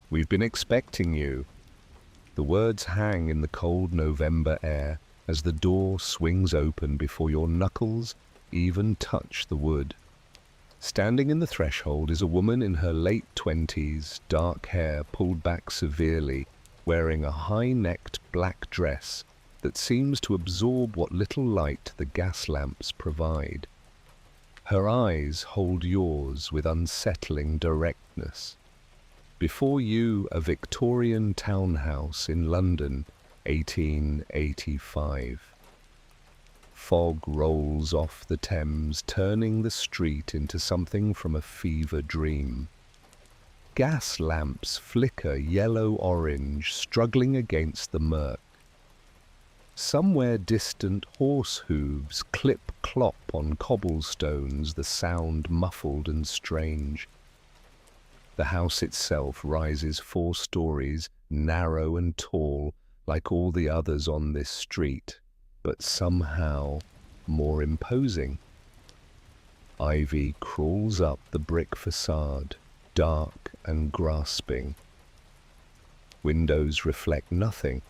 We've been expecting you." The words hang in the cold November air as the door swings open before your knuckles even touch the wood. Standing in the threshold is a woman in her late 20s, dark hair pulled back severely, wearing a high-necked black dress that seems to absorb what little light the gas lamps provide. Her eyes hold yours with unsettling directness. Before you, a Victorian townhouse in London, 1885. Fog rolls off the Thames, turning the street into something from a fever dream. Gas lamps flicker yellow-orange, struggling against the murk. Somewhere distant horse hooves clip-clop on cobblestones, the sound muffled and strange. The house itself rises 4 stories, narrow and tall, like all the others on this street, but somehow more imposing. Ivy crawls up the brick facade, dark and grasping. Windows reflect nothing,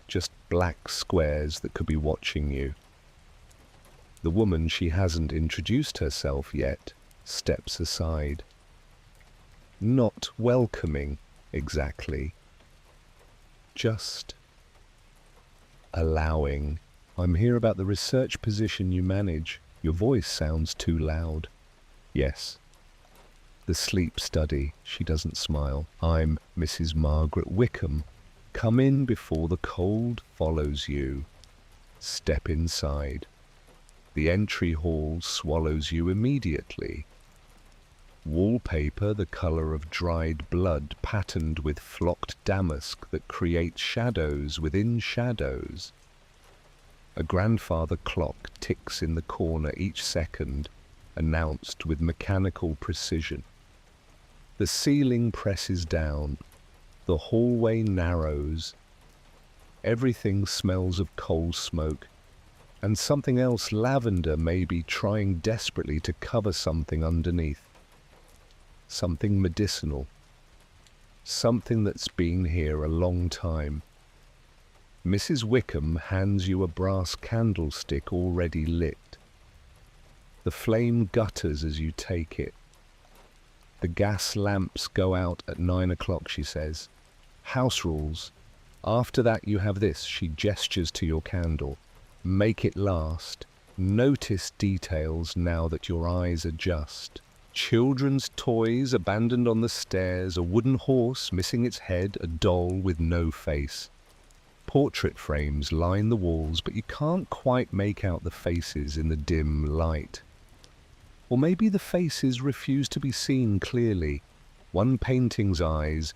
just black squares that could be watching you. The woman, she hasn't introduced herself yet, steps aside. Not welcoming, exactly. Just allowing. "I'm here about the research position you manage. Your voice sounds too loud." "Yes." "The sleep study," she doesn't smile. "I'm Mrs. Margaret Wickham. Come in before the cold follows you." Step inside. The entry hall swallows you immediately. Wallpaper the color of dried blood, patterned with flocked damask that creates shadows within shadows. A grandfather clock ticks in the corner each second, announced with mechanical precision. The ceiling presses down. The hallway narrows. Everything smells of coal smoke, and something else, lavender, may be trying desperately to cover something underneath. Something medicinal. Something that's been here a long time. Mrs. Wickham hands you a brass candlestick already lit. The flame gutters as you take it. "The gas lamps go out at 9 o'clock, she says. "House rules. After that you have this," she gestures to your candle. "Make it last. Notice details now that your eyes adjust. Children's toys abandoned on the stairs, a wooden horse missing its head, a doll with no face. Portrait frames line the walls, but you can't quite make out the faces in the dim light. Or maybe the faces refuse to be seen clearly. One painting's eyes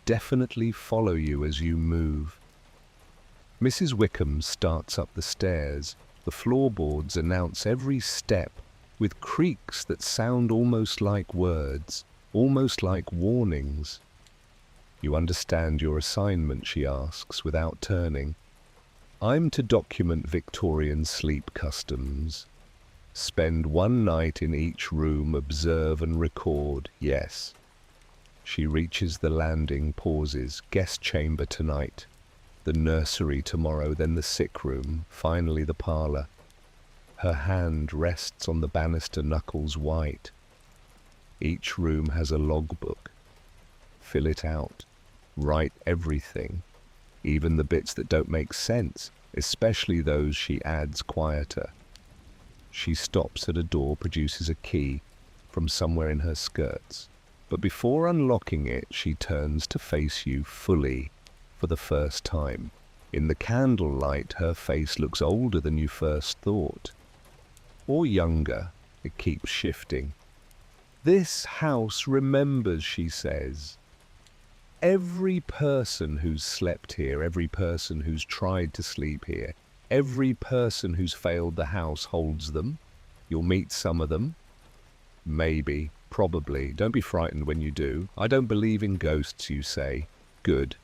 definitely follow you as you move. Mrs. Wickham starts up the stairs. The floorboards announce every step with creaks that sound almost like words, almost like warnings. "You understand your assignment?" she asks without turning. "I'm to document Victorian sleep customs. Spend 1 night in each room, observe and record, yes." She reaches the landing, pauses. "Guest chamber tonight, the nursery tomorrow, then the sick room, finally the parlor." Her hand rests on the banister, knuckles white. Each room has a logbook. Fill it out. Write everything, even the bits that don't make sense, especially those, she adds, quieter. She stops at a door, produces a key from somewhere in her skirts. But before unlocking it, she turns to face you fully for the first time. In the candlelight, her face looks older than you first thought. Or younger. It keeps shifting. "This house remembers," she says. "Every person who's slept here, every person who's tried to sleep here, every person who's failed the house holds them. You'll meet some of them. Maybe, probably. Don't be frightened when you do. I don't believe in ghosts, you say. Good.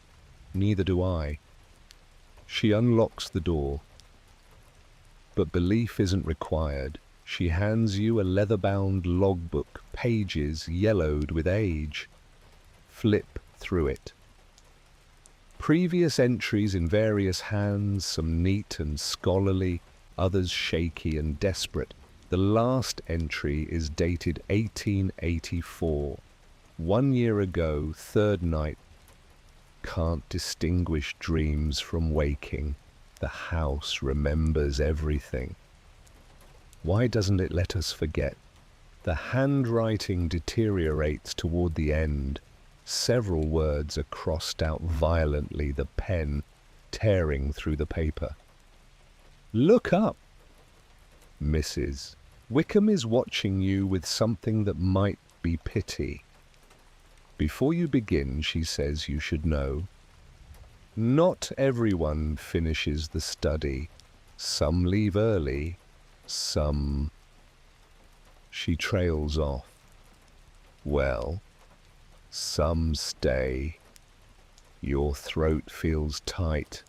Neither do I." She unlocks the door. But belief isn't required. She hands you a leather-bound logbook, pages yellowed with age. Flip through it. Previous entries in various hands, some neat and scholarly, others shaky and desperate. The last entry is dated 1884. 1 year ago, third night. Can't distinguish dreams from waking. The house remembers everything. Why doesn't it let us forget? The handwriting deteriorates toward the end. Several words are crossed out violently, the pen tearing through the paper. Look up! Mrs. Wickham is watching you with something that might be pity. Before you begin, she says you should know. Not everyone finishes the study. Some leave early, some... She trails off. Well, some stay. Your throat feels tight.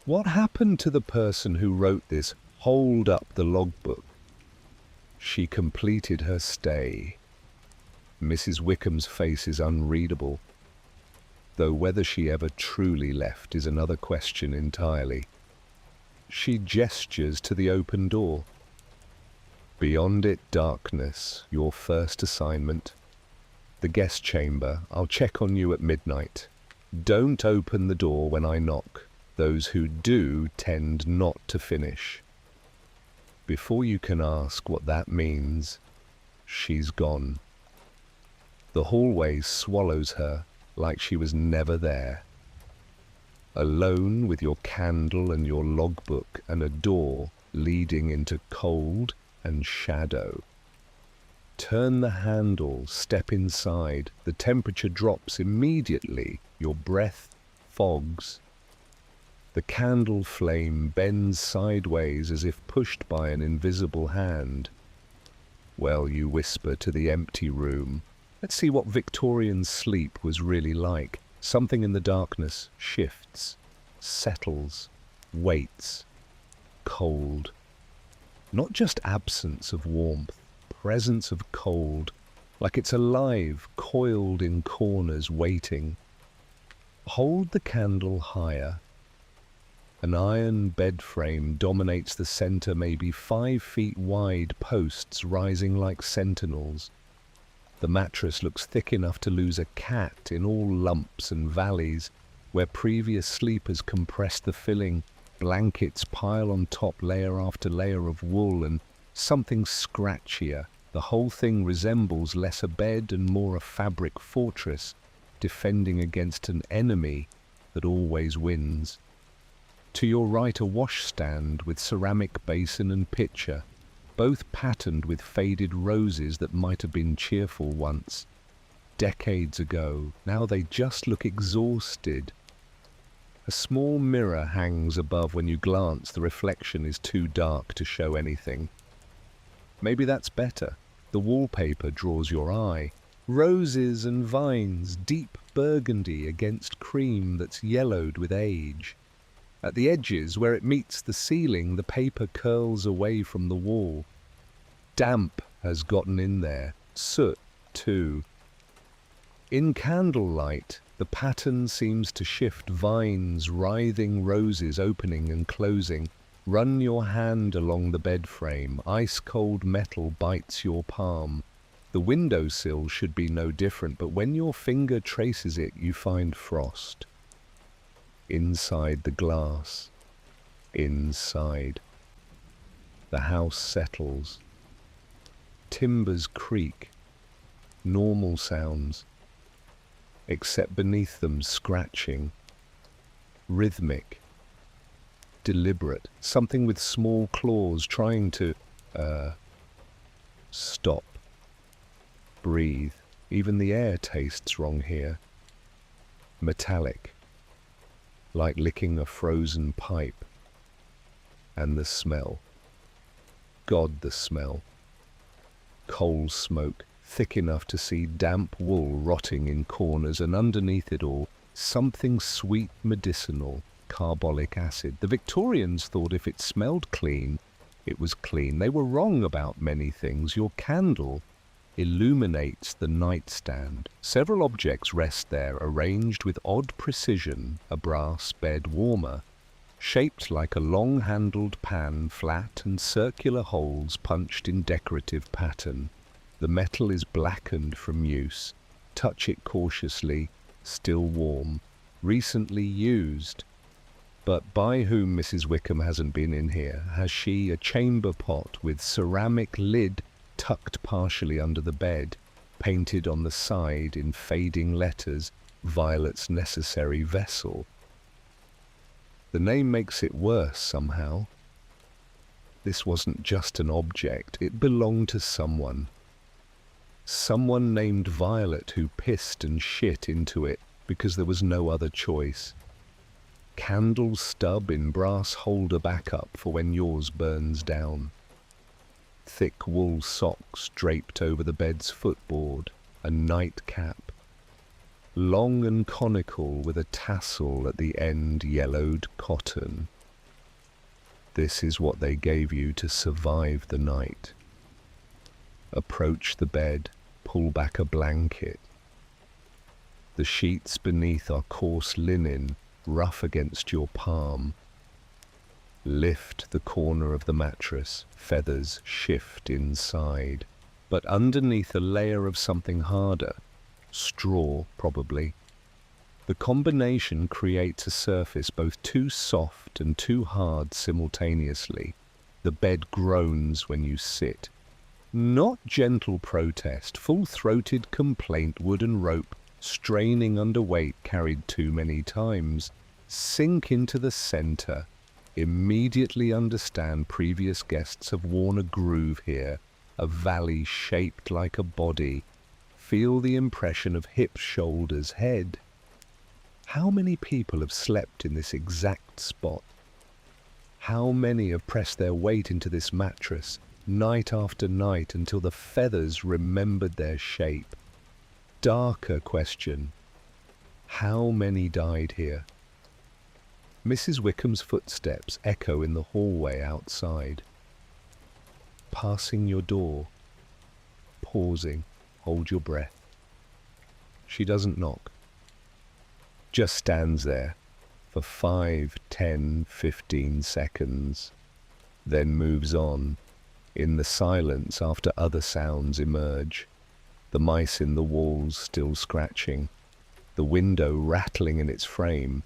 What happened to the person who wrote this? Hold up the logbook. She completed her stay. Mrs. Wickham's face is unreadable, though whether she ever truly left is another question entirely. She gestures to the open door. Beyond it, darkness, your first assignment. The guest chamber, I'll check on you at midnight. Don't open the door when I knock. Those who do tend not to finish. Before you can ask what that means, she's gone. The hallway swallows her like she was never there. Alone with your candle and your logbook and a door leading into cold and shadow. Turn the handle, step inside. The temperature drops immediately. Your breath fogs. The candle flame bends sideways as if pushed by an invisible hand. Well, you whisper to the empty room. Let's see what Victorian sleep was really like. Something in the darkness shifts, settles, waits. Cold. Not just absence of warmth, presence of cold, like it's alive, coiled in corners, waiting. Hold the candle higher. An iron bed frame dominates the center, maybe 5 feet wide posts rising like sentinels. The mattress looks thick enough to lose a cat in all lumps and valleys, where previous sleepers compressed the filling. Blankets pile on top layer after layer of wool and something scratchier. The whole thing resembles less a bed and more a fabric fortress, defending against an enemy that always wins. To your right, a washstand with ceramic basin and pitcher, both patterned with faded roses that might have been cheerful once. Decades ago, now they just look exhausted. A small mirror hangs above. When you glance, the reflection is too dark to show anything. Maybe that's better. The wallpaper draws your eye. Roses and vines, deep burgundy against cream that's yellowed with age. At the edges, where it meets the ceiling, the paper curls away from the wall. Damp has gotten in there, soot too. In candlelight, the pattern seems to shift. Vines, writhing roses opening and closing. Run your hand along the bed frame. Ice-cold metal bites your palm. The windowsill should be no different, but when your finger traces it, you find frost. Inside the glass. Inside. The house settles. Timbers creak. Normal sounds. Except beneath them, scratching. Rhythmic. Deliberate. Something with small claws trying to, stop. Breathe. Even the air tastes wrong here. Metallic. Like licking a frozen pipe. And the smell. God, the smell. Coal smoke, thick enough to see damp wool rotting in corners, and underneath it all, something sweet medicinal, carbolic acid. The Victorians thought if it smelled clean, it was clean. They were wrong about many things. Your candle illuminates the nightstand. Several objects rest there, arranged with odd precision. A brass bed warmer, shaped like a long-handled pan, flat and circular holes punched in decorative pattern. The metal is blackened from use. Touch it cautiously, still warm, recently used. But by whom Mrs. Wickham hasn't been in here? Has she? A chamber pot with ceramic lid tucked partially under the bed, painted on the side in fading letters, Violet's necessary vessel. The name makes it worse somehow. This wasn't just an object, it belonged to someone. Someone named Violet who pissed and shit into it because there was no other choice. Candle stub in brass holder backup for when yours burns down. Thick wool socks draped over the bed's footboard, a nightcap. Long and conical with a tassel at the end, yellowed cotton. This is what they gave you to survive the night. Approach the bed, pull back a blanket. The sheets beneath are coarse linen, rough against your palm. Lift the corner of the mattress, feathers shift inside, but underneath a layer of something harder, straw probably. The combination creates a surface both too soft and too hard simultaneously. The bed groans when you sit. Not gentle protest, full-throated complaint, wooden rope, straining under weight carried too many times. Sink into the center. Immediately understand previous guests have worn a groove here, a valley shaped like a body. Feel the impression of hips, shoulders, head. How many people have slept in this exact spot? How many have pressed their weight into this mattress, night after night, until the feathers remembered their shape? Darker question. How many died here? Mrs. Wickham's footsteps echo in the hallway outside. Passing your door. Pausing. Hold your breath. She doesn't knock. Just stands there for 5, 10, 15 seconds. Then moves on. In the silence after other sounds emerge. The mice in the walls still scratching. The window rattling in its frame,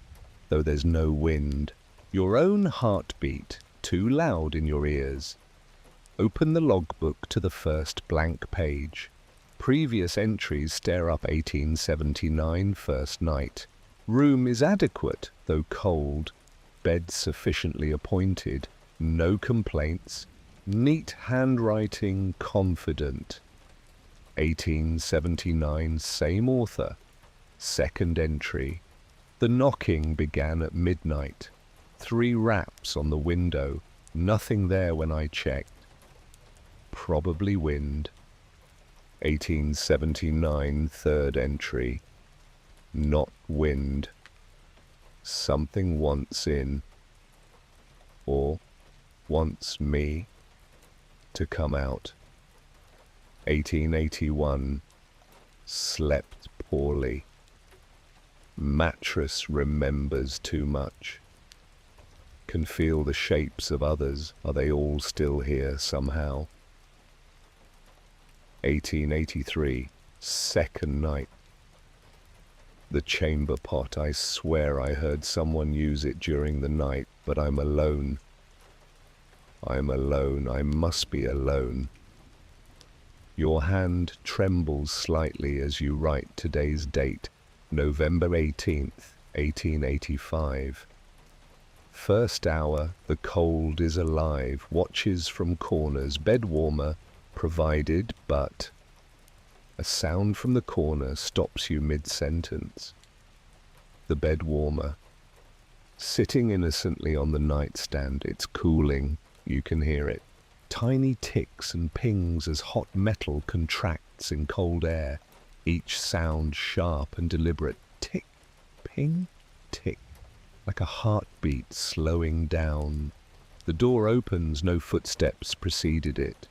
though there's no wind. Your own heartbeat, too loud in your ears. Open the logbook to the first blank page. Previous entries stare up 1879, first night. Room is adequate, though cold. Bed sufficiently appointed. No complaints. Neat handwriting, confident. 1879, same author. Second entry. The knocking began at midnight. 3 raps on the window. Nothing there when I checked. Probably wind. 1879, third entry. Not wind. Something wants in. Or wants me to come out. 1881. Slept poorly. Mattress remembers too much. Can feel the shapes of others. Are they all still here somehow? 1883. Second night. The chamber pot. I swear I heard someone use it during the night, but I'm alone. I'm alone. I must be alone. Your hand trembles slightly as you write today's date, November 18th, 1885. First hour, the cold is alive, watches from corners, bed warmer provided, but a sound from the corner stops you mid-sentence. The bed warmer. Sitting innocently on the nightstand, it's cooling, you can hear it. Tiny ticks and pings as hot metal contracts in cold air, each sound sharp and deliberate. Tick, ping, tick, like a heartbeat slowing down. The door opens, no footsteps preceded it.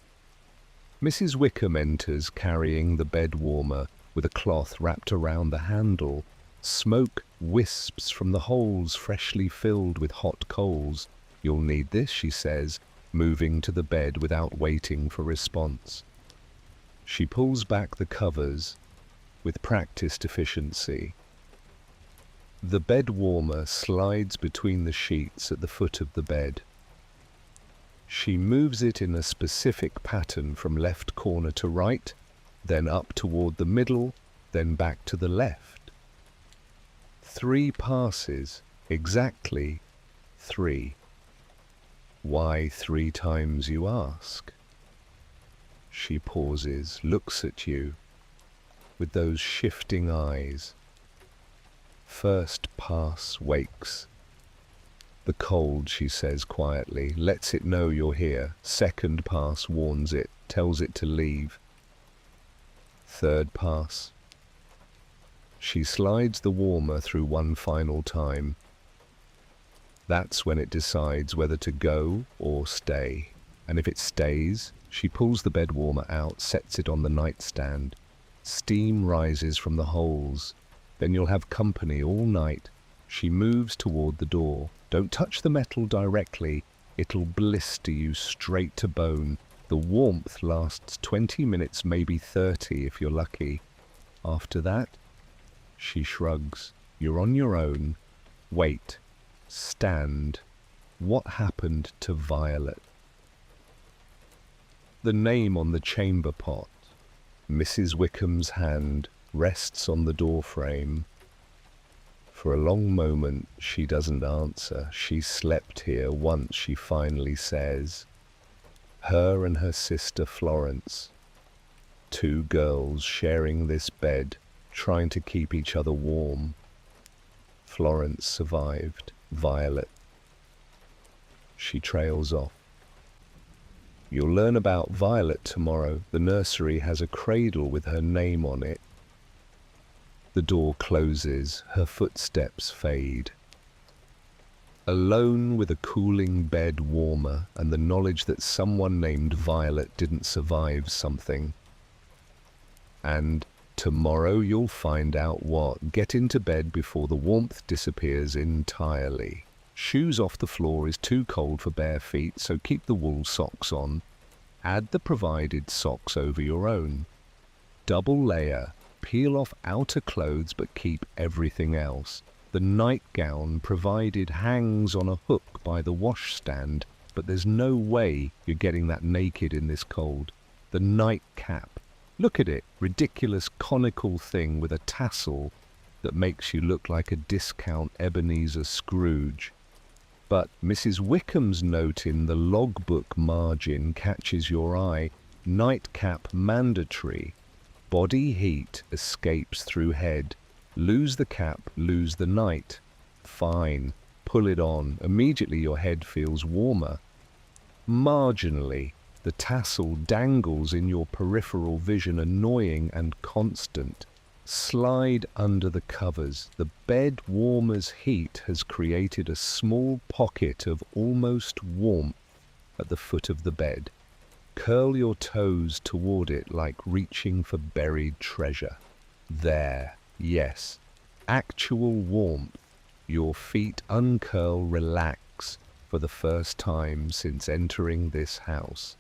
Mrs. Wickham enters carrying the bed warmer with a cloth wrapped around the handle. Smoke wisps from the holes freshly filled with hot coals. "You'll need this," she says, moving to the bed without waiting for response. She pulls back the covers with practiced efficiency. The bed warmer slides between the sheets at the foot of the bed. She moves it in a specific pattern from left corner to right, then up toward the middle, then back to the left. 3 passes, exactly 3. Why 3 times, you ask? She pauses, looks at you with those shifting eyes. First pass wakes. The cold, she says quietly, lets it know you're here. Second pass warns it, tells it to leave. Third pass. She slides the warmer through one final time. That's when it decides whether to go or stay. And if it stays, she pulls the bed warmer out, sets it on the nightstand. Steam rises from the holes. Then you'll have company all night. She moves toward the door. Don't touch the metal directly. It'll blister you straight to bone. The warmth lasts 20 minutes, maybe 30 if you're lucky. After that, she shrugs. You're on your own. Wait. Stand. What happened to Violet? The name on the chamber pot. Mrs. Wickham's hand rests on the doorframe. For a long moment, she doesn't answer. She slept here once, she finally says. Her and her sister Florence. 2 girls sharing this bed, trying to keep each other warm. Florence survived. Violet. She trails off. You'll learn about Violet tomorrow. The nursery has a cradle with her name on it. The door closes. Her footsteps fade. Alone with a cooling bed warmer and the knowledge that someone named Violet didn't survive something. And tomorrow you'll find out what. Get into bed before the warmth disappears entirely. Shoes off the floor is too cold for bare feet, so keep the wool socks on. Add the provided socks over your own. Double layer. Peel off outer clothes but keep everything else. The nightgown provided hangs on a hook by the washstand, but there's no way you're getting that naked in this cold. The nightcap. Look at it. Ridiculous conical thing with a tassel that makes you look like a discount Ebenezer Scrooge. But Mrs. Wickham's note in the logbook margin catches your eye. Nightcap mandatory. Body heat escapes through head. Lose the cap, lose the night. Fine. Pull it on. Immediately your head feels warmer. Marginally, the tassel dangles in your peripheral vision, annoying and constant. Slide under the covers. The bed warmer's heat has created a small pocket of almost warmth at the foot of the bed. Curl your toes toward it like reaching for buried treasure. There, yes, actual warmth. Your feet uncurl, relax for the first time since entering this house.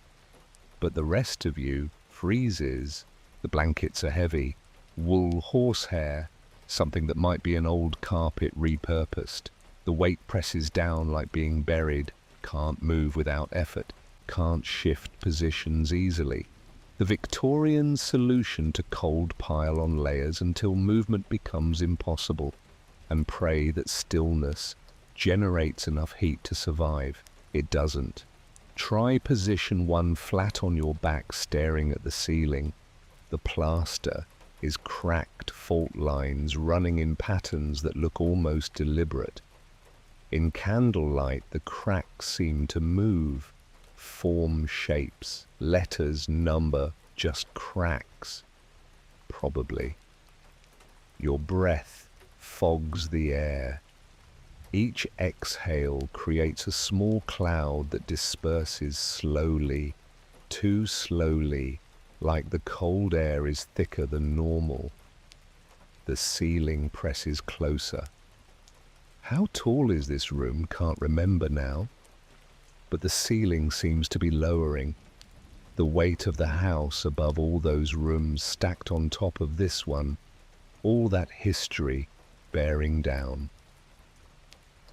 But the rest of you freezes. The blankets are heavy. Wool horsehair, something that might be an old carpet repurposed. The weight presses down like being buried. Can't move without effort. Can't shift positions easily. The Victorian solution to cold pile on layers until movement becomes impossible, and pray that stillness generates enough heat to survive. It doesn't. Try position 1 flat on your back staring at the ceiling. The plaster is cracked fault lines running in patterns that look almost deliberate. In candlelight, the cracks seem to move, form shapes, letters, number, just cracks. Probably. Your breath fogs the air. Each exhale creates a small cloud that disperses slowly, too slowly, like the cold air is thicker than normal. The ceiling presses closer. How tall is this room? Can't remember now. But the ceiling seems to be lowering. The weight of the house above all those rooms stacked on top of this one. All that history bearing down.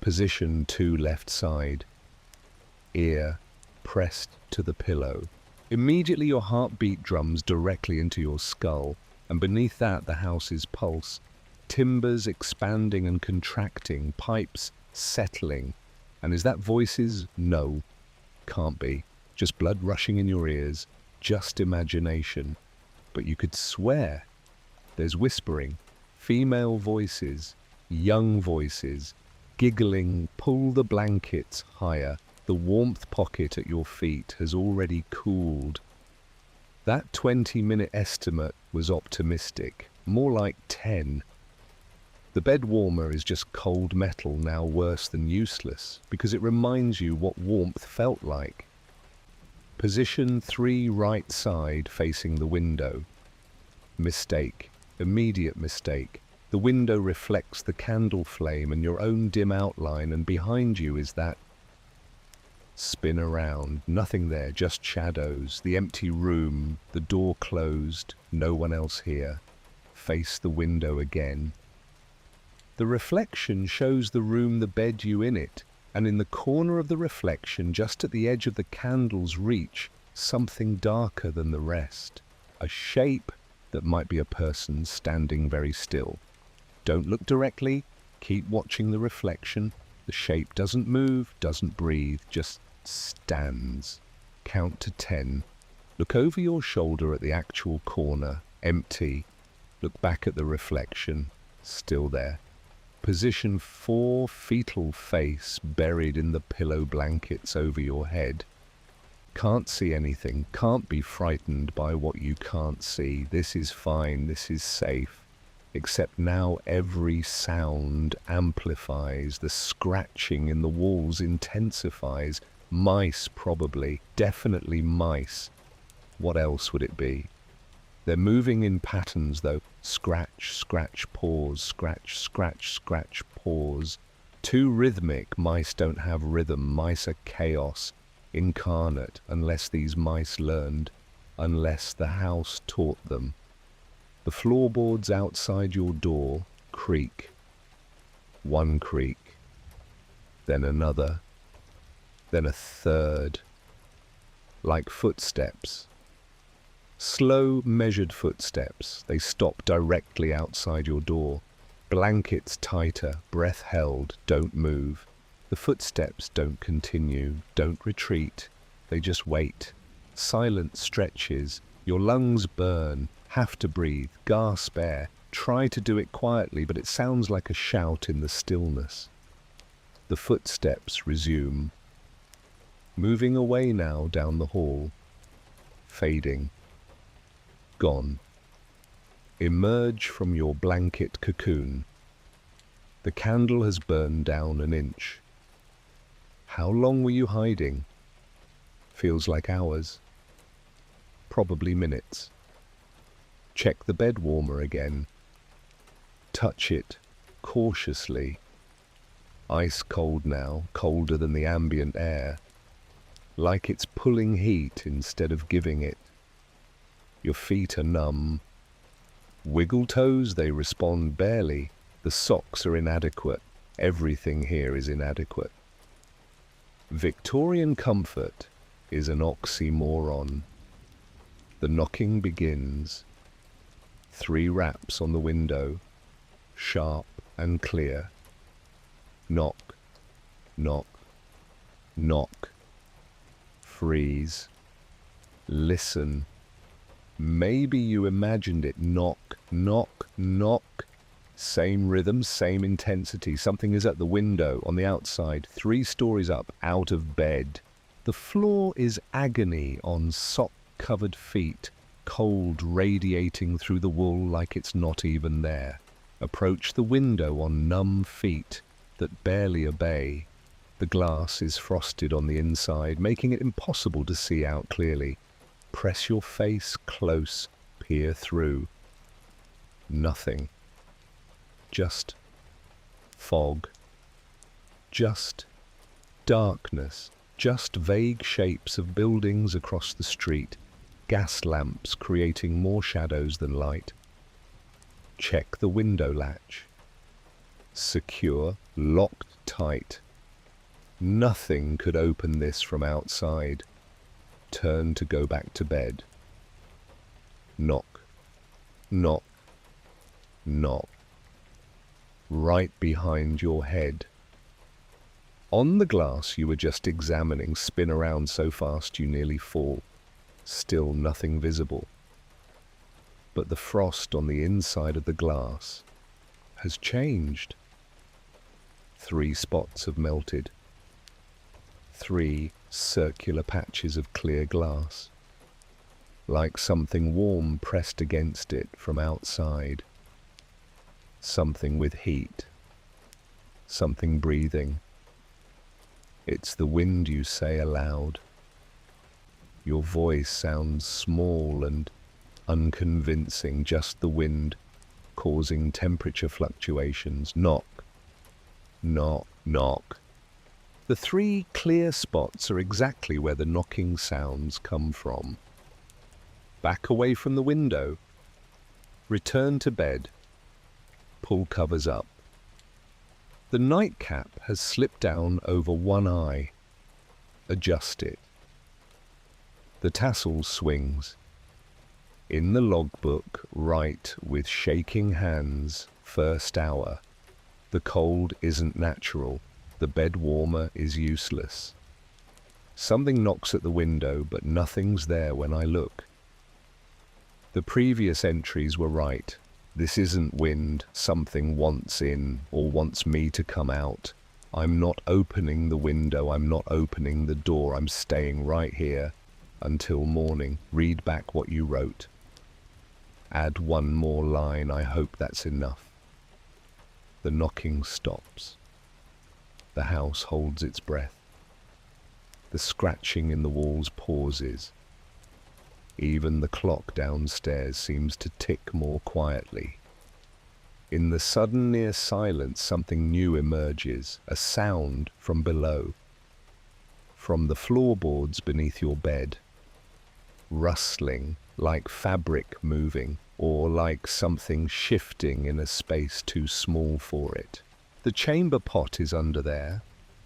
Position 2 left side. Ear pressed to the pillow. Immediately your heartbeat drums directly into your skull, and beneath that the house's pulse. Timbers expanding and contracting, pipes settling. And is that voices? No, can't be. Just blood rushing in your ears, just imagination. But you could swear. There's whispering, female voices, young voices, giggling, pull the blankets higher. The warmth pocket at your feet has already cooled. That 20-minute estimate was optimistic, more like 10. The bed warmer is just cold metal, now worse than useless, because it reminds you what warmth felt like. Position 3 right side facing the window. Mistake, immediate mistake. The window reflects the candle flame and your own dim outline, and behind you is that. Spin around, nothing there, just shadows, the empty room, the door closed, no one else here. Face the window again. The reflection shows the room, the bed, you in it, and in the corner of the reflection, just at the edge of the candle's reach, something darker than the rest. A shape that might be a person standing very still. Don't look directly, keep watching the reflection. The shape doesn't move, doesn't breathe, just stands. Count to 10. Look over your shoulder at the actual corner, empty. Look back at the reflection, still there. Position 4, fetal face buried in the pillow blankets over your head. Can't see anything, can't be frightened by what you can't see. This is fine, this is safe. Except now every sound amplifies, the scratching in the walls intensifies. Mice probably, definitely mice. What else would it be? They're moving in patterns though. Scratch, scratch, pause, scratch, scratch, scratch, pause. Too rhythmic. Mice don't have rhythm. Mice are chaos incarnate, unless these mice learned, unless the house taught them. The floorboards outside your door creak. One creak, then another, then a third, like footsteps. Slow, measured footsteps. They stop directly outside your door. Blankets tighter, breath held, don't move. The footsteps don't continue, don't retreat. They just wait. Silent stretches. Your lungs burn, have to breathe, gasp air. Try to do it quietly, but it sounds like a shout in the stillness. The footsteps resume. Moving away now down the hall. Fading. Gone. Emerge from your blanket cocoon. The candle has burned down an inch. How long were you hiding? Feels like hours. Probably minutes. Check the bed warmer again. Touch it cautiously. Ice cold now, colder than the ambient air. Like it's pulling heat instead of giving it. Your feet are numb. Wiggle toes, they respond barely. The socks are inadequate. Everything here is inadequate. Victorian comfort is an oxymoron. The knocking begins. 3 raps on the window, sharp and clear. Knock, knock, knock. Freeze. Listen. Maybe you imagined it. Knock, knock, knock. Same rhythm, same intensity. Something is at the window, on the outside, 3 stories up, out of bed. The floor is agony on sock-covered feet, cold radiating through the wool like it's not even there. Approach the window on numb feet that barely obey. The glass is frosted on the inside, making it impossible to see out clearly. Press your face close, peer through. Nothing. Just fog. Just darkness. Just vague shapes of buildings across the street. Gas lamps creating more shadows than light. Check the window latch. Secure, locked tight. Nothing could open this from outside. Turn to go back to bed. Knock, knock, knock. Right behind your head. On the glass you were just examining spin around so fast you nearly fall. Still nothing visible. But the frost on the inside of the glass has changed. 3 spots have melted. 3 circular patches of clear glass, like something warm pressed against it from outside. Something with heat. Something breathing. It's the wind, you say aloud. Your voice sounds small and unconvincing, just the wind causing temperature fluctuations. Knock, knock, knock. The 3 clear spots are exactly where the knocking sounds come from. Back away from the window. Return to bed. Pull covers up. The nightcap has slipped down over one eye. Adjust it. The tassel swings. In the logbook, write with shaking hands, 1st hour. The cold isn't natural. The bed warmer is useless. Something knocks at the window, but nothing's there when I look. The previous entries were right. This isn't wind. Something wants in, or wants me to come out. I'm not opening the window. I'm not opening the door. I'm staying right here until morning. Read back what you wrote. Add 1 more line. I hope that's enough. The knocking stops. The house holds its breath. The scratching in the walls pauses. Even the clock downstairs seems to tick more quietly. In the sudden near silence, something new emerges, a sound from below. From the floorboards beneath your bed. Rustling, like fabric moving, or like something shifting in a space too small for it. The chamber pot is under there,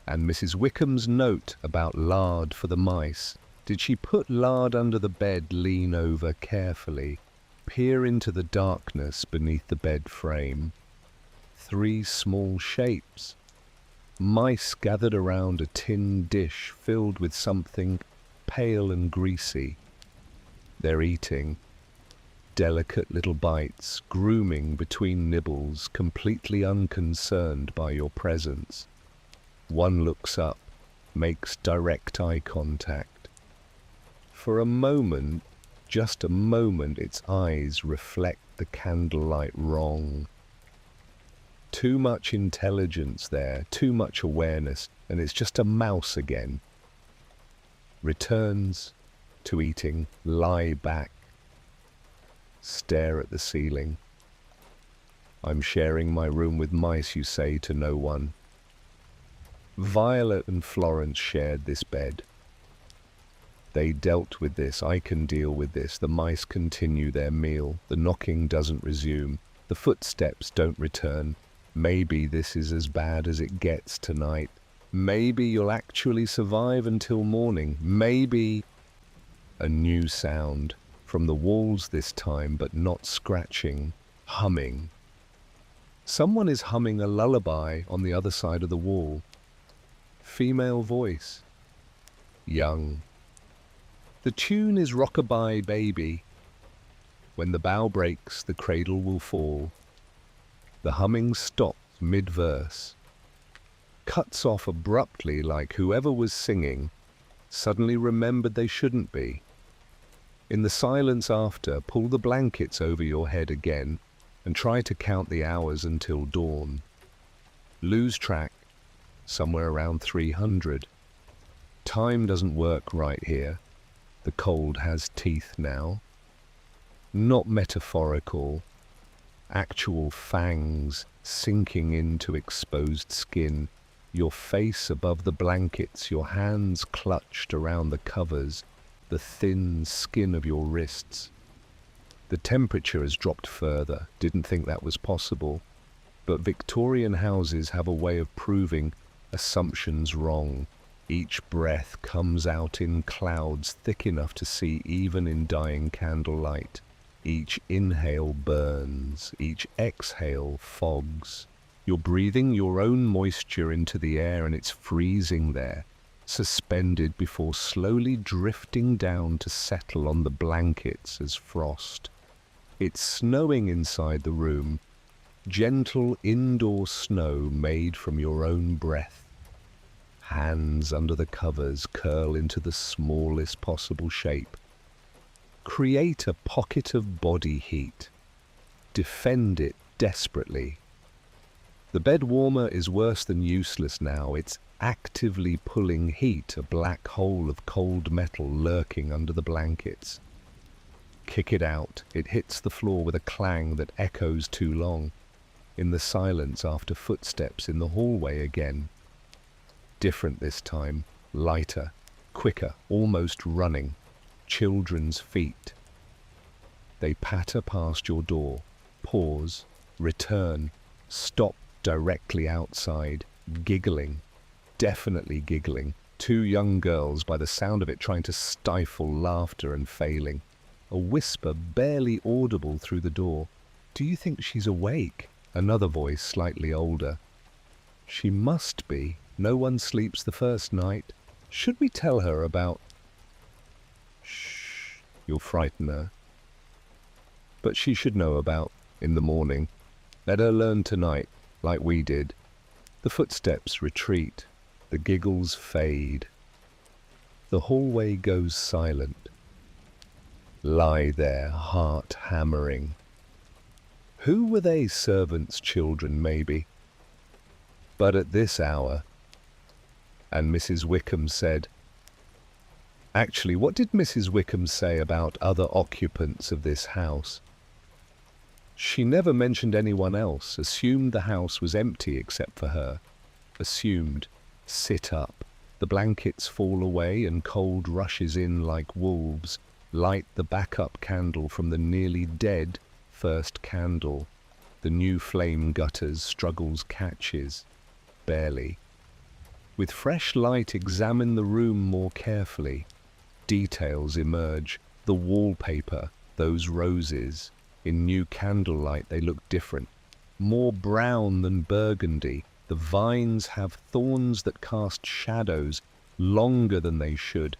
and Mrs. Wickham's note about lard for the mice. Did she put lard under the bed? Lean over carefully. Peer into the darkness beneath the bed frame. 3 small shapes. Mice gathered around a tin dish filled with something pale and greasy. They're eating. Delicate little bites, grooming between nibbles, completely unconcerned by your presence. One looks up, makes direct eye contact. For a moment, just a moment, its eyes reflect the candlelight wrong. Too much intelligence there, too much awareness, and it's just a mouse again. Returns to eating, lie back. Stare at the ceiling. I'm sharing my room with mice, you say to no one. Violet and Florence shared this bed. They dealt with this. I can deal with this. The mice continue their meal. The knocking doesn't resume. The footsteps don't return. Maybe this is as bad as it gets tonight. Maybe you'll actually survive until morning. Maybe... A new sound. From the walls this time, but not scratching. Humming. Someone is humming a lullaby on the other side of the wall. Female voice. Young. The tune is Rockabye Baby. When the bough breaks, the cradle will fall. The humming stops mid-verse. Cuts off abruptly, like whoever was singing suddenly remembered they shouldn't be. In the silence after, pull the blankets over your head again and try to count the hours until dawn. Lose track, somewhere around 300. Time doesn't work right here. The cold has teeth now. Not metaphorical, actual fangs sinking into exposed skin, your face above the blankets, your hands clutched around the covers, the thin skin of your wrists. The temperature has dropped further. Didn't think that was possible. But Victorian houses have a way of proving assumptions wrong. Each breath comes out in clouds thick enough to see even in dying candlelight. Each inhale burns, each exhale fogs. You're breathing your own moisture into the air and it's freezing there, suspended before slowly drifting down to settle on the blankets as frost. It's snowing inside the room, gentle indoor snow made from your own breath. Hands under the covers curl into the smallest possible shape. Create a pocket of body heat. Defend it desperately. The bed warmer is worse than useless now. It's actively pulling heat, a black hole of cold metal lurking under the blankets. Kick it out. It hits the floor with a clang that echoes too long. In the silence after footsteps in the hallway again. Different this time, lighter, quicker, almost running. Children's feet. They patter past your door, pause, return, stop directly outside, giggling, definitely giggling. Two young girls, by the sound of it, trying to stifle laughter and failing. A whisper barely audible through the door. "Do you think she's awake?" Another voice, slightly older. "She must be. No one sleeps the first night. Should we tell her about..." "Shh, you'll frighten her." "But she should know about in the morning. Let her learn tonight, like we did." The footsteps retreat. The giggles fade. The hallway goes silent. Lie there, heart hammering. Who were they? Servants' children, maybe. But at this hour. And Mrs. Wickham said... Actually, what did Mrs. Wickham say about other occupants of this house? She never mentioned anyone else, assumed the house was empty except for her. Assumed. Sit up. The blankets fall away and cold rushes in like wolves. Light the backup candle from the nearly dead first candle. The new flame gutters, struggles, catches. Barely. With fresh light, examine the room more carefully. Details emerge. The wallpaper, those roses. In new candlelight they look different. More brown than burgundy. The vines have thorns that cast shadows longer than they should.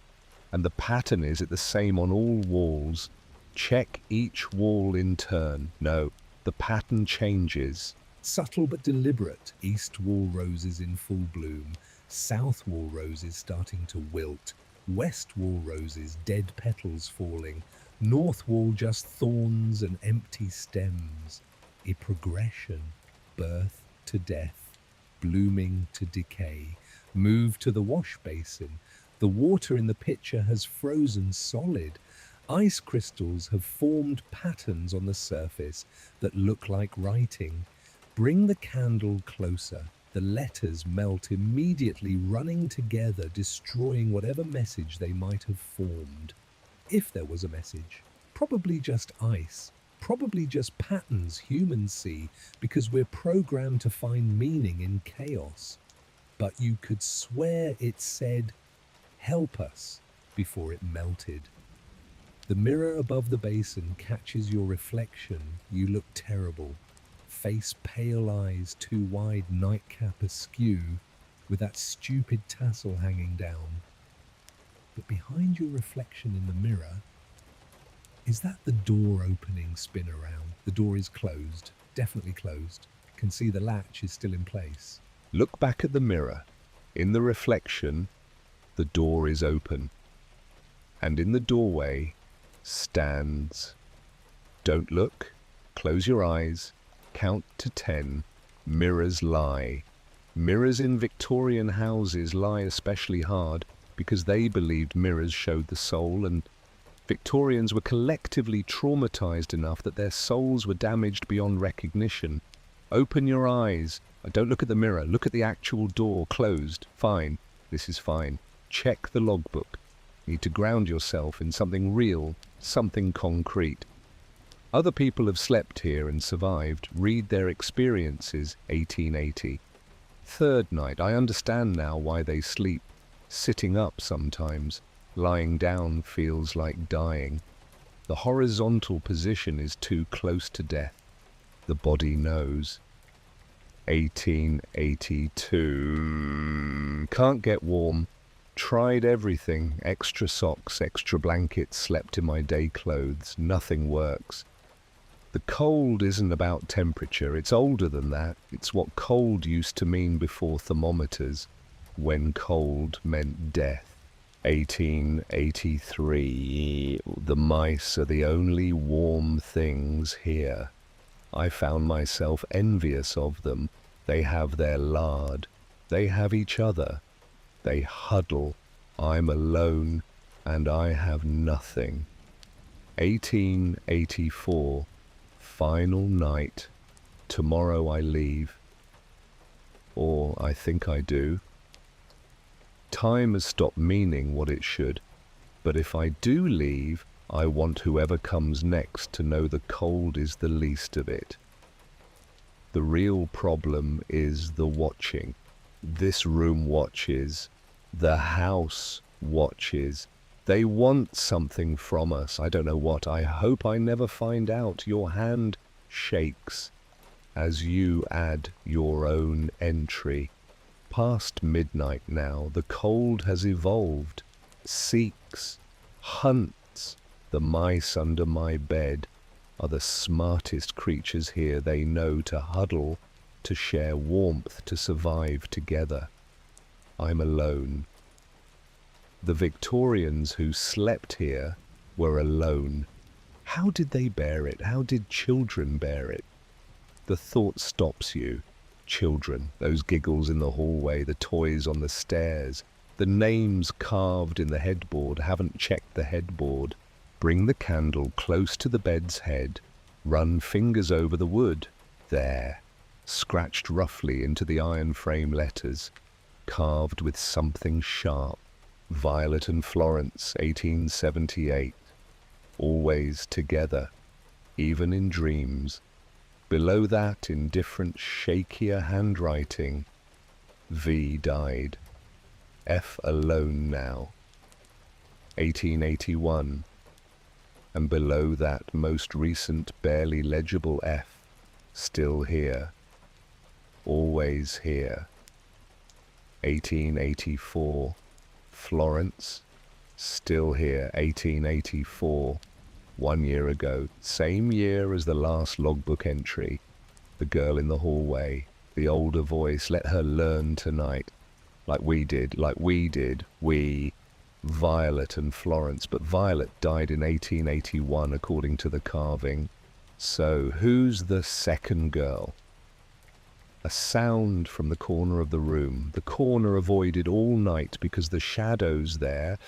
And the pattern is the same on all walls. Check each wall in turn. No, the pattern changes. Subtle but deliberate. East wall roses in full bloom. South wall roses starting to wilt. West wall roses, dead petals falling. North wall just thorns and empty stems. A progression. Birth to death. Blooming to decay. Move to the wash basin. The water in the pitcher has frozen solid. Ice crystals have formed patterns on the surface that look like writing. Bring the candle closer. The letters melt immediately, running together, destroying whatever message they might have formed. If there was a message. Probably just ice. Probably just patterns humans see, because we're programmed to find meaning in chaos. But you could swear it said, "Help us," before it melted. The mirror above the basin catches your reflection. You look terrible. Face pale, eyes too wide, nightcap askew, with that stupid tassel hanging down. But behind your reflection in the mirror, is that the door opening spin around? The door is closed, definitely closed. Can see the latch is still in place. Look back at the mirror. In the reflection, the door is open. And in the doorway stands. Don't look. Close your eyes. Count to 10. Mirrors lie. Mirrors in Victorian houses lie especially hard because they believed mirrors showed the soul, and Victorians were collectively traumatized enough that their souls were damaged beyond recognition. Open your eyes. Don't look at the mirror. Look at the actual door. Closed. Fine. This is fine. Check the logbook. You need to ground yourself in something real, something concrete. Other people have slept here and survived. Read their experiences, 1880. Third night, I understand now why they sleep. Sitting up sometimes. Lying down feels like dying. The horizontal position is too close to death. The body knows. 1882. Can't get warm. Tried everything. Extra socks, extra blankets, slept in my day clothes. Nothing works. The cold isn't about temperature. It's older than that. It's what cold used to mean before thermometers, when cold meant death. 1883. The mice are the only warm things here. I found myself envious of them. They have their lard. They have each other. They huddle. I'm alone, and I have nothing. 1884. Final night. Tomorrow I leave. Or I think I do. Time has stopped meaning what it should. But if I do leave, I want whoever comes next to know the cold is the least of it. The real problem is the watching. This room watches. The house watches. They want something from us. I don't know what. I hope I never find out. Your hand shakes as you add your own entry. Past midnight now, the cold has evolved. Seeks, hunts. The mice under my bed are the smartest creatures here. They know to huddle, to share warmth, to survive together. I'm alone. The Victorians who slept here were alone. How did they bear it? How did children bear it? The thought stops you. Children, those giggles in the hallway, the toys on the stairs, the names carved in the headboard. Haven't checked the headboard. Bring the candle close to the bed's head. Run fingers over the wood. There. Scratched roughly into the iron frame letters. Carved with something sharp. Violet and Florence, 1878. Always together, even in dreams. Below that, in different, shakier handwriting, V died. F alone now. 1881. And below that most recent, barely legible F, still here. Always here. 1884. Florence, still here. 1884. 1 year ago, same year as the last logbook entry. The girl in the hallway, the older voice, let her learn tonight. Like we did, we, Violet and Florence. But Violet died in 1881 according to the carving. So who's the second girl? A sound from the corner of the room, the corner avoided all night because the shadows there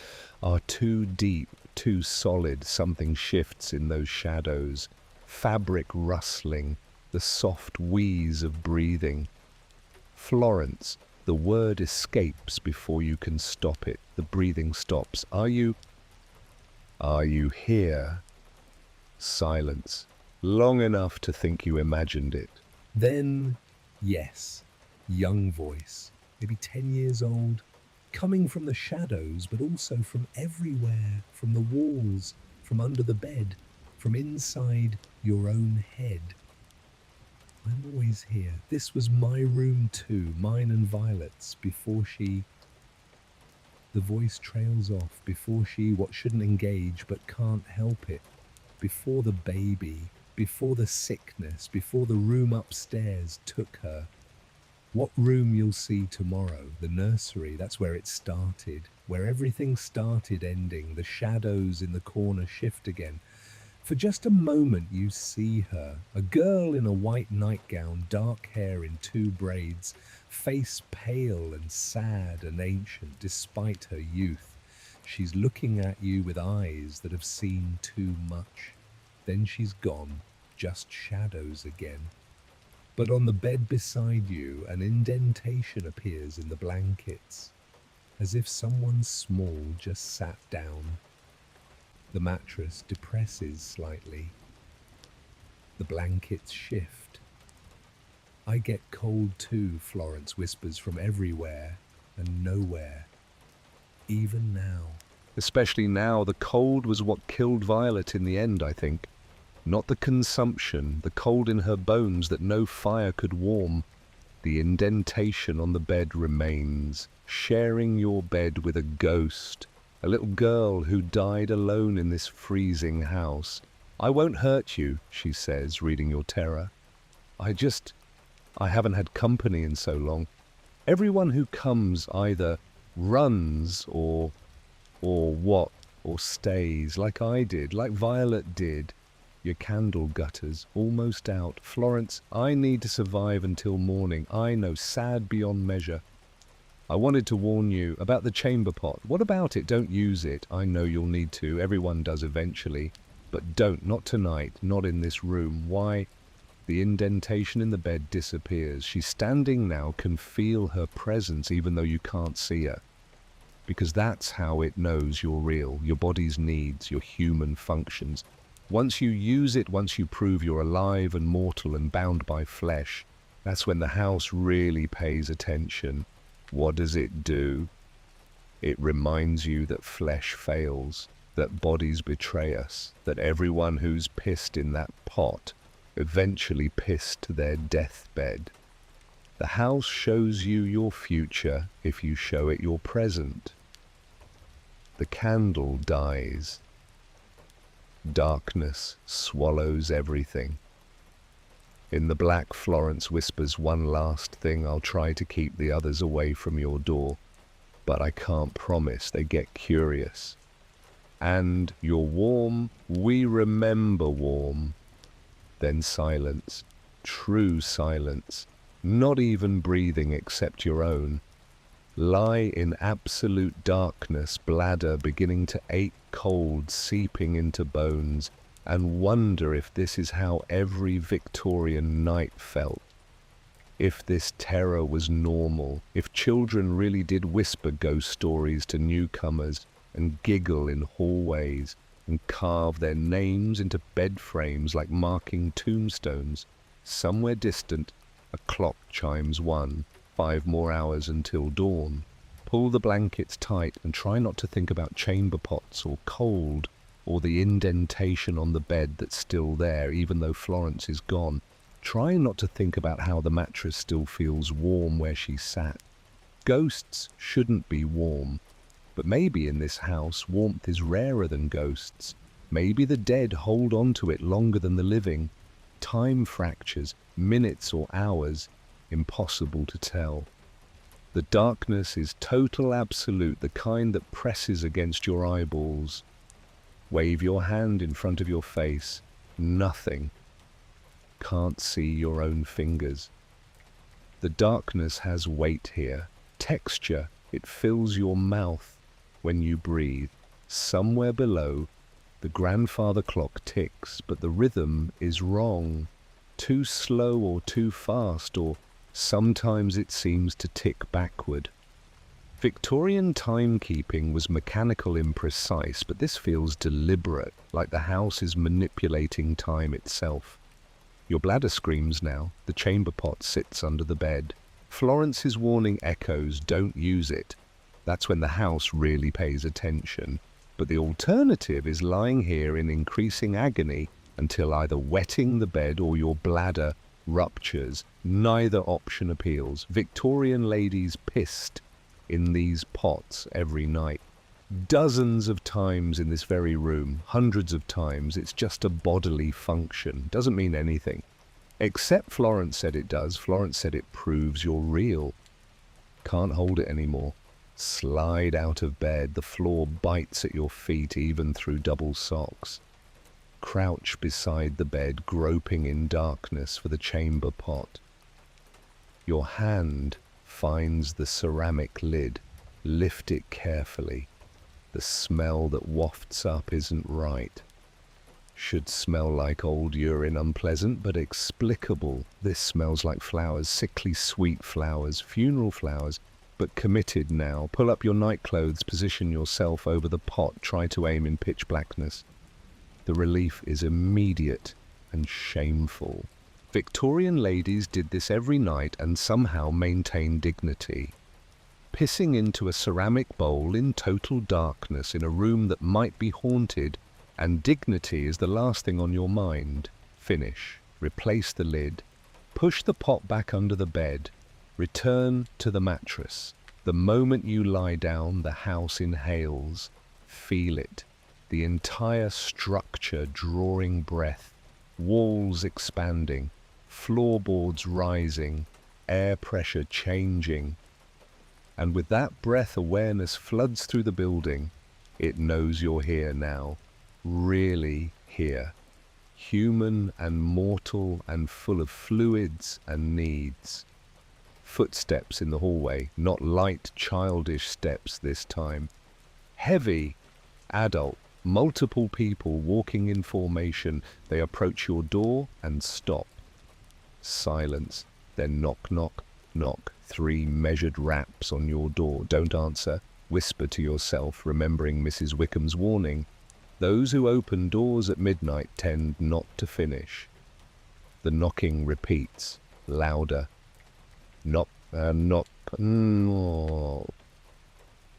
are too deep, too solid. Something shifts in those shadows. Fabric rustling, the soft wheeze of breathing. Florence, the word escapes before you can stop it. The breathing stops. Are you here? Silence, long enough to think you imagined it. Then, yes, young voice, maybe 10 years old, coming from the shadows, but also from everywhere, from the walls, from under the bed, from inside your own head. I'm always here. This was my room too, mine and Violet's, before she... The voice trails off, before she, what shouldn't engage but can't help it, before the baby, before the sickness, before the room upstairs took her. What room you'll see tomorrow, the nursery, that's where it started, where everything started ending. The shadows in the corner shift again. For just a moment you see her, a girl in a white nightgown, dark hair in 2 braids, face pale and sad and ancient despite her youth. She's looking at you with eyes that have seen too much. Then she's gone, just shadows again. But on the bed beside you, an indentation appears in the blankets, as if someone small just sat down. The mattress depresses slightly. The blankets shift. "I get cold too," Florence whispers from everywhere and nowhere. Even now. Especially now, the cold was what killed Violet in the end, I think. Not the consumption, the cold in her bones that no fire could warm. The indentation on the bed remains, sharing your bed with a ghost, a little girl who died alone in this freezing house. "I won't hurt you," she says, reading your terror. I haven't had company in so long. Everyone who comes either runs or stays, like I did, like Violet did. Your candle gutters, almost out. Florence, I need to survive until morning. I know, sad beyond measure. I wanted to warn you about the chamber pot. What about it? Don't use it. I know you'll need to. Everyone does eventually. But don't. Not tonight. Not in this room. Why? The indentation in the bed disappears. She's standing now, can feel her presence even though you can't see her. Because that's how it knows you're real, your body's needs, your human functions. Once you use it, once you prove you're alive and mortal and bound by flesh, that's when the house really pays attention. What does it do? It reminds you that flesh fails, that bodies betray us, that everyone who's pissed in that pot eventually pissed to their deathbed. The house shows you your future if you show it your present. The candle dies. Darkness swallows everything. In the black, Florence whispers one last thing. "I'll try to keep the others away from your door, but I can't promise they get curious. And you're warm, we remember warm." Then silence, true silence, not even breathing except your own. Lie in absolute darkness, bladder beginning to ache cold, seeping into bones, and wonder if this is how every Victorian night felt. If this terror was normal, if children really did whisper ghost stories to newcomers and giggle in hallways, and carve their names into bed frames like marking tombstones. Somewhere distant, a clock chimes 1, 5 more hours until dawn. Pull the blankets tight and try not to think about chamber pots or cold or the indentation on the bed that's still there even though Florence is gone. Try not to think about how the mattress still feels warm where she sat. Ghosts shouldn't be warm. But maybe in this house, warmth is rarer than ghosts. Maybe the dead hold on to it longer than the living. Time fractures, minutes or hours, impossible to tell. The darkness is total absolute, the kind that presses against your eyeballs. Wave your hand in front of your face. Nothing. Can't see your own fingers. The darkness has weight here, texture. It fills your mouth when you breathe. Somewhere below, the grandfather clock ticks, but the rhythm is wrong. Too slow or too fast, or sometimes it seems to tick backward. Victorian timekeeping was mechanical, imprecise, but this feels deliberate, like the house is manipulating time itself. Your bladder screams now. The chamber pot sits under the bed. Florence's warning echoes, "Don't use it." That's when the house really pays attention. But the alternative is lying here in increasing agony until either wetting the bed or your bladder ruptures. Neither option appeals. Victorian ladies pissed in these pots every night. Dozens of times in this very room, hundreds of times. It's just a bodily function. Doesn't mean anything. Except Florence said it does. Florence said it proves you're real. Can't hold it anymore. Slide out of bed. The floor bites at your feet even through double socks. Crouch beside the bed, groping in darkness for the chamber pot. Your hand finds the ceramic lid. Lift it carefully. The smell that wafts up isn't right. Should smell like old urine, unpleasant but explicable. This smells like flowers, sickly sweet flowers, funeral flowers, but committed now. Pull up your nightclothes, position yourself over the pot, try to aim in pitch blackness. The relief is immediate and shameful. Victorian ladies did this every night and somehow maintained dignity. Pissing into a ceramic bowl in total darkness in a room that might be haunted, and dignity is the last thing on your mind. Finish. Replace the lid. Push the pot back under the bed. Return to the mattress. The moment you lie down, the house inhales. Feel it. The entire structure drawing breath. Walls expanding. Floorboards rising. Air pressure changing. And with that breath, awareness floods through the building. It knows you're here now. Really here. Human and mortal and full of fluids and needs. Footsteps in the hallway, not light, childish steps this time. Heavy, adult, multiple people walking in formation. They approach your door and stop. Silence, then knock, knock, knock. 3 measured raps on your door. Don't answer. Whisper to yourself, remembering Mrs. Wickham's warning. Those who open doors at midnight tend not to finish. The knocking repeats, louder. Knock, knock, knock.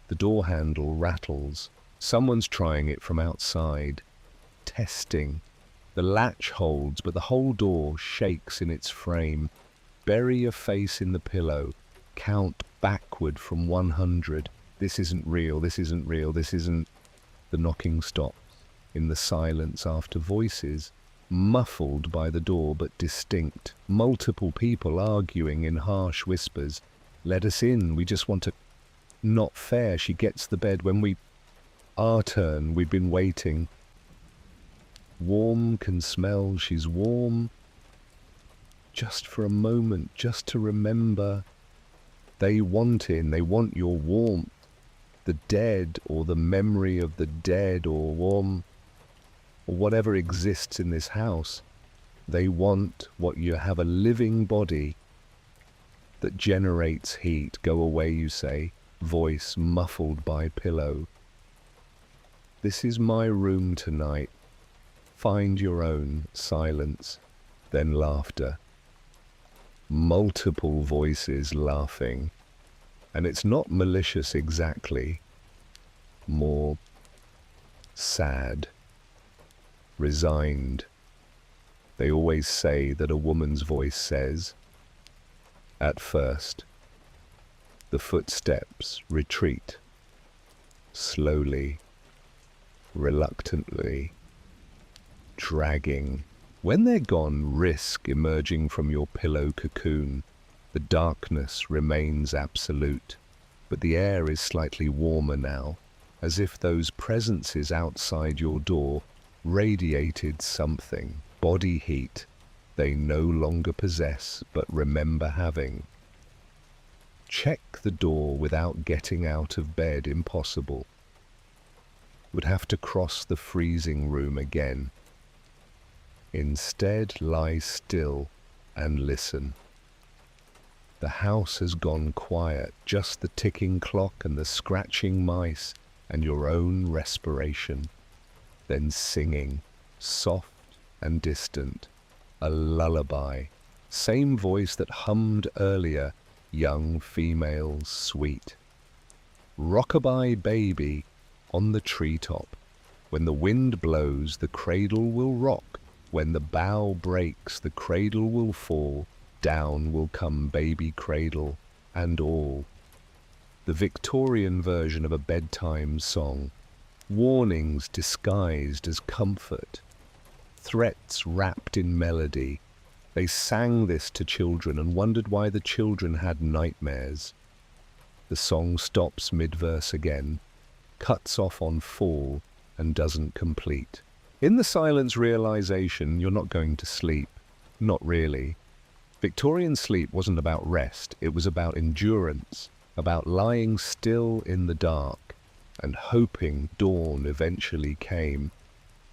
The door handle rattles. Someone's trying it from outside. Testing. The latch holds, but the whole door shakes in its frame. Bury your face in the pillow. Count backward from 100. This isn't real, this isn't real, this isn't... The knocking stops. In the silence after voices, muffled by the door but distinct. Multiple people arguing in harsh whispers. Let us in, we just want to... Not fair, she gets the bed when we... Our turn, we've been waiting. Warm can smell, she's warm. Just for a moment, just to remember. They want in, they want your warmth. The dead, or the memory of the dead, or warm, or whatever exists in this house. They want what you have, a living body that generates heat. Go away, you say, voice muffled by pillow. This is my room tonight. Find your own. Silence, then laughter. Multiple voices laughing. And it's not malicious exactly. More sad. Resigned. They always say that a woman's voice says. At first, the footsteps retreat. Slowly. Reluctantly. Dragging. When they're gone, risk emerging from your pillow cocoon. The darkness remains absolute, but the air is slightly warmer now, as if those presences outside your door radiated something, body heat, they no longer possess but remember having. Check the door without getting out of bed, impossible. Would have to cross the freezing room again. Instead, lie still and listen. The house has gone quiet, just the ticking clock and the scratching mice and your own respiration. Then singing, soft and distant, a lullaby, same voice that hummed earlier, young female sweet. Rockabye baby on the treetop. When the wind blows, the cradle will rock. When the bough breaks, the cradle will fall. Down will come baby cradle and all. The Victorian version of a bedtime song. Warnings disguised as comfort. Threats wrapped in melody. They sang this to children and wondered why the children had nightmares. The song stops mid-verse again, cuts off on fall and doesn't complete. In the silence realization, you're not going to sleep. Not really. Victorian sleep wasn't about rest, it was about endurance, about lying still in the dark and hoping dawn eventually came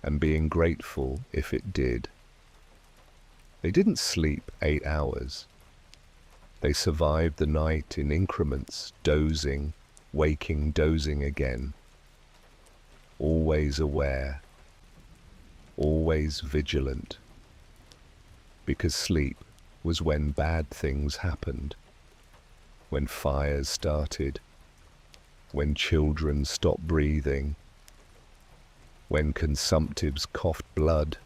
and being grateful if it did. They didn't sleep 8 hours. They survived the night in increments, dozing, waking, dozing again. Always aware, always vigilant. Because sleep was when bad things happened, when fires started, when children stopped breathing, when consumptives coughed blood,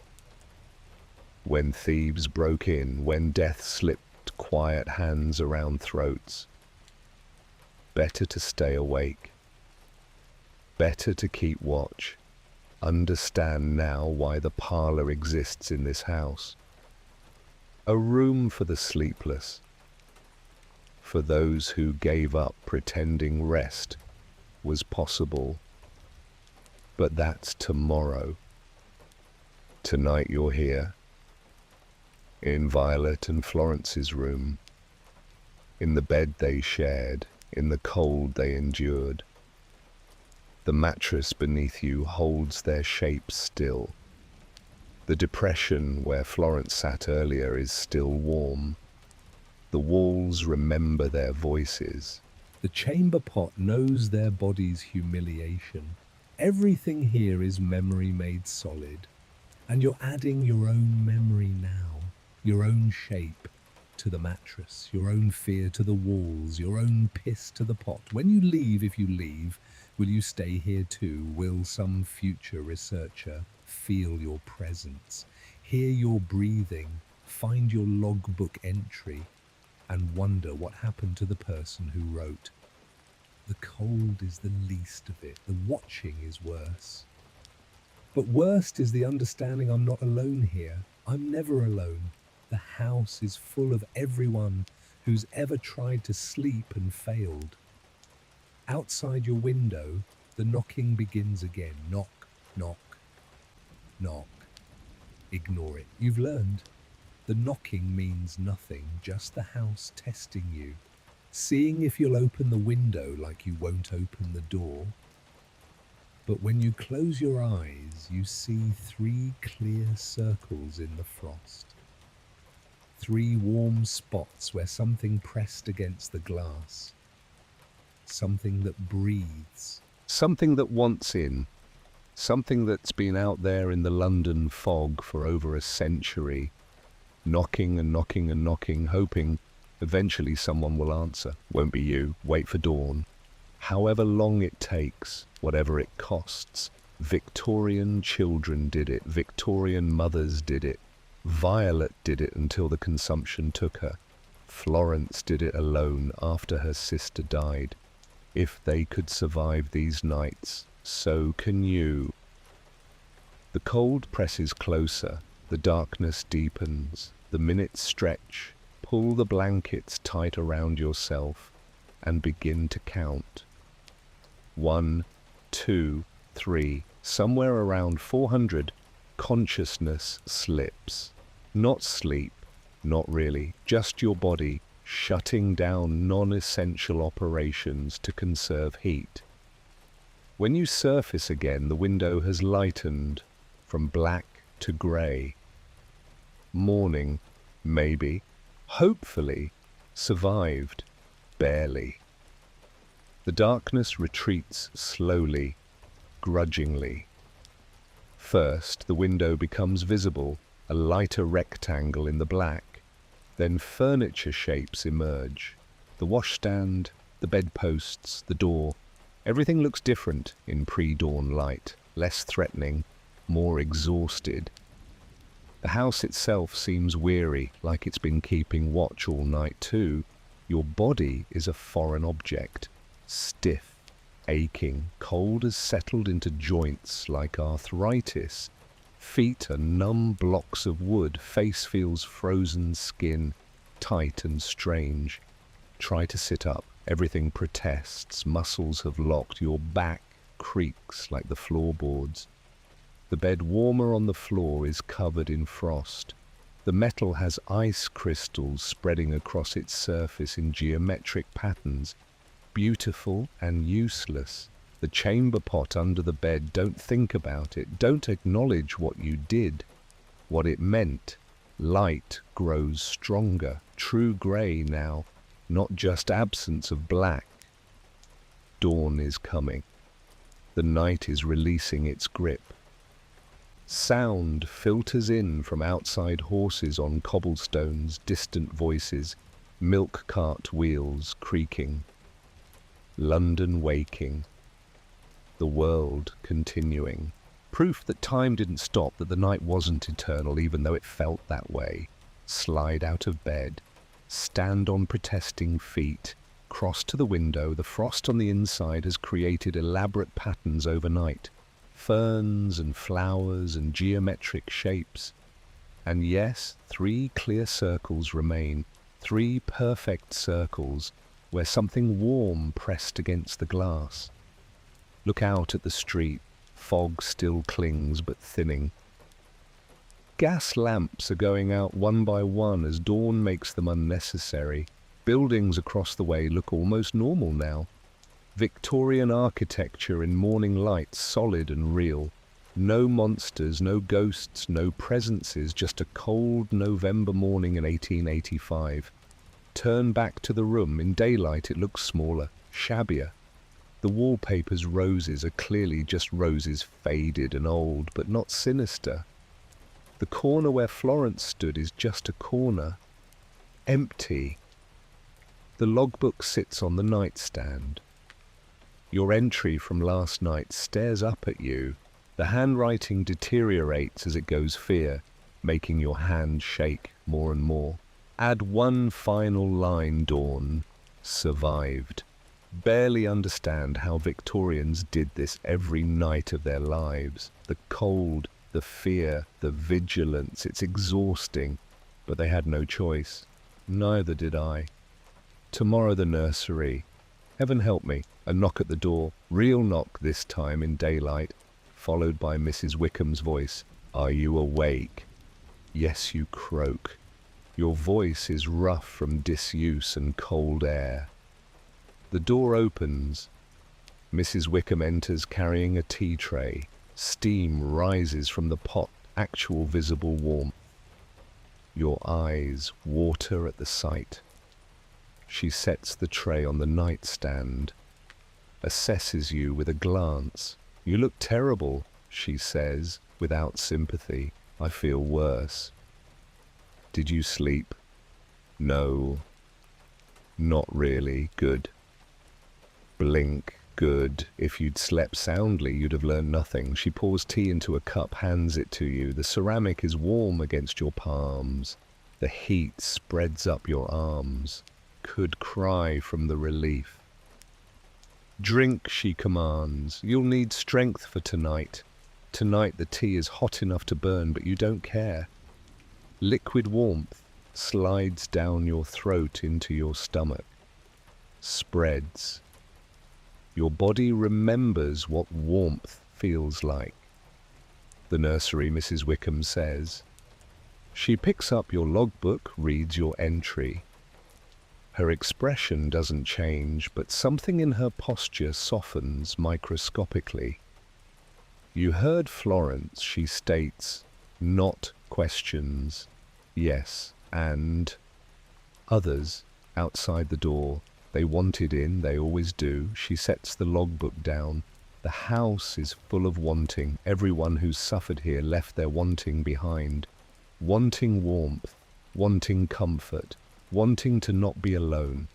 when thieves broke in, when death slipped quiet hands around throats. Better to stay awake. Better to keep watch. Understand now why the parlor exists in this house. A room for the sleepless. For those who gave up pretending rest was possible. But that's tomorrow. Tonight you're here. In Violet and Florence's room. In the bed they shared. In the cold they endured. The mattress beneath you holds their shape still. The depression where Florence sat earlier is still warm. The walls remember their voices. The chamber pot knows their body's humiliation. Everything here is memory made solid. And you're adding your own memory now, your own shape to the mattress, your own fear to the walls, your own piss to the pot. When you leave, if you leave, will you stay here too? Will some future researcher feel your presence, hear your breathing, find your logbook entry, and wonder what happened to the person who wrote? The cold is the least of it. The watching is worse. But worst is the understanding I'm not alone here. I'm never alone. The house is full of everyone who's ever tried to sleep and failed. Outside your window, the knocking begins again. Knock, knock, knock. Ignore it. You've learned. The knocking means nothing, just the house testing you. Seeing if you'll open the window like you won't open the door. But when you close your eyes, you see 3 clear circles in the frost. 3 warm spots where something pressed against the glass. Something that breathes. Something that wants in. Something that's been out there in the London fog for over a century. Knocking and knocking and knocking, hoping eventually someone will answer. Won't be you. Wait for dawn. However long it takes, whatever it costs. Victorian children did it. Victorian mothers did it. Violet did it until the consumption took her. Florence did it alone after her sister died. If they could survive these nights, so can you. The cold presses closer. The darkness deepens. The minutes stretch. Pull the blankets tight around yourself and begin to count. 1, 2, 3. Somewhere around 400, consciousness slips. Not sleep, not really, just your body shutting down non-essential operations to conserve heat. When you surface again, the window has lightened from black to grey. Morning, maybe, hopefully, survived, barely. The darkness retreats slowly, grudgingly. First, the window becomes visible, a lighter rectangle in the black. Then furniture shapes emerge. The washstand, the bedposts, the door. Everything looks different in pre-dawn light, less threatening, more exhausted. The house itself seems weary, like it's been keeping watch all night too. Your body is a foreign object, stiff, aching, cold as settled into joints like arthritis. Feet are numb blocks of wood, face feels frozen skin, tight and strange. Try to sit up, everything protests, muscles have locked, your back creaks like the floorboards. The bed warmer on the floor is covered in frost. The metal has ice crystals spreading across its surface in geometric patterns, beautiful and useless. The chamber pot under the bed, don't think about it, don't acknowledge what you did, what it meant. Light grows stronger, true grey now, not just absence of black. Dawn is coming. The night is releasing its grip. Sound filters in from outside horses on cobblestones, distant voices, milk cart wheels creaking. London waking. The world continuing. Proof that time didn't stop, that the night wasn't eternal, even though it felt that way. Slide out of bed. Stand on protesting feet. Cross to the window. The frost on the inside has created elaborate patterns overnight. Ferns and flowers and geometric shapes. And yes, 3 clear circles remain. 3 perfect circles where something warm pressed against the glass. Look out at the street. Fog still clings but thinning. Gas lamps are going out one by one as dawn makes them unnecessary. Buildings across the way look almost normal now. Victorian architecture in morning light, solid and real. No monsters, no ghosts, no presences, just a cold November morning in 1885. Turn back to the room. In daylight it looks smaller, shabbier. The wallpaper's roses are clearly just roses, faded and old, but not sinister. The corner where Florence stood is just a corner. Empty. The logbook sits on the nightstand. Your entry from last night stares up at you. The handwriting deteriorates as it goes fear, making your hand shake more and more. Add one final line, Dawn. Survived. Barely understand how Victorians did this every night of their lives. The cold, the fear, the vigilance, it's exhausting. But they had no choice. Neither did I. Tomorrow the nursery. Heaven help me. A knock at the door. Real knock this time in daylight. Followed by Mrs. Wickham's voice. Are you awake? Yes, you croak. Your voice is rough from disuse and cold air. The door opens. Mrs. Wickham enters carrying a tea tray. Steam rises from the pot, actual visible warmth. Your eyes water at the sight. She sets the tray on the nightstand, assesses you with a glance. You look terrible, she says, without sympathy. I feel worse. Did you sleep? No. Not really. Good. Blink. Good. If you'd slept soundly, you'd have learned nothing. She pours tea into a cup, hands it to you. The ceramic is warm against your palms. The heat spreads up your arms. Could cry from the relief. Drink, she commands. You'll need strength for tonight. Tonight the tea is hot enough to burn, but you don't care. Liquid warmth slides down your throat into your stomach. Spreads. Your body remembers what warmth feels like. The nursery, Mrs. Wickham says. She picks up your logbook, reads your entry. Her expression doesn't change, but something in her posture softens microscopically. You heard Florence, she states, not questions. Yes, and others outside the door. They wanted in, they always do. She sets the logbook down. The house is full of wanting. Everyone who's suffered here left their wanting behind. Wanting warmth, wanting comfort, wanting to not be alone.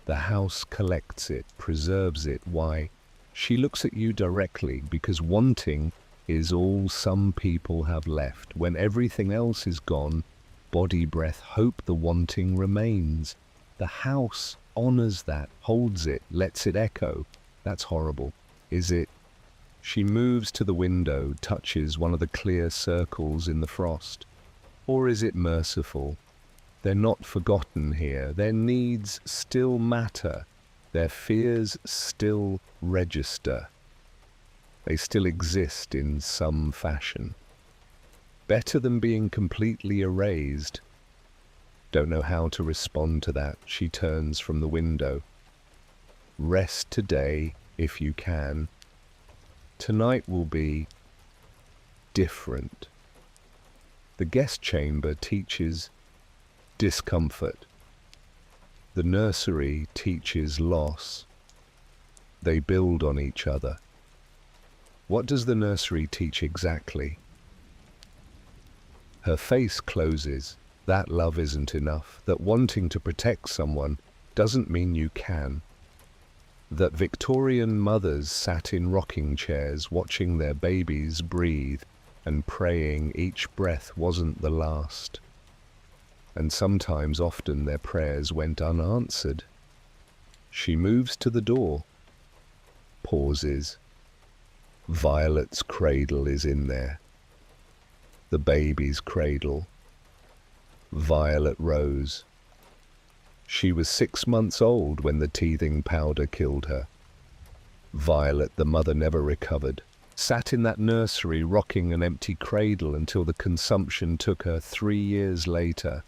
The house collects it, preserves it. Why? She looks at you directly, because wanting is all some people have left. When everything else is gone, body, breath, hope, the wanting remains. The house honors that, holds it, lets it echo. That's horrible. Is it? She moves to the window, touches one of the clear circles in the frost. Or is it merciful? They're not forgotten here. Their needs still matter. Their fears still register. They still exist in some fashion. Better than being completely erased. Don't know how to respond to that. She turns from the window. Rest today if you can. Tonight will be different. The guest chamber teaches discomfort. The nursery teaches loss. They build on each other. What does the nursery teach exactly? Her face closes. That love isn't enough. That wanting to protect someone doesn't mean you can. That Victorian mothers sat in rocking chairs watching their babies breathe and praying each breath wasn't the last. And sometimes, often, their prayers went unanswered. She moves to the door, pauses. Violet's cradle is in there. The baby's cradle. Violet rose. She was 6 months old when the teething powder killed her. Violet, the mother, never recovered. Sat in that nursery rocking an empty cradle until the consumption took her 3 years later.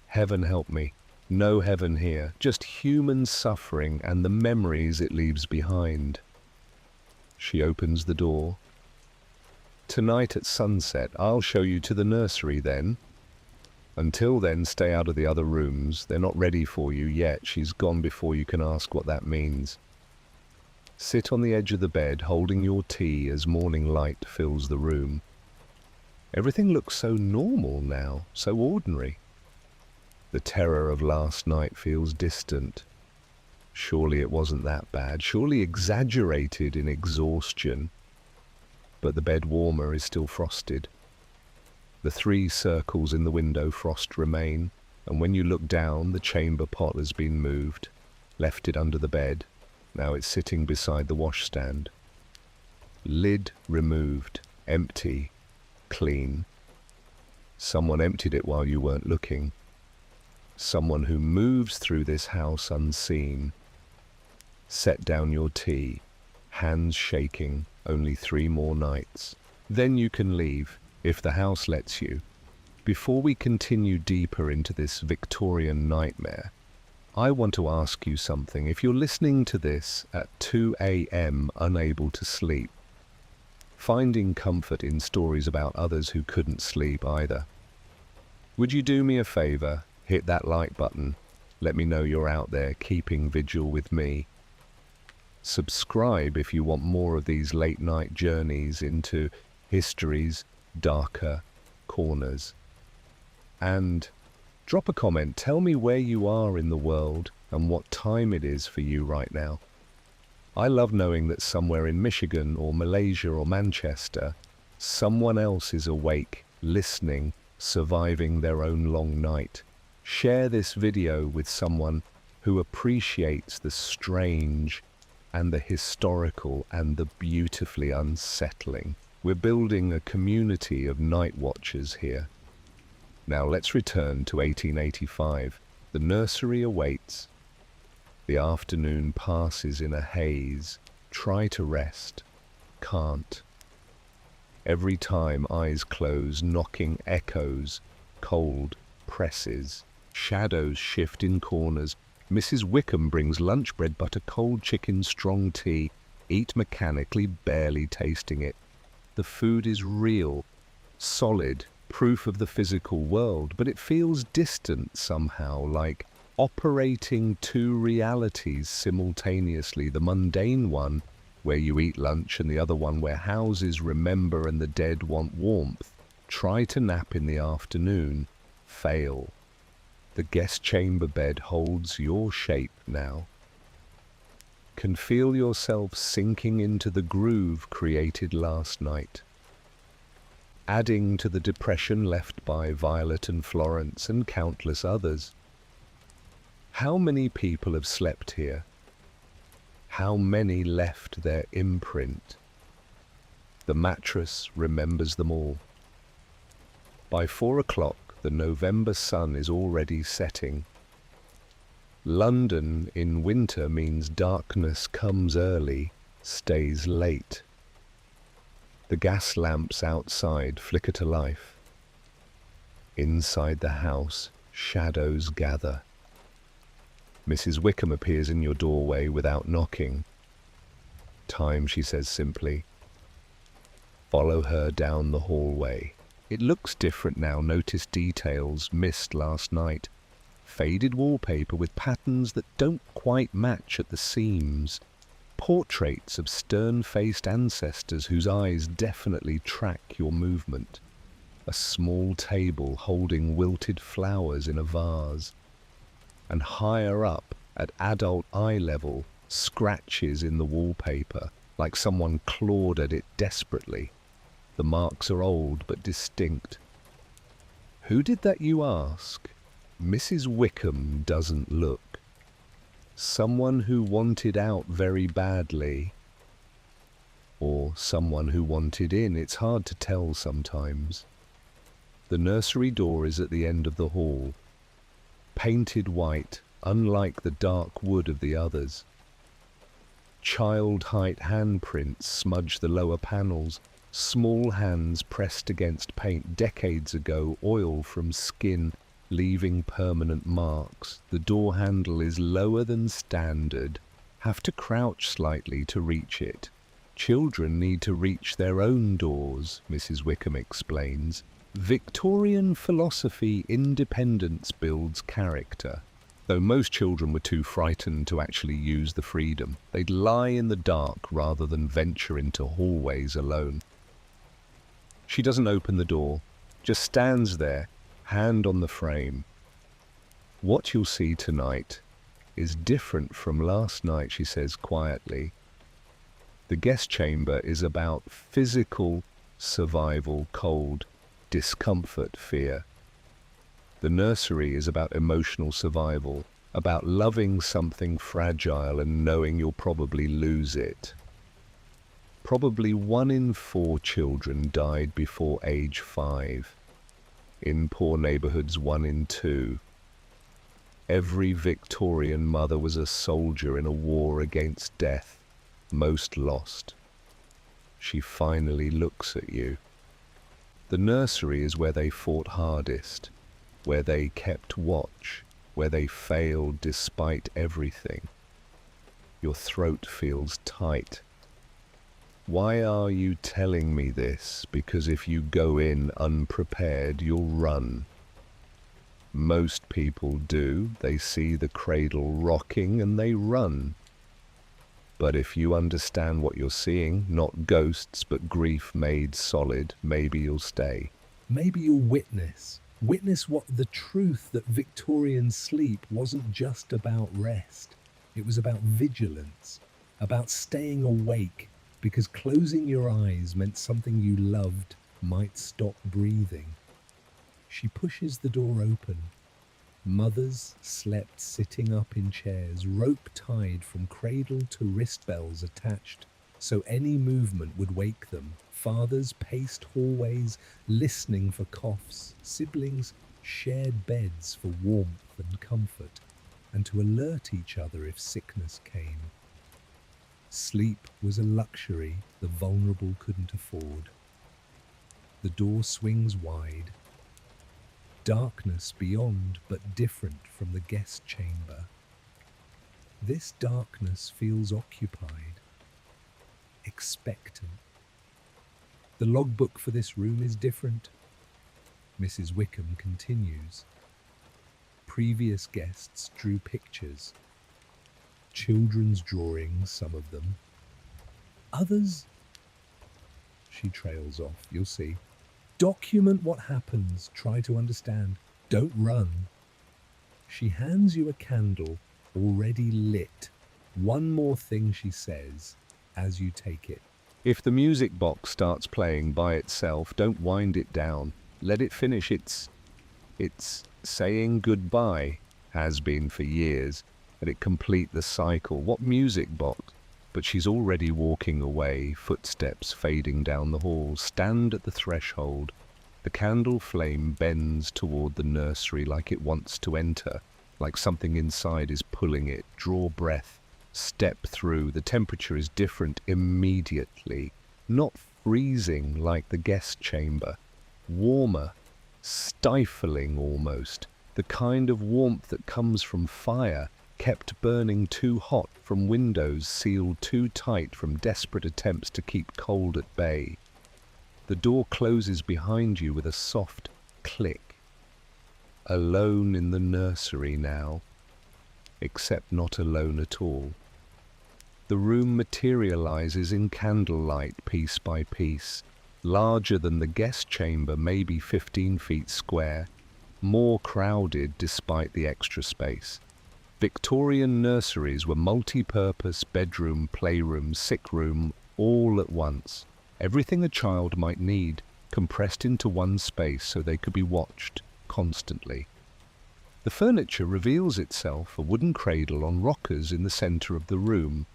Heaven help me. No heaven here. Just human suffering and the memories it leaves behind. She opens the door. Tonight at sunset, I'll show you to the nursery then. Until then, stay out of the other rooms. They're not ready for you yet. She's gone before you can ask what that means. Sit on the edge of the bed, holding your tea as morning light fills the room. Everything looks so normal now, so ordinary. The terror of last night feels distant. Surely it wasn't that bad, surely exaggerated in exhaustion. But the bed warmer is still frosted. The 3 circles in the window frost remain, and when you look down, the chamber pot has been moved, left it under the bed. Now it's sitting beside the washstand. Lid removed, empty, clean. Someone emptied it while you weren't looking. Someone who moves through this house unseen. Set down your tea, hands shaking, only 3 more nights. Then you can leave, if the house lets you. Before we continue deeper into this Victorian nightmare, I want to ask you something. If you're listening to this at 2 a.m. unable to sleep, finding comfort in stories about others who couldn't sleep either, would you do me a favor? Hit that like button. Let me know you're out there keeping vigil with me. Subscribe if you want more of these late night journeys into history's darker corners. And drop a comment. Tell me where you are in the world and what time it is for you right now. I love knowing that somewhere in Michigan or Malaysia or Manchester, someone else is awake, listening, surviving their own long night. Share this video with someone who appreciates the strange and the historical and the beautifully unsettling. We're building a community of night watchers here. Now let's return to 1885. The nursery awaits. The afternoon passes in a haze. Try to rest. Can't. Every time eyes close, knocking echoes, cold presses. Shadows shift in corners. Mrs. Wickham brings lunch bread, butter, cold chicken, strong tea. Eat mechanically, barely tasting it. The food is real, solid, proof of the physical world, but it feels distant somehow, like operating 2 realities simultaneously. The mundane one, where you eat lunch, and the other one where houses remember and the dead want warmth. Try to nap in the afternoon. Fail. The guest chamber bed holds your shape now. Can feel yourself sinking into the groove created last night, adding to the depression left by Violet and Florence and countless others. How many people have slept here? How many left their imprint? The mattress remembers them all. By 4 o'clock, the November sun is already setting. London in winter means darkness comes early, stays late. The gas lamps outside flicker to life. Inside the house, shadows gather. Mrs. Wickham appears in your doorway without knocking. Time, she says simply. Follow her down the hallway. It looks different now. Notice details missed last night. Faded wallpaper with patterns that don't quite match at the seams. Portraits of stern-faced ancestors whose eyes definitely track your movement. A small table holding wilted flowers in a vase. And higher up, at adult eye level, scratches in the wallpaper, like someone clawed at it desperately. The marks are old but distinct. Who did that, you ask? Mrs. Wickham doesn't look. Someone who wanted out very badly. Or someone who wanted in. It's hard to tell sometimes. The nursery door is at the end of the hall. Painted white, unlike the dark wood of the others. Child-height handprints smudge the lower panels. Small hands pressed against paint decades ago, oil from skin, leaving permanent marks. The door handle is lower than standard. Have to crouch slightly to reach it. Children need to reach their own doors, Mrs. Wickham explains. Victorian philosophy, independence builds character. Though most children were too frightened to actually use the freedom. They'd lie in the dark rather than venture into hallways alone. She doesn't open the door, just stands there, hand on the frame. What you'll see tonight is different from last night, she says quietly. The guest chamber is about physical survival, cold, discomfort, fear. The nursery is about emotional survival, about loving something fragile and knowing you'll probably lose it. Probably 1 in 4 children died before age 5. In poor neighborhoods, 1 in 2. Every Victorian mother was a soldier in a war against death. Most lost. She finally looks at you. The nursery is where they fought hardest, where they kept watch, where they failed despite everything. Your throat feels tight. Why are you telling me this? Because if you go in unprepared, you'll run. Most people do. They see the cradle rocking and they run. But if you understand what you're seeing, not ghosts, but grief made solid, maybe you'll stay. Maybe you'll witness what the truth that Victorian sleep wasn't just about rest. It was about vigilance, about staying awake, because closing your eyes meant something you loved might stop breathing. She pushes the door open. Mothers slept sitting up in chairs, rope tied from cradle to wrist bells attached, so any movement would wake them. Fathers paced hallways, listening for coughs. Siblings shared beds for warmth and comfort, and to alert each other if sickness came. Sleep was a luxury the vulnerable couldn't afford. The door swings wide. Darkness beyond, but different from the guest chamber. This darkness feels occupied, expectant. The logbook for this room is different. Mrs. Wickham continues. Previous guests drew pictures. Children's drawings, some of them. Others, she trails off, you'll see. Document what happens, try to understand, don't run. She hands you a candle, already lit. One more thing she says, as you take it. If the music box starts playing by itself, don't wind it down. Let it finish. It's saying goodbye, has been for years. Let it complete the cycle. What music box? But she's already walking away, footsteps fading down the hall. Stand at the threshold. The candle flame bends toward the nursery like it wants to enter, like something inside is pulling it. Draw breath. Step through. The temperature is different immediately. Not freezing like the guest chamber. Warmer. stifling almost, the kind of warmth that comes from fire, kept burning too hot from windows sealed too tight from desperate attempts to keep cold at bay. The door closes behind you with a soft click. Alone in the nursery now, except not alone at all. The room materializes in candlelight piece by piece, larger than the guest chamber, maybe 15 feet square, more crowded despite the extra space. Victorian nurseries were multi-purpose bedroom, playroom, sickroom, all at once. Everything a child might need, compressed into one space so they could be watched constantly. The furniture reveals itself, a wooden cradle on rockers in the center of the room.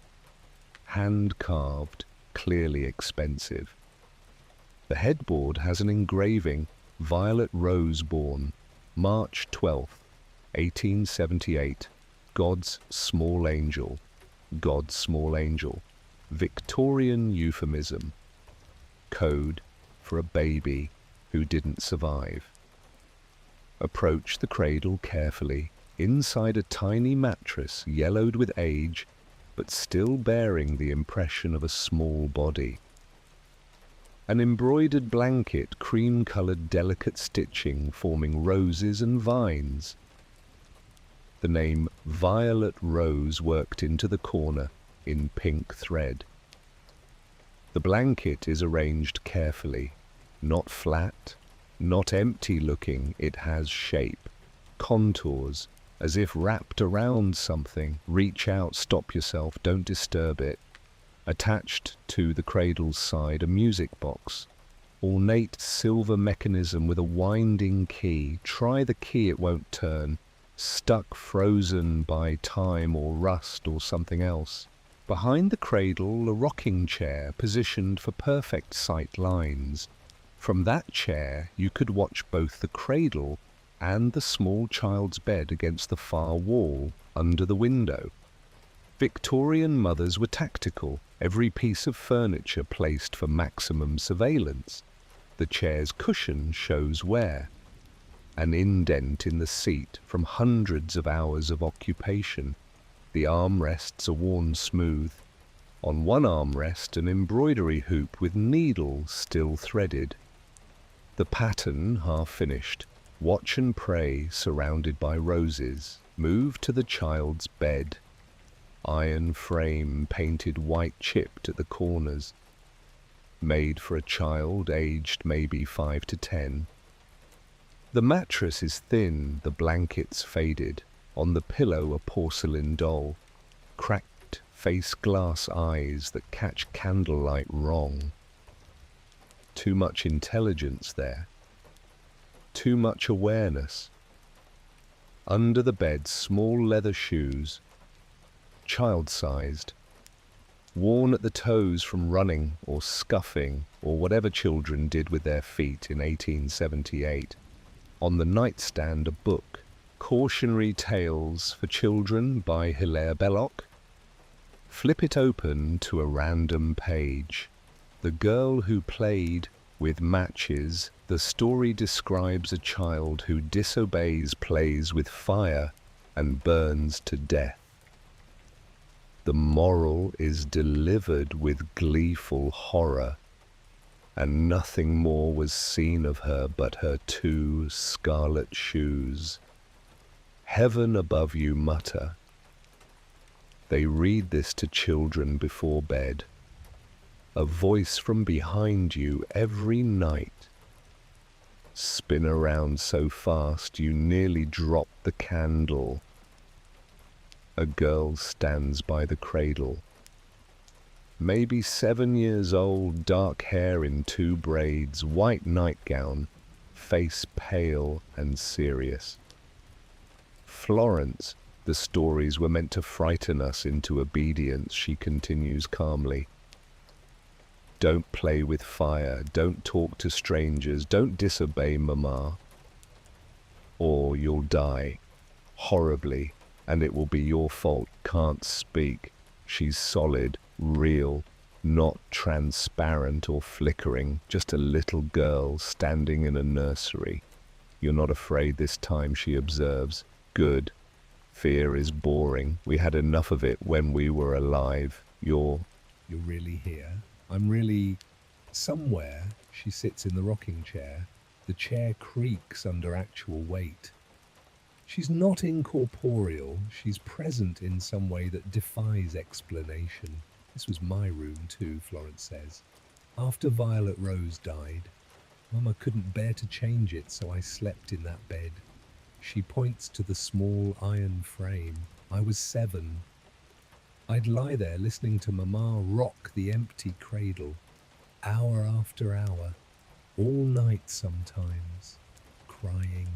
Hand-carved, clearly expensive. The headboard has an engraving, Violet Rose born, March 12th, 1878. God's small angel. God's small angel. Victorian euphemism. Code for a baby who didn't survive. Approach the cradle carefully, inside a tiny mattress yellowed with age, but still bearing the impression of a small body. An embroidered blanket, cream-colored delicate stitching forming roses and vines. The name Violet Rose worked into the corner in pink thread. The blanket is arranged carefully, not flat, not empty-looking. It has shape, contours, as if wrapped around something. Reach out, stop yourself, don't disturb it. Attached to the cradle's side, a music box. Ornate silver mechanism with a winding key. Try the key, it won't turn. Stuck, frozen by time or rust or something else. Behind the cradle, a rocking chair positioned for perfect sight lines. From that chair, you could watch both the cradle and the small child's bed against the far wall under the window. Victorian mothers were tactical, every piece of furniture placed for maximum surveillance. The chair's cushion shows wear. An indent in the seat from hundreds of hours of occupation. The armrests are worn smooth. On one armrest, an embroidery hoop with needles still threaded. The pattern half finished. Watch and pray surrounded by roses. Move to the child's bed. Iron frame painted white chipped at the corners. Made for a child aged maybe 5 to 10. The mattress is thin, the blankets faded. On the pillow a porcelain doll. Cracked face glass eyes that catch candlelight wrong. Too much intelligence there. Too much awareness. Under the bed, small leather shoes. Child-sized. Worn at the toes from running or scuffing or whatever children did with their feet in 1878. On the nightstand a book. Cautionary Tales for Children by Hilaire Belloc. Flip it open to a random page. The Girl Who Played with Matches. The story describes a child who disobeys, plays with fire, and burns to death. The moral is delivered with gleeful horror, and nothing more was seen of her but her 2 scarlet shoes. Heaven above you mutter. They read this to children before bed. A voice from behind you every night. Spin around so fast you nearly drop the candle. A girl stands by the cradle. Maybe 7 years old, dark hair in 2 braids, white nightgown, face pale and serious. Florence, the stories were meant to frighten us into obedience, she continues calmly. Don't play with fire, don't talk to strangers, don't disobey Mama. Or you'll die, horribly, and it will be your fault. Can't speak. She's solid, real, not transparent or flickering, just a little girl standing in a nursery. You're not afraid this time, she observes. Good. Fear is boring. We had enough of it when we were alive. You're really here. I'm really somewhere. She sits in the rocking chair. The chair creaks under actual weight. She's not incorporeal. She's present in some way that defies explanation. This was my room too, Florence says. After Violet Rose died, Mama couldn't bear to change it, so I slept in that bed. She points to the small iron frame. I was 7. I'd lie there listening to Mama rock the empty cradle, hour after hour, all night sometimes, crying,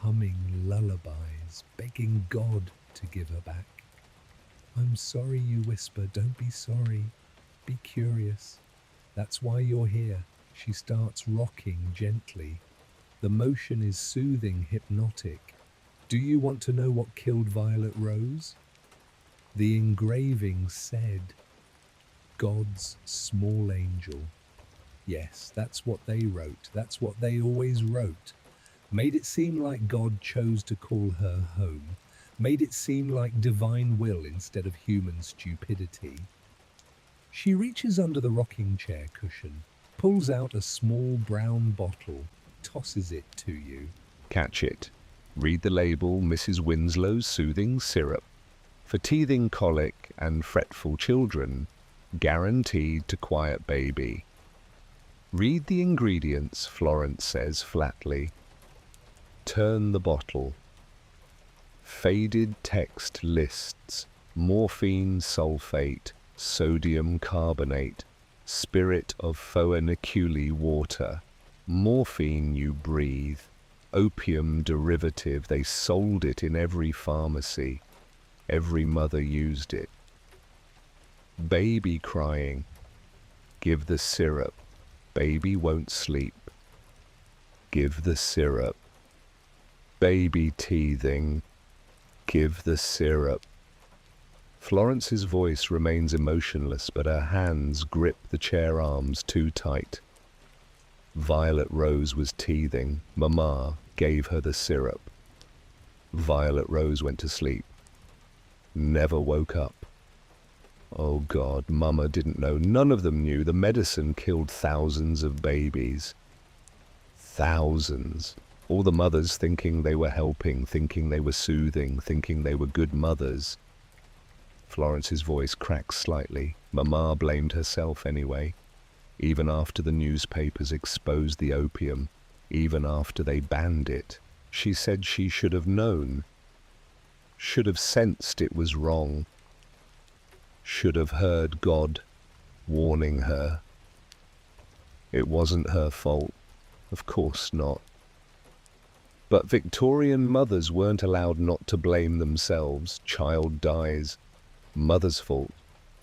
humming lullabies, begging God to give her back. I'm sorry, you whisper, don't be sorry, be curious. That's why you're here. She starts rocking gently. The motion is soothing, hypnotic. Do you want to know what killed Violet Rose? The engraving said, God's small angel. Yes, that's what they wrote. That's what they always wrote. Made it seem like God chose to call her home. Made it seem like divine will instead of human stupidity. She reaches under the rocking chair cushion, pulls out a small brown bottle, tosses it to you. Catch it. Read the label, Mrs. Winslow's soothing syrup. For teething colic and fretful children, guaranteed to quiet baby. Read the ingredients, Florence says flatly. Turn the bottle. Faded text lists morphine sulfate, sodium carbonate, spirit of phoeniculi water. Morphine you breathe. Opium derivative, they sold it in every pharmacy. Every mother used it. Baby crying. Give the syrup. Baby won't sleep. Give the syrup. Baby teething. Give the syrup. Florence's voice remains emotionless, but her hands grip the chair arms too tight. Violet Rose was teething. Mama gave her the syrup. Violet Rose went to sleep. Never woke up. Oh God, Mama didn't know. None of them knew. The medicine killed thousands of babies. Thousands. All the mothers thinking they were helping, thinking they were soothing, thinking they were good mothers. Florence's voice cracked slightly. Mama blamed herself anyway. Even after the newspapers exposed the opium, even after they banned it, she said she should have known. Should have sensed it was wrong. Should have heard God warning her. It wasn't her fault. Of course not. But Victorian mothers weren't allowed not to blame themselves. Child dies. Mother's fault.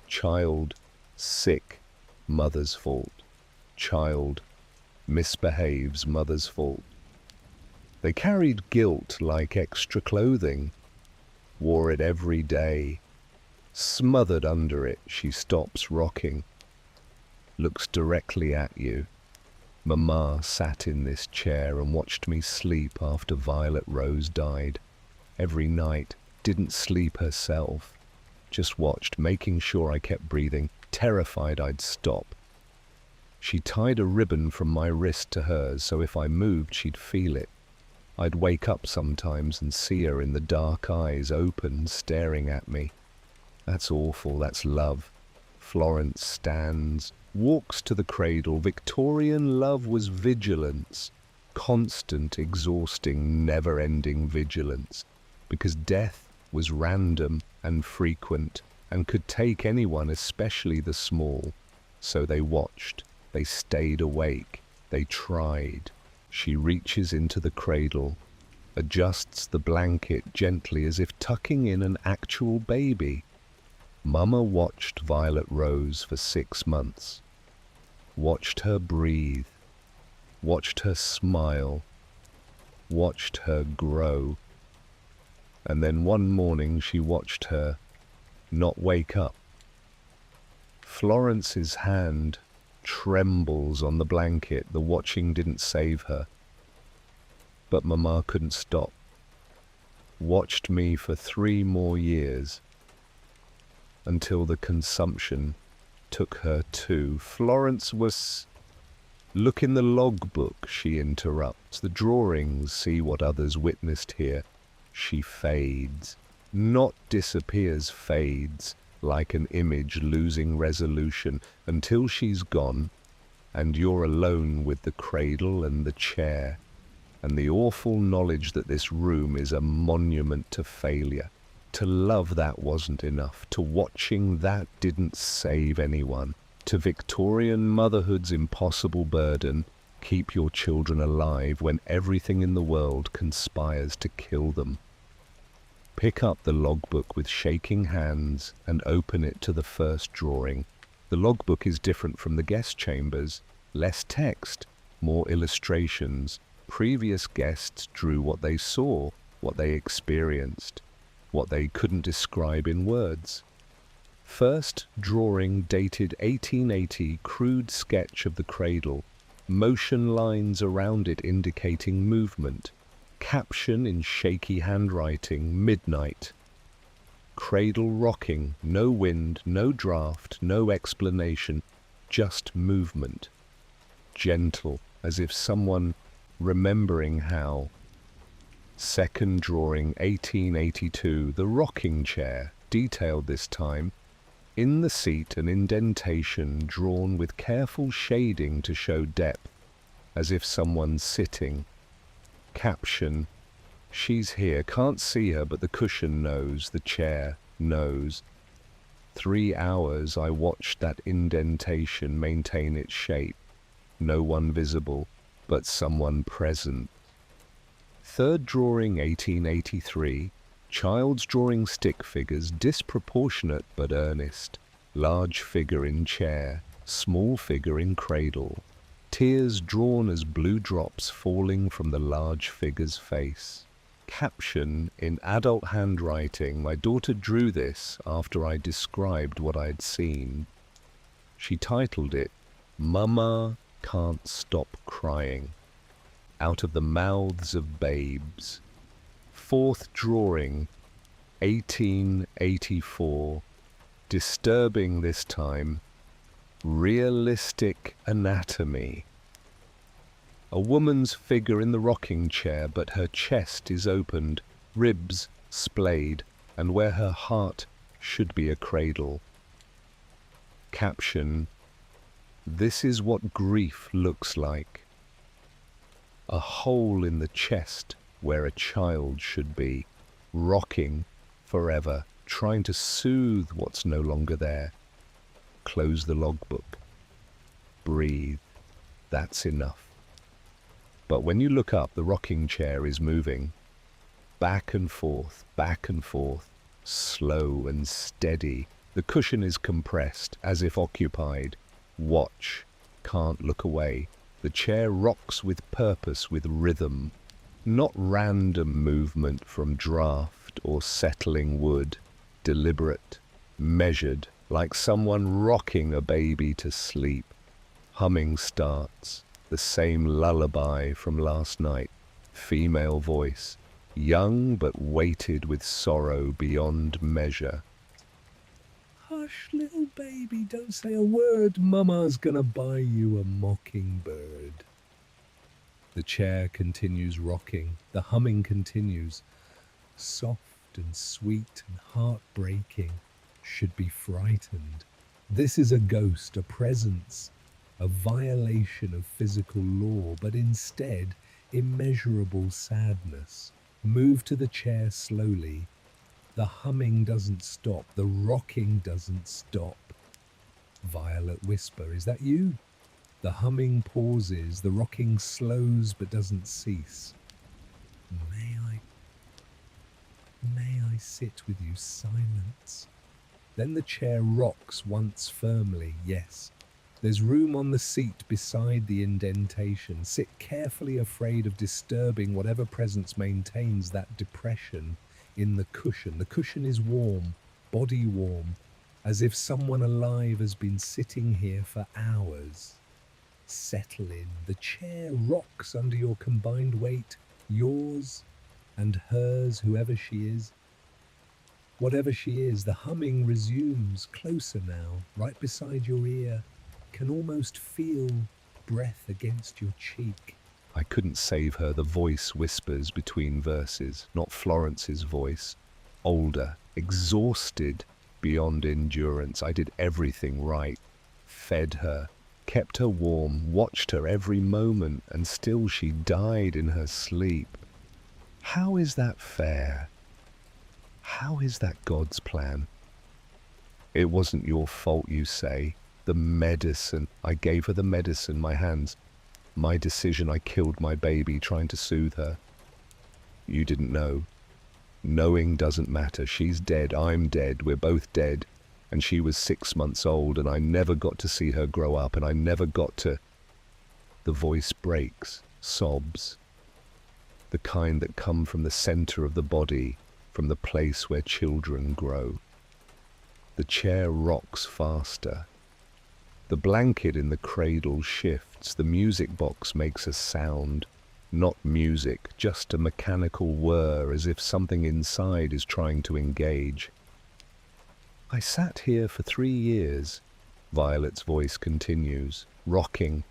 Child sick. Mother's fault. Child misbehaves. Mother's fault. They carried guilt like extra clothing. Wore it every day. Smothered under it, she stops rocking. Looks directly at you. Mama sat in this chair and watched me sleep after Violet Rose died. Every night, didn't sleep herself. Just watched, making sure I kept breathing, terrified I'd stop. She tied a ribbon from my wrist to hers, so if I moved, she'd feel it. I'd wake up sometimes and see her in the dark eyes open, staring at me. That's awful, that's love. Florence stands, walks to the cradle. Victorian love was vigilance. Constant, exhausting, never-ending vigilance. Because death was random and frequent and could take anyone, especially the small. So they watched, they stayed awake, they tried. She reaches into the cradle, adjusts the blanket gently as if tucking in an actual baby. Mama watched Violet Rose for 6 months. Watched her breathe. Watched her smile. Watched her grow. And then one morning she watched her not wake up. Florence's hand trembles on the blanket. The watching didn't save her. But Mama couldn't stop. Watched me for 3 more years, until the consumption took her too. Florence was... Look in the logbook, she interrupts. The drawings, see what others witnessed here. She fades. Not disappears, fades, like an image losing resolution, until she's gone, and you're alone with the cradle and the chair, and the awful knowledge that this room is a monument to failure. To love that wasn't enough. To watching that didn't save anyone. To Victorian motherhood's impossible burden, keep your children alive when everything in the world conspires to kill them. Pick up the logbook with shaking hands and open it to the first drawing. The logbook is different from the guest chambers. Less text, more illustrations. Previous guests drew what they saw, what they experienced, what they couldn't describe in words. First drawing dated 1880, crude sketch of the cradle, motion lines around it indicating movement, caption in shaky handwriting, midnight. Cradle rocking, no wind, no draft, no explanation, just movement. Gentle, as if someone remembering how. Second drawing, 1882, the rocking chair, detailed this time. In the seat, an indentation drawn with careful shading to show depth, as if someone's sitting. Caption, she's here, can't see her, but the cushion knows, the chair knows. 3 hours I watched that indentation maintain its shape. No one visible, but someone present. Third drawing, 1883. Child's drawing stick figures, disproportionate but earnest. Large figure in chair, small figure in cradle. Tears drawn as blue drops falling from the large figure's face. Caption in adult handwriting, my daughter drew this after I described what I'd seen. She titled it, Mama Can't Stop Crying. Out of the Mouths of Babes. Fourth drawing, 1884. Disturbing this time. Realistic anatomy. A woman's figure in the rocking chair, but her chest is opened, ribs splayed, and where her heart should be a cradle. Caption, this is what grief looks like. A hole in the chest where a child should be, rocking forever, trying to soothe what's no longer there. Close the logbook. Breathe. That's enough. But when you look up, the rocking chair is moving. Back and forth, slow and steady. The cushion is compressed, as if occupied. Watch. Can't look away. The chair rocks with purpose, with rhythm. Not random movement from draft or settling wood. Deliberate, measured, like someone rocking a baby to sleep. Humming starts, the same lullaby from last night. Female voice, young but weighted with sorrow beyond measure. Hush, little baby, don't say a word. Mama's gonna buy you a mockingbird. The chair continues rocking. The humming continues. Soft and sweet and heartbreaking. Should be frightened. This is a ghost, a presence, a violation of physical law, but instead immeasurable sadness. Move to the chair slowly. The humming doesn't stop. The rocking doesn't stop. Violet whisper, is that you? The humming pauses. The rocking slows but doesn't cease. May I sit with you? Silence. Then the chair rocks once firmly, yes. There's room on the seat beside the indentation. Sit carefully, afraid of disturbing whatever presence maintains that depression in the cushion. The cushion is warm, body warm, as if someone alive has been sitting here for hours. Settle in. The chair rocks under your combined weight. yours and hers, whoever she is. Whatever she is, the humming resumes, closer now, right beside your ear. Can almost feel breath against your cheek. I couldn't save her, the voice whispers between verses, not Florence's voice. Older, exhausted beyond endurance. I did everything right. Fed her, kept her warm, watched her every moment, and still she died in her sleep. How is that fair? How is that God's plan? It wasn't your fault, you say. The medicine. I gave her the medicine, my hands. My decision, I killed my baby trying to soothe her. You didn't know. Knowing doesn't matter. She's dead, I'm dead, we're both dead. And she was 6 months old, and I never got to see her grow up, and I never got to... The voice breaks, sobs. The kind that come from the center of the body, from the place where children grow. The chair rocks faster. The blanket in the cradle shifts. The music box makes a sound. Not music, just a mechanical whir, as if something inside is trying to engage. I sat here for 3 years, Violet's voice continues, rocking,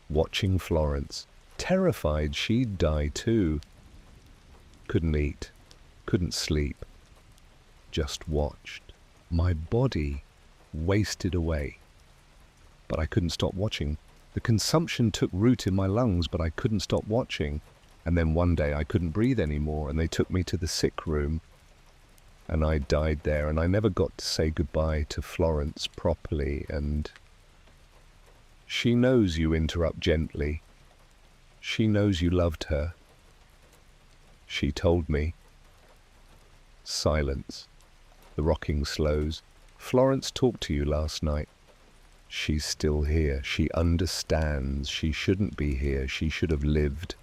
watching Florence, terrified she'd die too. Couldn't eat, couldn't sleep, just watched. My body wasted away. But I couldn't stop watching. The consumption took root in my lungs, but I couldn't stop watching. And then one day I couldn't breathe anymore, and they took me to the sick room. And I died there, and I never got to say goodbye to Florence properly, and... She knows you interrupt gently. She knows you loved her. She told me. Silence. The rocking slows. Florence talked to you last night. She's still here. She understands. She shouldn't be here. She should have lived.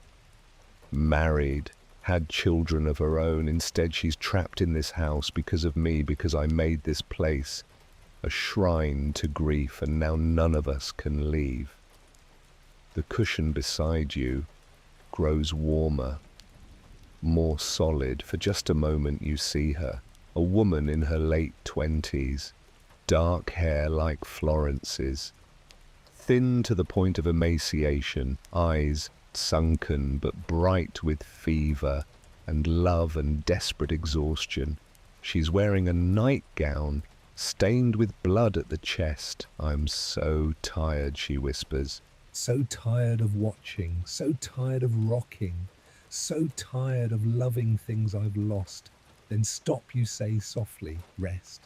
Married. Had children of her own. Instead, she's trapped in this house because of me, because I made this place a shrine to grief, and now none of us can leave. The cushion beside you grows warmer, more solid. For just a moment you see her, a woman in her late 20s, dark hair like Florence's, thin to the point of emaciation, eyes sunken but bright with fever and love and desperate exhaustion. She's wearing a nightgown stained with blood at the chest. I'm so tired, she whispers. So tired of watching, so tired of rocking, so tired of loving things I've lost. Then stop, you say softly. Rest.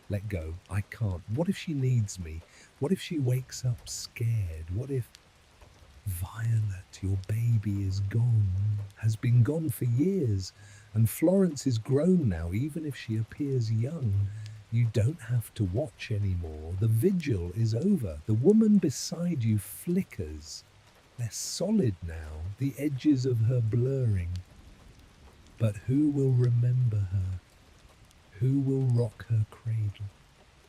Let go. I can't. What if she needs me? What if she wakes up scared? What if... Violet, your baby is gone, has been gone for years, and Florence is grown now, even if she appears young. You don't have to watch anymore. The vigil is over. The woman beside you flickers. They're solid now, the edges of her blurring. But who will remember her? Who will rock her cradle?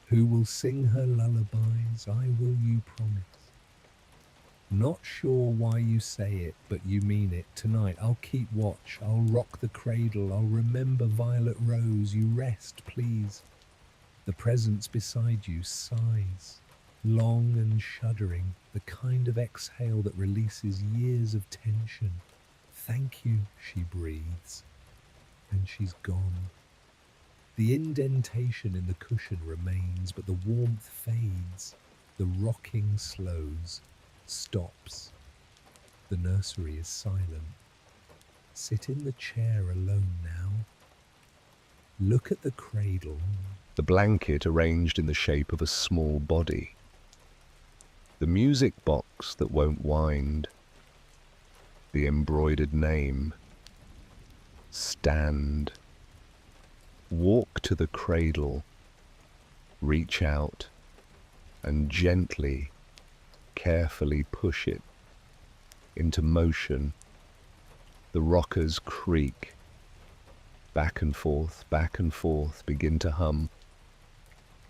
Who will sing her lullabies? I will, you promise. Not sure why you say it, but you mean it. Tonight I'll keep watch. I'll rock the cradle. I'll remember Violet Rose. You rest, please. The presence beside you sighs, long and shuddering, the kind of exhale that releases years of tension. Thank you, she breathes. And she's gone. The indentation in the cushion remains, but the warmth fades. The rocking slows, stops. The nursery is silent. Sit in the chair alone now. Look at the cradle. The blanket arranged in the shape of a small body. The music box that won't wind. The embroidered name. Stand. Walk to the cradle. Reach out and gently, carefully push it into motion. The rockers creak. Back and forth, begin to hum.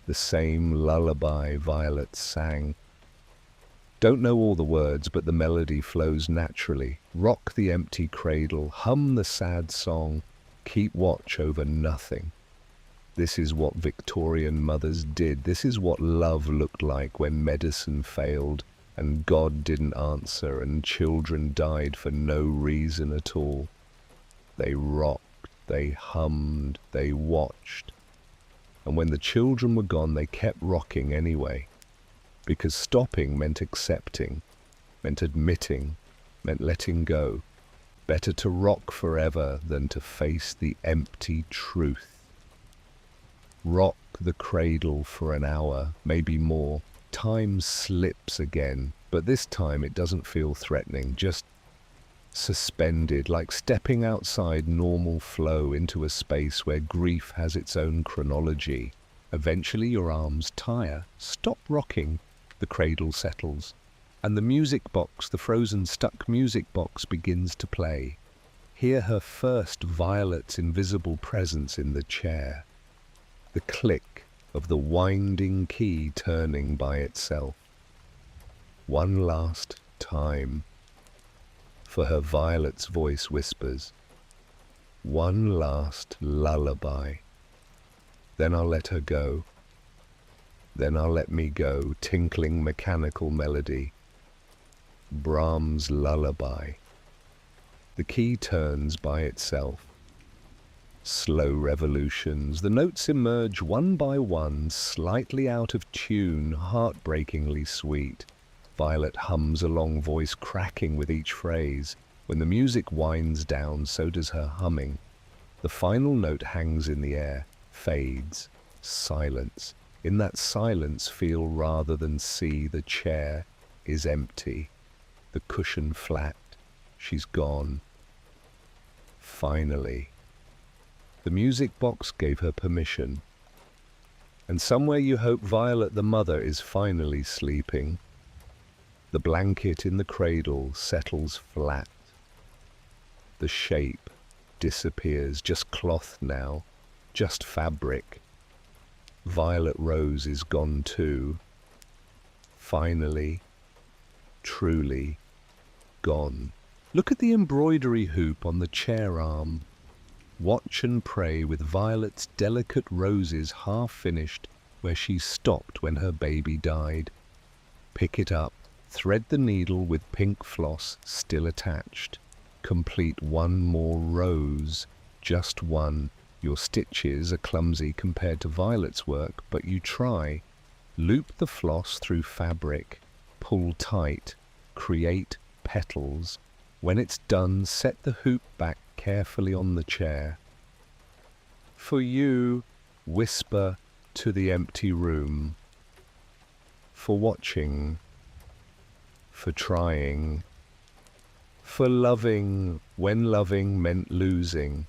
The same lullaby Violet sang. Don't know all the words, but the melody flows naturally. Rock the empty cradle, hum the sad song, keep watch over nothing. This is what Victorian mothers did. This is what love looked like when medicine failed and God didn't answer and children died for no reason at all. They rocked, they hummed, they watched. And when the children were gone, they kept rocking anyway. Because stopping meant accepting, meant admitting, meant letting go. Better to rock forever than to face the empty truth. Rock the cradle for an hour, maybe more. Time slips again, but this time it doesn't feel threatening, just suspended, like stepping outside normal flow into a space where grief has its own chronology. Eventually your arms tire. Stop rocking. The cradle settles, and the music box, the frozen stuck music box, begins to play. Hear her first Violet's invisible presence in the chair. The click of the winding key turning by itself. One last time. For her Violet's voice whispers, one last lullaby. Then I'll let her go. Then I'll let me go, tinkling mechanical melody. Brahms' lullaby. The key turns by itself. Slow revolutions. The notes emerge one by one, slightly out of tune, heartbreakingly sweet. Violet hums along, voice cracking with each phrase. When the music winds down, so does her humming. The final note hangs in the air, fades, silence. In that silence, feel rather than see. The chair is empty, the cushion flat. She's gone. Finally. The music box gave her permission. And somewhere you hope Violet the mother is finally sleeping. The blanket in the cradle settles flat. The shape disappears, just cloth now, just fabric. Violet Rose is gone too. Finally, truly gone. Look at the embroidery hoop on the chair arm. Watch and pray with Violet's delicate roses half finished where she stopped when her baby died. Pick it up, thread the needle with pink floss still attached. Complete one more rose, just one. Your stitches are clumsy compared to Violet's work, but you try. Loop the floss through fabric, pull tight, create petals. When it's done, set the hoop back carefully on the chair. For you, whisper to the empty room. For watching, for trying, for loving when loving meant losing.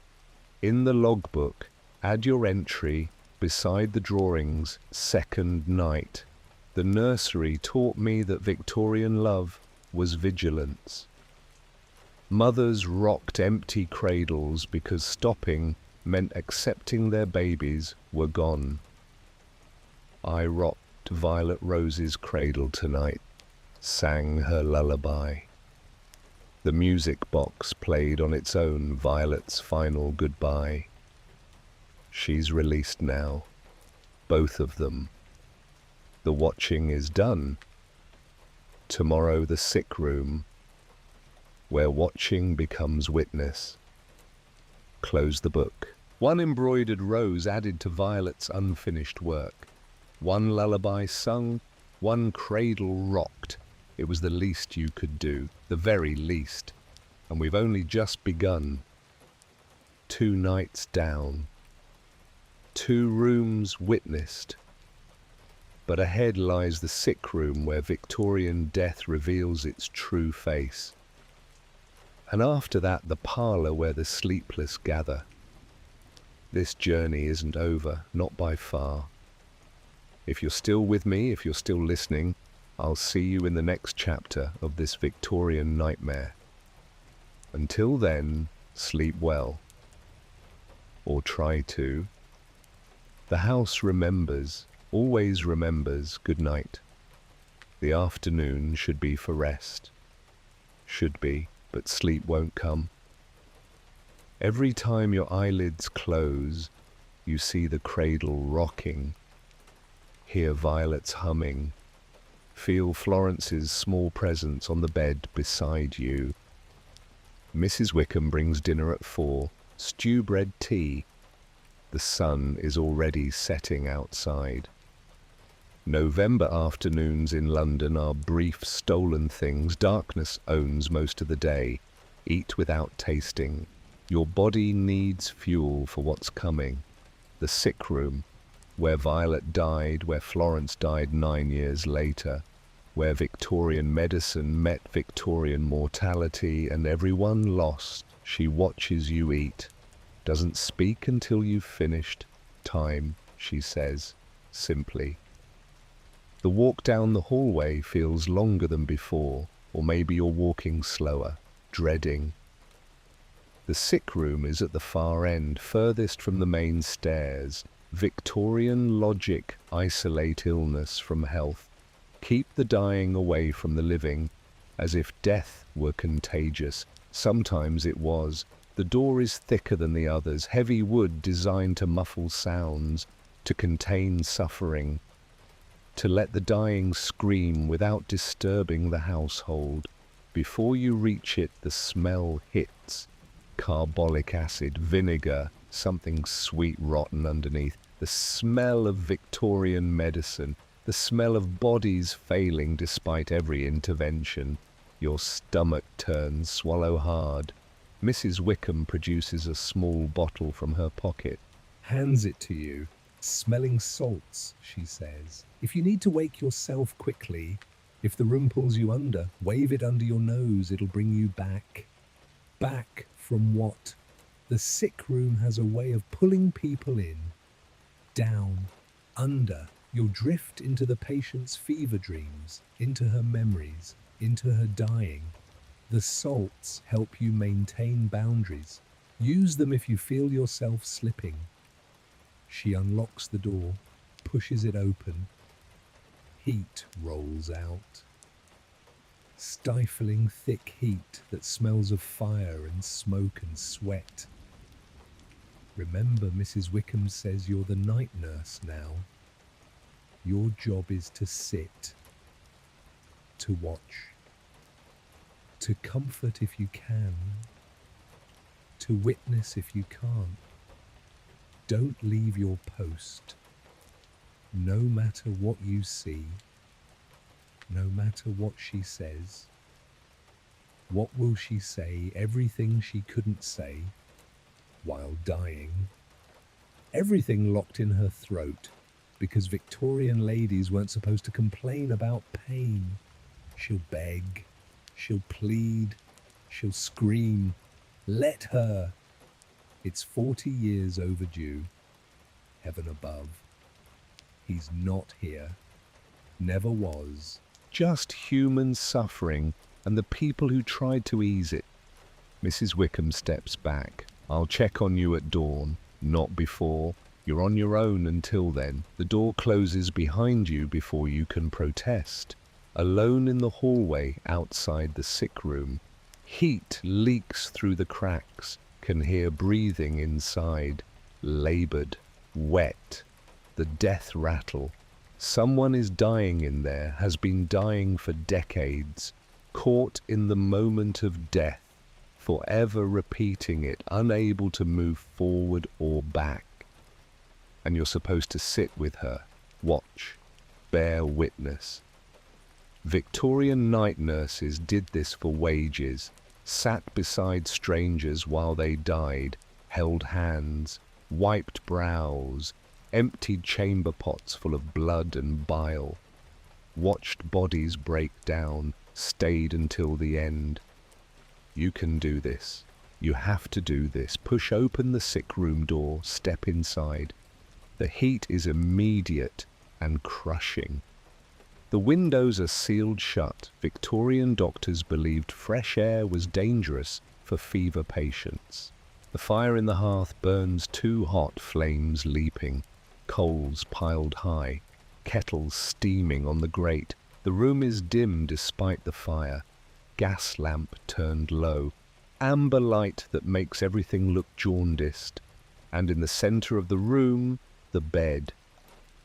In the logbook, add your entry beside the drawings, second night. The nursery taught me that Victorian love was vigilance. Mothers rocked empty cradles because stopping meant accepting their babies were gone. I rocked Violet Rose's cradle tonight, sang her lullaby. The music box played on its own Violet's final goodbye. She's released now, both of them. The watching is done. Tomorrow the sick room, where watching becomes witness. Close the book. One embroidered rose added to Violet's unfinished work. One lullaby sung, one cradle rocked. It was the least you could do, the very least. And we've only just begun. 2 nights down. 2 rooms witnessed. But ahead lies the sick room where Victorian death reveals its true face. And after that, the parlor where the sleepless gather. This journey isn't over, not by far. If you're still with me, if you're still listening, I'll see you in the next chapter of this Victorian nightmare. Until then, sleep well. Or try to. The house remembers, always remembers. Good night. The afternoon should be for rest. Should be, but sleep won't come. Every time your eyelids close, you see the cradle rocking, hear violets humming, feel Florence's small presence on the bed beside you. Mrs. Wickham brings dinner at 4, stew bread tea. The sun is already setting outside. November afternoons in London are brief, stolen things. Darkness owns most of the day. Eat without tasting. Your body needs fuel for what's coming. The Sickroom, where Violet died, where Florence died 9 years later, where Victorian medicine met Victorian mortality, and everyone lost. She watches you eat, doesn't speak until you've finished. Time, she says, simply. The walk down the hallway feels longer than before, or maybe you're walking slower, dreading. The Sickroom is at the far end, furthest from the main stairs. Victorian logic: isolate illness from health. Keep the dying away from the living, as if death were contagious. Sometimes it was. The door is thicker than the others, heavy wood designed to muffle sounds, to contain suffering, to let the dying scream without disturbing the household. Before you reach it, the smell hits. Carbolic acid, vinegar, something sweet rotten underneath. The smell of Victorian medicine, the smell of bodies failing despite every intervention. Your stomach turns, swallow hard. Mrs. Wickham produces a small bottle from her pocket. Hands it to you. Smelling salts, she says. If you need to wake yourself quickly, if the room pulls you under, wave it under your nose. It'll bring you back. Back from what? The Sickroom has a way of pulling people in, down, under. You'll drift into the patient's fever dreams, into her memories, into her dying. The salts help you maintain boundaries. Use them if you feel yourself slipping. She unlocks the door, pushes it open. Heat rolls out. Stifling thick heat that smells of fire and smoke and sweat. Remember, Mrs. Wickham says you're the night nurse now. Your job is to sit, to watch, to comfort if you can, to witness if you can't. Don't leave your post, no matter what you see, no matter what she says. What will she say? Everything she couldn't say while dying. Everything locked in her throat, because Victorian ladies weren't supposed to complain about pain. She'll beg, she'll plead, she'll scream. Let her. It's 40 years overdue. Heaven above. He's not here. Never was. Just human suffering and the people who tried to ease it. Mrs. Wickham steps back. I'll check on you at dawn, not before. You're on your own until then. The door closes behind you before you can protest. Alone in the hallway outside the Sickroom. Heat leaks through the cracks. Can hear breathing inside. Labored. Wet. The death rattle. Someone is dying in there, has been dying for decades. Caught in the moment of death. Forever repeating it, unable to move forward or back. And you're supposed to sit with her, watch, bear witness. Victorian night nurses did this for wages, sat beside strangers while they died, held hands, wiped brows, emptied chamber pots full of blood and bile, watched bodies break down, stayed until the end. You can do this. You have to do this. Push open the Sickroom door, step inside. The heat is immediate and crushing. The windows are sealed shut. Victorian doctors believed fresh air was dangerous for fever patients. The fire in the hearth burns too hot, flames leaping, coals piled high, kettles steaming on the grate. The room is dim despite the fire. Gas lamp turned low. Amber light that makes everything look jaundiced. And in the center of the room, the bed.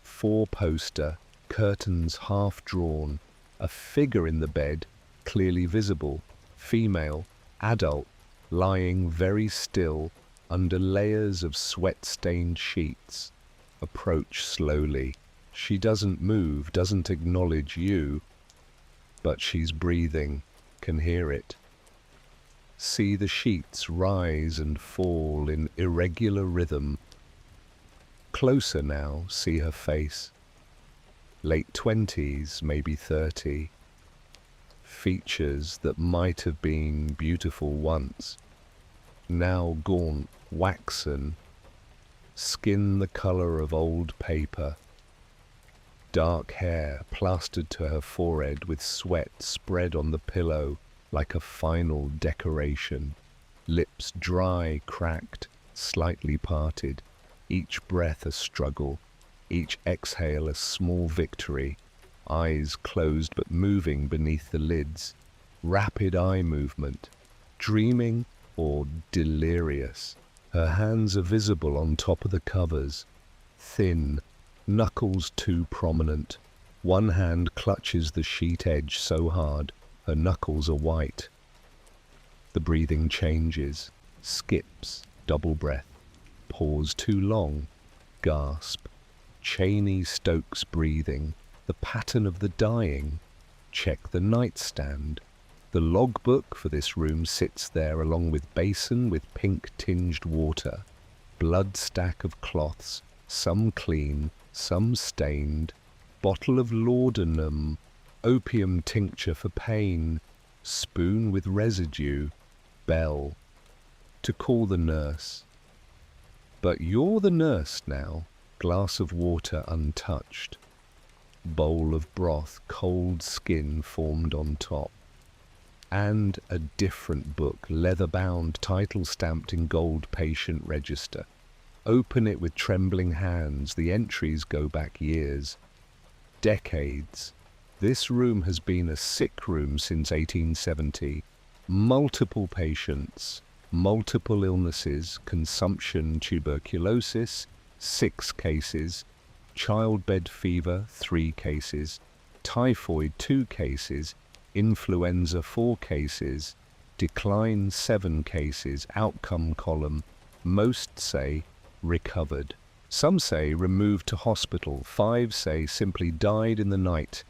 Four-poster, curtains half drawn. A figure in the bed, clearly visible. Female, adult, lying very still under layers of sweat-stained sheets. Approach slowly. She doesn't move, doesn't acknowledge you, but she's breathing, can hear it. See the sheets rise and fall in irregular rhythm. Closer now, see her face. Late 20s, maybe 30. Features that might have been beautiful once, now gaunt, waxen, skin the color of old paper. Dark hair plastered to her forehead with sweat spread on the pillow like a final decoration. Lips dry, cracked, slightly parted. Each breath a struggle, each exhale a small victory. Eyes closed but moving beneath the lids. Rapid eye movement, dreaming or delirious. Her hands are visible on top of the covers. Thin, knuckles too prominent. One hand clutches the sheet edge so hard, her knuckles are white. The breathing changes, skips, double breath. Pause too long, gasp. Cheney Stokes breathing, the pattern of the dying. Check the nightstand. The logbook for this room sits there along with basin with pink-tinged water. Blood stack of cloths, some clean, some stained. Bottle of laudanum, opium tincture for pain. Spoon with residue, bell. To call the nurse. But you're the nurse now. Glass of water untouched. Bowl of broth, cold skin formed on top. And a different book, leather-bound, title-stamped in gold patient register. Open it with trembling hands. The entries go back years. Decades. This room has been a sick room since 1870. Multiple patients, multiple illnesses, consumption, tuberculosis, 6 cases, childbed fever, 3 cases, typhoid, 2 cases, influenza, 4 cases, decline, 7 cases, outcome column, most say recovered. Some say removed to hospital, 5 say simply died in the night.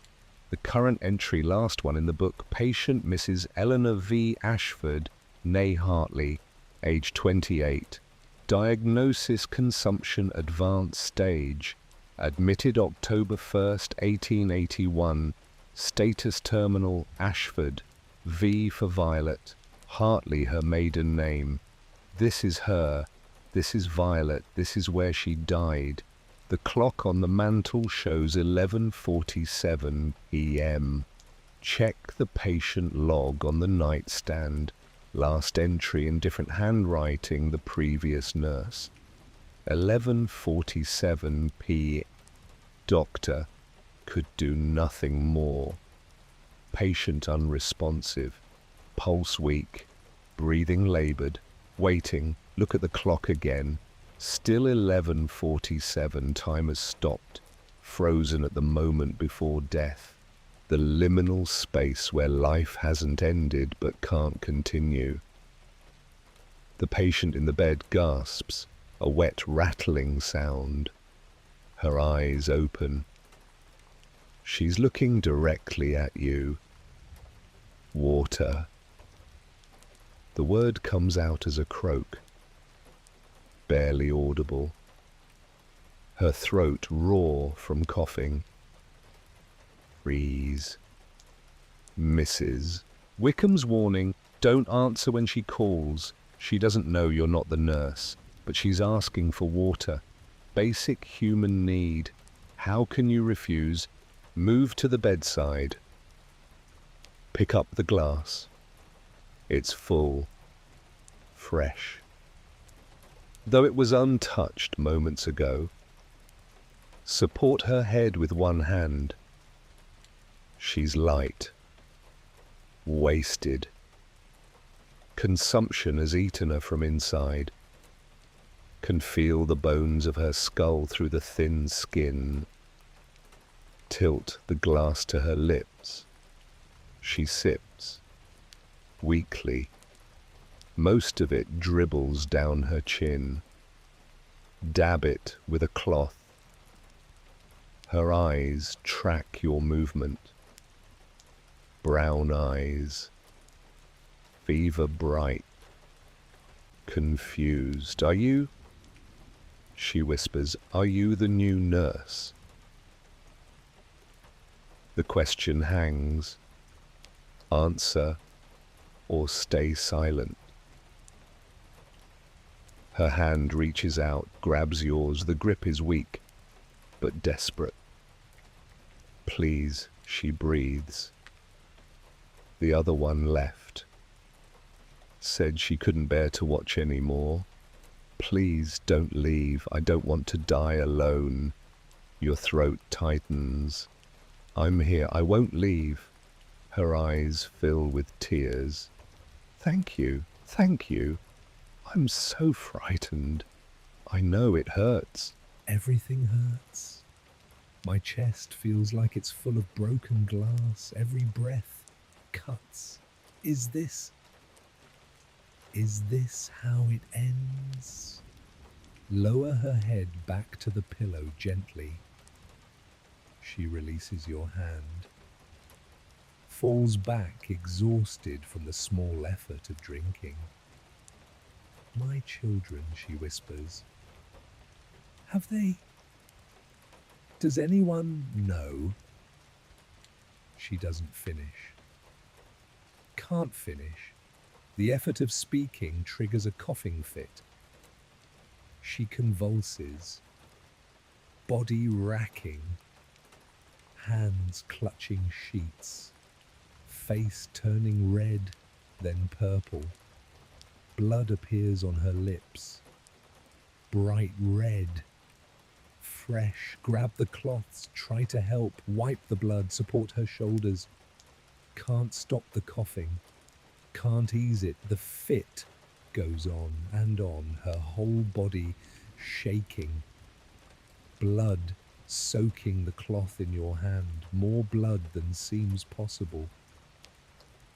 The current entry, last one in the book, patient Mrs. Eleanor V. Ashford, née Hartley, age 28. Diagnosis consumption advanced stage. Admitted October 1st, 1881. Status terminal Ashford. V for Violet. Hartley her maiden name. This is her. This is Violet. This is where she died. The clock on the mantel shows 11:47 p.m. Check the patient log on the nightstand. Last entry in different handwriting, the previous nurse. 11:47 p.m. Doctor could do nothing more. Patient unresponsive. Pulse weak. Breathing labored. Waiting. Look at the clock again. Still 11:47. Time has stopped. Frozen at the moment before death. The liminal space where life hasn't ended but can't continue. The patient in the bed gasps, a wet rattling sound. Her eyes open. She's looking directly at you. Water. The word comes out as a croak. Barely audible. Her throat raw from coughing. Freeze. Mrs. Wickham's warning, don't answer when she calls. She doesn't know you're not the nurse, but she's asking for water. Basic human need. How can you refuse? Move to the bedside. Pick up the glass. It's full. Fresh. Though it was untouched moments ago. Support her head with one hand. She's light, wasted. Consumption has eaten her from inside. Can feel the bones of her skull through the thin skin. Tilt the glass to her lips. She sips, weakly. Most of it dribbles down her chin. Dab it with a cloth. Her eyes track your movement. Brown eyes, fever bright, confused. Are you, she whispers, are you the new nurse? The question hangs. Answer or stay silent. Her hand reaches out, grabs yours. The grip is weak, but desperate. Please, she breathes. The other one left. Said she couldn't bear to watch anymore. Please don't leave. I don't want to die alone. Your throat tightens. I'm here. I won't leave. Her eyes fill with tears. Thank you. Thank you. I'm so frightened. I know it hurts. Everything hurts. My chest feels like it's full of broken glass. Every breath cuts. Is this how it ends? Lower her head back to the pillow gently. She releases your hand. Falls back exhausted from the small effort of drinking. My children, she whispers. Have they? Does anyone know? She doesn't finish. Can't finish. The effort of speaking triggers a coughing fit. She convulses, body racking, hands clutching sheets, face turning red, then purple. Blood appears on her lips, bright red, fresh. Grab the cloths, try to help, wipe the blood, support her shoulders. Can't stop the coughing, can't ease it. The fit goes on and on, her whole body shaking. Blood soaking the cloth in your hand, more blood than seems possible.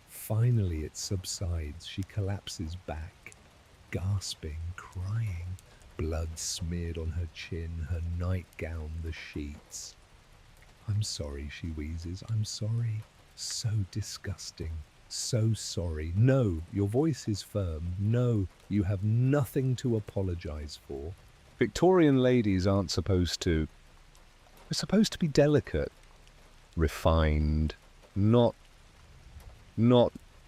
Finally it subsides. She collapses back, gasping, crying, blood smeared on her chin, her nightgown, the sheets. I'm sorry, she wheezes. I'm sorry. So disgusting. So sorry. No, your voice is firm. No, you have nothing to apologize for. Victorian ladies aren't supposed to. We're supposed to be delicate, refined, not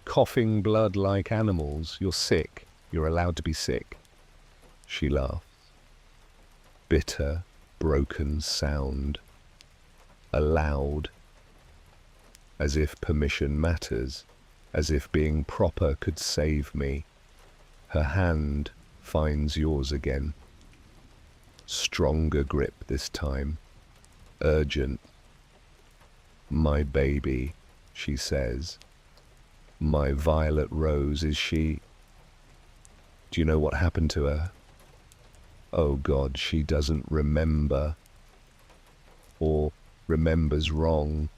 coughing blood like animals. You're sick. You're allowed to be sick. She laughs. Bitter, broken sound. Allowed. As if permission matters. As if being proper could save me. Her hand finds yours again. Stronger grip this time. Urgent. My baby, she says. My violet rose, is she? Do you know what happened to her? Oh God, she doesn't remember. Or remembers wrong.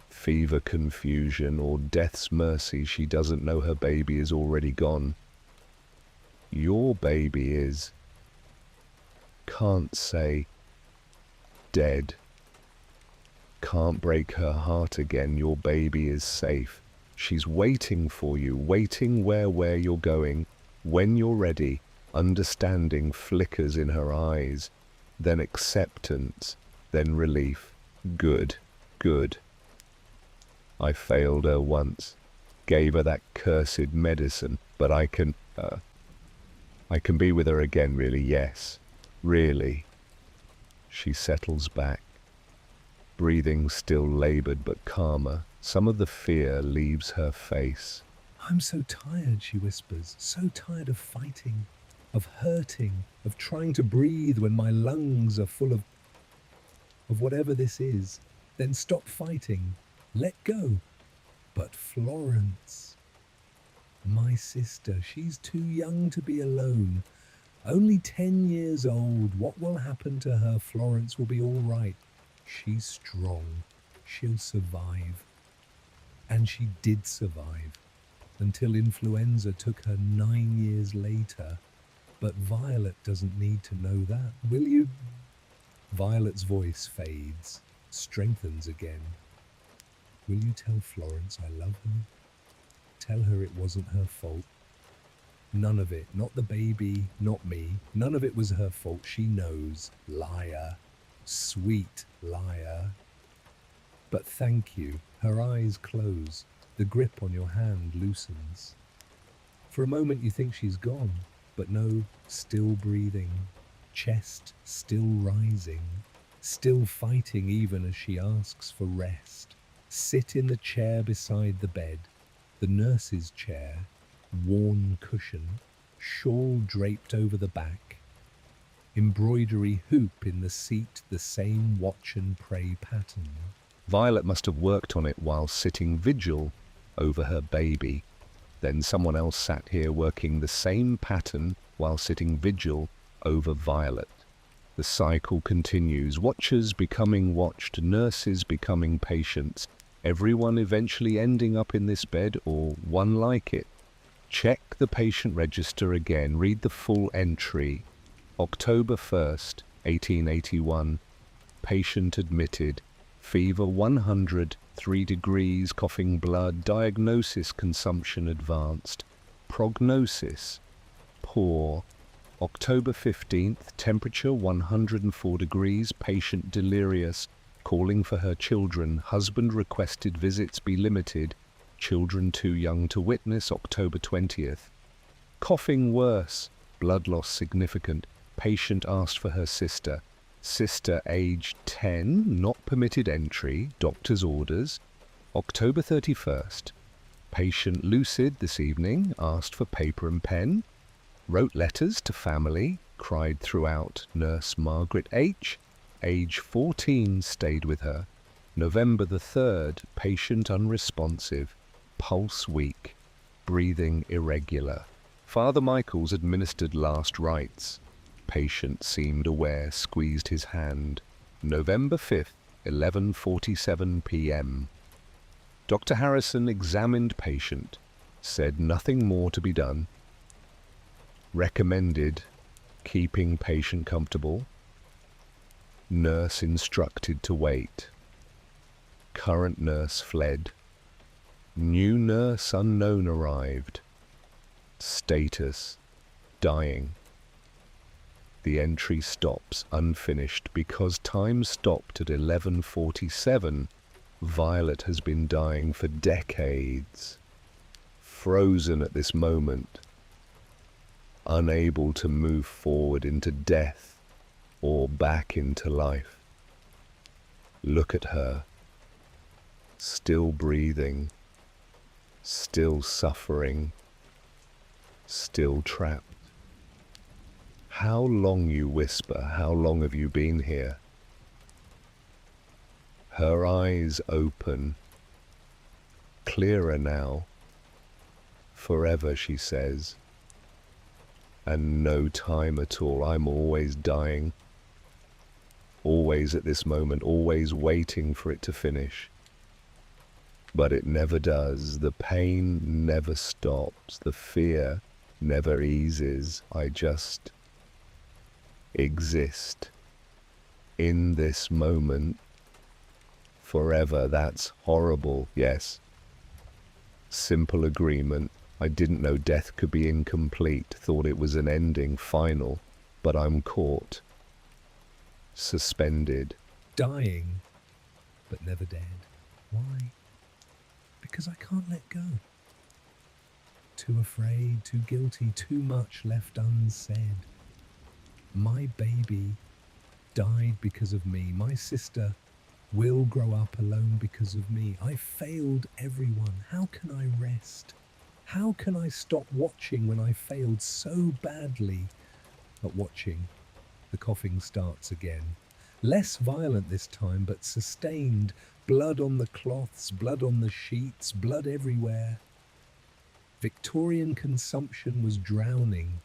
Fever confusion or death's mercy, she doesn't know her baby is already gone. Your baby is, can't say, dead. Can't break her heart again. Your baby is safe. She's waiting for you, waiting where you're going. When you're ready, understanding flickers in her eyes, then acceptance, then relief. Good, good. I failed her once, gave her that cursed medicine, but I can be with her again, really, yes, really. She settles back, breathing still labored but calmer. Some of the fear leaves her face. I'm so tired, she whispers, so tired of fighting, of hurting, of trying to breathe when my lungs are full of whatever this is. Then stop fighting. Let go. But Florence, my sister, she's too young to be alone. Only 10 years old. What will happen to her? Florence will be all right. She's strong. She'll survive. And she did survive until influenza took her 9 years later. But Violet doesn't need to know that, will you? Violet's voice fades, strengthens again. Will you tell Florence I love her? Tell her it wasn't her fault. None of it, not the baby, not me. None of it was her fault. She knows. Liar. Sweet liar. But thank you. Her eyes close. The grip on your hand loosens. For a moment you think she's gone, but no, still breathing. Chest still rising. Still fighting even as she asks for rest. Sit in the chair beside the bed. The nurse's chair. Worn cushion. Shawl draped over the back. Embroidery hoop in the seat, the same watch and pray pattern. Violet must have worked on it while sitting vigil over her baby. Then someone else sat here working the same pattern while sitting vigil over Violet. The cycle continues, watchers becoming watched, nurses becoming patients, everyone eventually ending up in this bed or one like it. Check the patient register again, read the full entry. October 1st, 1881, patient admitted, fever 100, 3 degrees, coughing blood, diagnosis consumption advanced, prognosis poor. October 15th, temperature 104 degrees, patient delirious, calling for her children, husband requested visits be limited, children too young to witness. October 20th, coughing worse, blood loss significant, patient asked for her sister, sister aged 10, not permitted entry, doctor's orders. October 31st, patient lucid this evening, asked for paper and pen, wrote letters to family, cried throughout. Nurse Margaret H., age 14, stayed with her. November the 3rd, patient unresponsive, pulse weak, breathing irregular. Father Michaels administered last rites. Patient seemed aware, squeezed his hand. November 5th, 11:47 p.m. Dr. Harrison examined patient, said nothing more to be done. Recommended keeping patient comfortable. Nurse instructed to wait. Current nurse fled. New nurse unknown arrived. Status: dying. The entry stops unfinished because time stopped at 11:47. Violet has been dying for decades. Frozen at this moment. Unable to move forward into death or back into life. Look at her. Still breathing. Still suffering. Still trapped. How long, you whisper, how long have you been here? Her eyes open. Clearer now. Forever, she says. And no time at all. I'm always dying. Always at this moment, always waiting for it to finish. But it never does. The pain never stops. The fear never eases. I just exist in this moment forever. That's horrible. Yes. Simple agreement. I didn't know death could be incomplete, thought it was an ending, final, but I'm caught. Suspended. Dying, but never dead. Why? Because I can't let go. Too afraid, too guilty, too much left unsaid. My baby died because of me. My sister will grow up alone because of me. I failed everyone. How can I rest? How can I stop watching when I failed so badly at watching? The coughing starts again. Less violent this time, but sustained. Blood on the cloths, blood on the sheets, blood everywhere. Victorian consumption was drowning,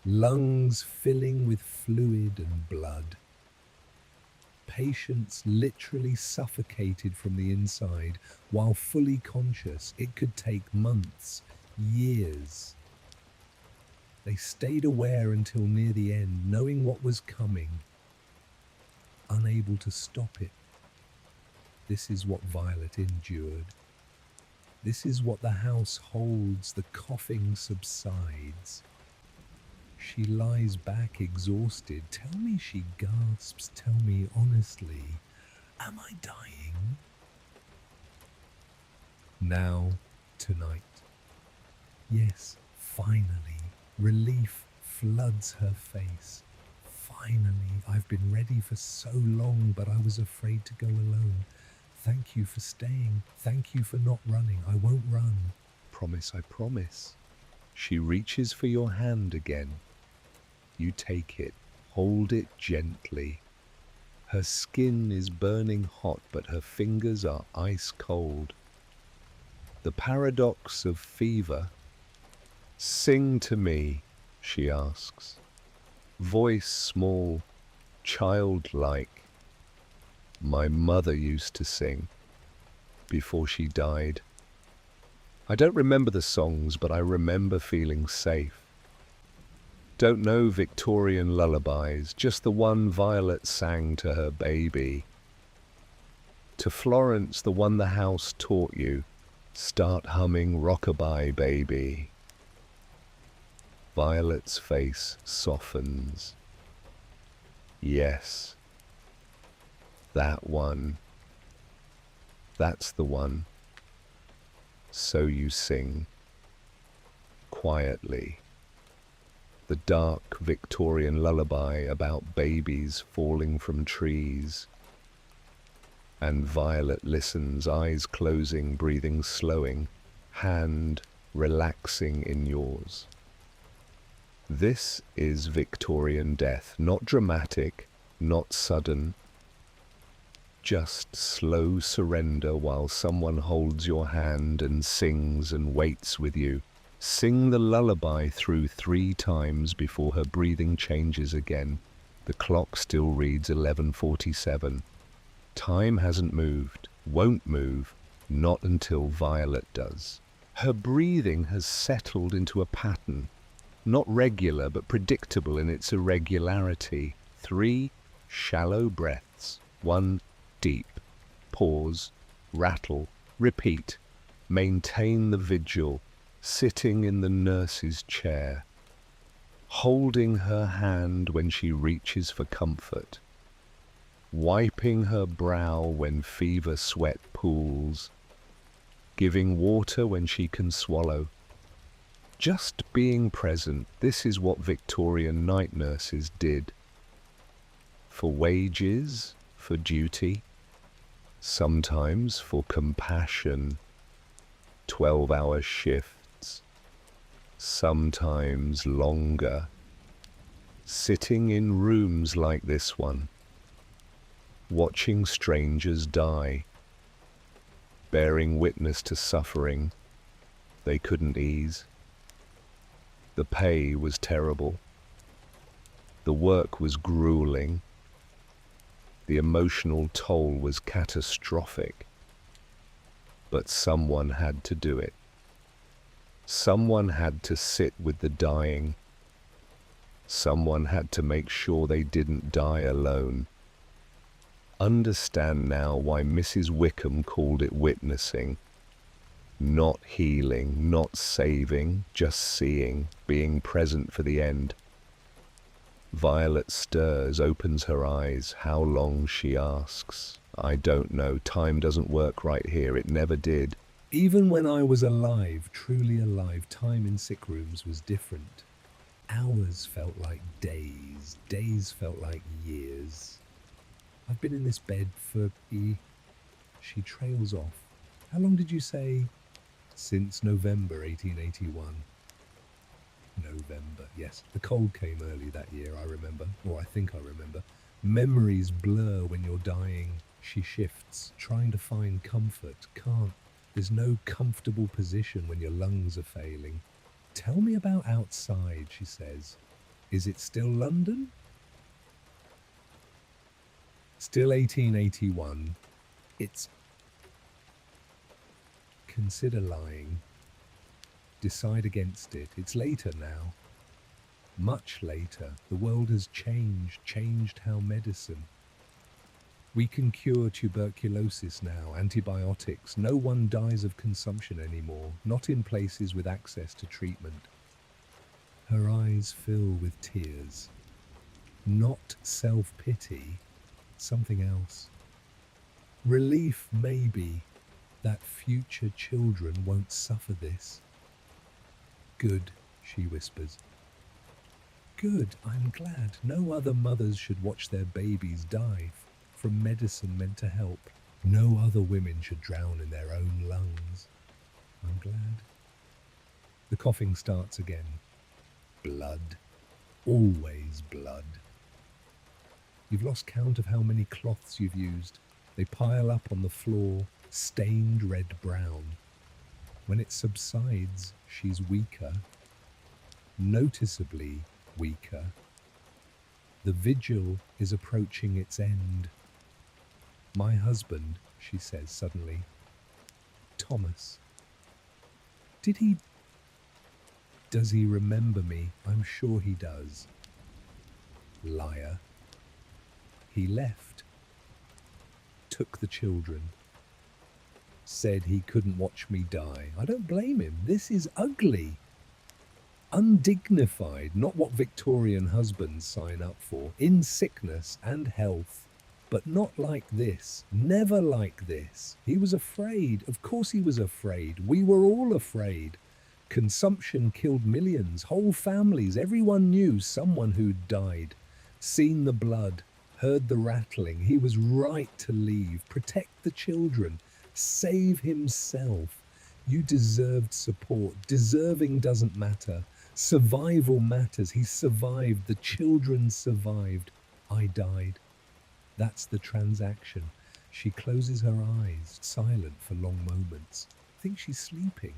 lungs filling with fluid and blood. Patients literally suffocated from the inside. While fully conscious, it could take months, years. They stayed aware until near the end, knowing what was coming, unable to stop it. This is what Violet endured. This is what the house holds. The coughing subsides. She lies back exhausted. Tell me, she gasps, tell me honestly, am I dying? Now, tonight. Yes, finally, relief floods her face. Finally, I've been ready for so long, but I was afraid to go alone. Thank you for staying. Thank you for not running. I won't run. Promise, I promise. She reaches for your hand again. You take it, hold it gently. Her skin is burning hot, but her fingers are ice cold. The paradox of fever. Sing to me, she asks. Voice small, childlike. My mother used to sing before she died. I don't remember the songs, but I remember feeling safe. Don't know Victorian lullabies, just the one Violet sang to her baby. To Florence, the one the house taught you, start humming Rockabye Baby. Violet's face softens. Yes, that one. That's the one. So you sing, quietly. The dark Victorian lullaby about babies falling from trees. And Violet listens, eyes closing, breathing slowing, hand relaxing in yours. This is Victorian death, not dramatic, not sudden. Just slow surrender while someone holds your hand and sings and waits with you. Sing the lullaby through 3 times before her breathing changes again. The clock still reads 11:47. Time hasn't moved, won't move, not until Violet does. Her breathing has settled into a pattern, not regular but predictable in its irregularity. 3 shallow breaths, 1 deep. Pause, rattle, repeat. Maintain the vigil, sitting in the nurse's chair, holding her hand when she reaches for comfort, wiping her brow when fever sweat pools, giving water when she can swallow. Just being present. This is what Victorian night nurses did. For wages, for duty, sometimes for compassion. 12-hour shifts, sometimes longer. Sitting in rooms like this one, watching strangers die, bearing witness to suffering they couldn't ease. The pay was terrible. The work was grueling. The emotional toll was catastrophic. But someone had to do it. Someone had to sit with the dying. Someone had to make sure they didn't die alone. Understand now why Mrs. Wickham called it witnessing. Not healing, not saving, just seeing, being present for the end. Violet stirs, opens her eyes. How long, she asks. I don't know. Time doesn't work right here. It never did. Even when I was alive, truly alive, time in sick rooms was different. Hours felt like days. Days felt like years. I've been in this bed for She trails off. How long did you say? Since November 1881. November, yes. The cold came early that year, I remember. Or I think I remember. Memories blur when you're dying. She shifts, trying to find comfort. Can't. There's no comfortable position when your lungs are failing. Tell me about outside, she says. Is it still London? Still 1881. It's... Consider lying. Decide against it. It's later now. Much later. The world has changed how medicine. We can cure tuberculosis now, antibiotics. No one dies of consumption anymore, not in places with access to treatment. Her eyes fill with tears. Not self-pity, something else. Relief, maybe, that future children won't suffer this. Good, she whispers. Good, I'm glad. No other mothers should watch their babies die from medicine meant to help. No other women should drown in their own lungs. I'm glad. The coughing starts again. Blood. Always blood. You've lost count of how many cloths you've used. They pile up on the floor, stained red-brown. When it subsides, she's weaker. Noticeably weaker. The vigil is approaching its end. My husband, she says suddenly. Thomas. Does he remember me? I'm sure he does. Liar. He left. Took the children. Said he couldn't watch me die. I don't blame him. This is ugly. Undignified, not what Victorian husbands sign up for. In sickness and health. But not like this. Never like this. He was afraid. Of course he was afraid. We were all afraid. Consumption killed millions, whole families. Everyone knew someone who'd died. Seen the blood, heard the rattling. He was right to leave. Protect the children. Save himself. You deserved support. Deserving doesn't matter. Survival matters. He survived. The children survived. I died. That's the transaction. She closes her eyes, silent for long moments. I think she's sleeping.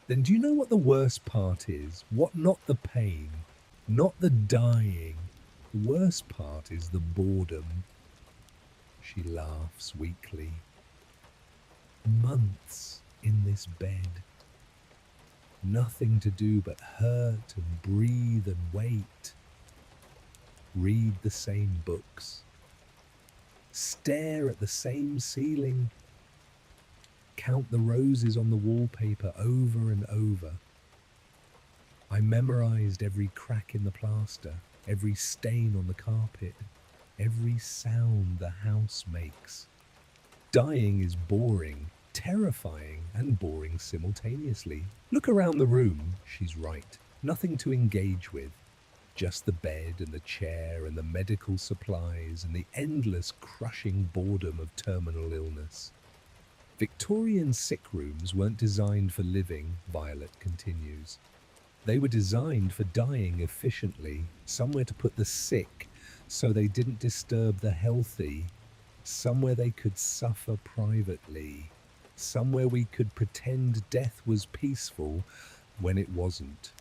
Then do you know what the worst part is? Not the pain, not the dying. The worst part is the boredom. She laughs weakly. Months in this bed. Nothing to do but hurt and breathe and wait. Read the same books. Stare at the same ceiling. Count the roses on the wallpaper over and over. I memorized every crack in the plaster, every stain on the carpet, every sound the house makes. Dying is boring, terrifying, and boring simultaneously. Look around the room, she's right. Nothing to engage with. Just the bed and the chair and the medical supplies and the endless crushing boredom of terminal illness. Victorian sick rooms weren't designed for living, Violet continues. They were designed for dying efficiently, somewhere to put the sick so they didn't disturb the healthy, somewhere they could suffer privately, somewhere we could pretend death was peaceful when it wasn't.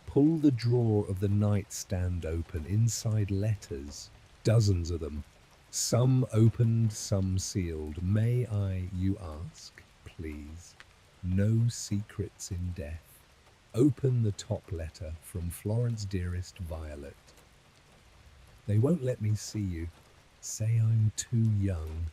Pull the drawer of the nightstand open, inside letters, dozens of them. Some opened, some sealed. May I, you ask, please? No secrets in death. Open the top letter from Florence dearest Violet. They won't let me see you. Say I'm too young.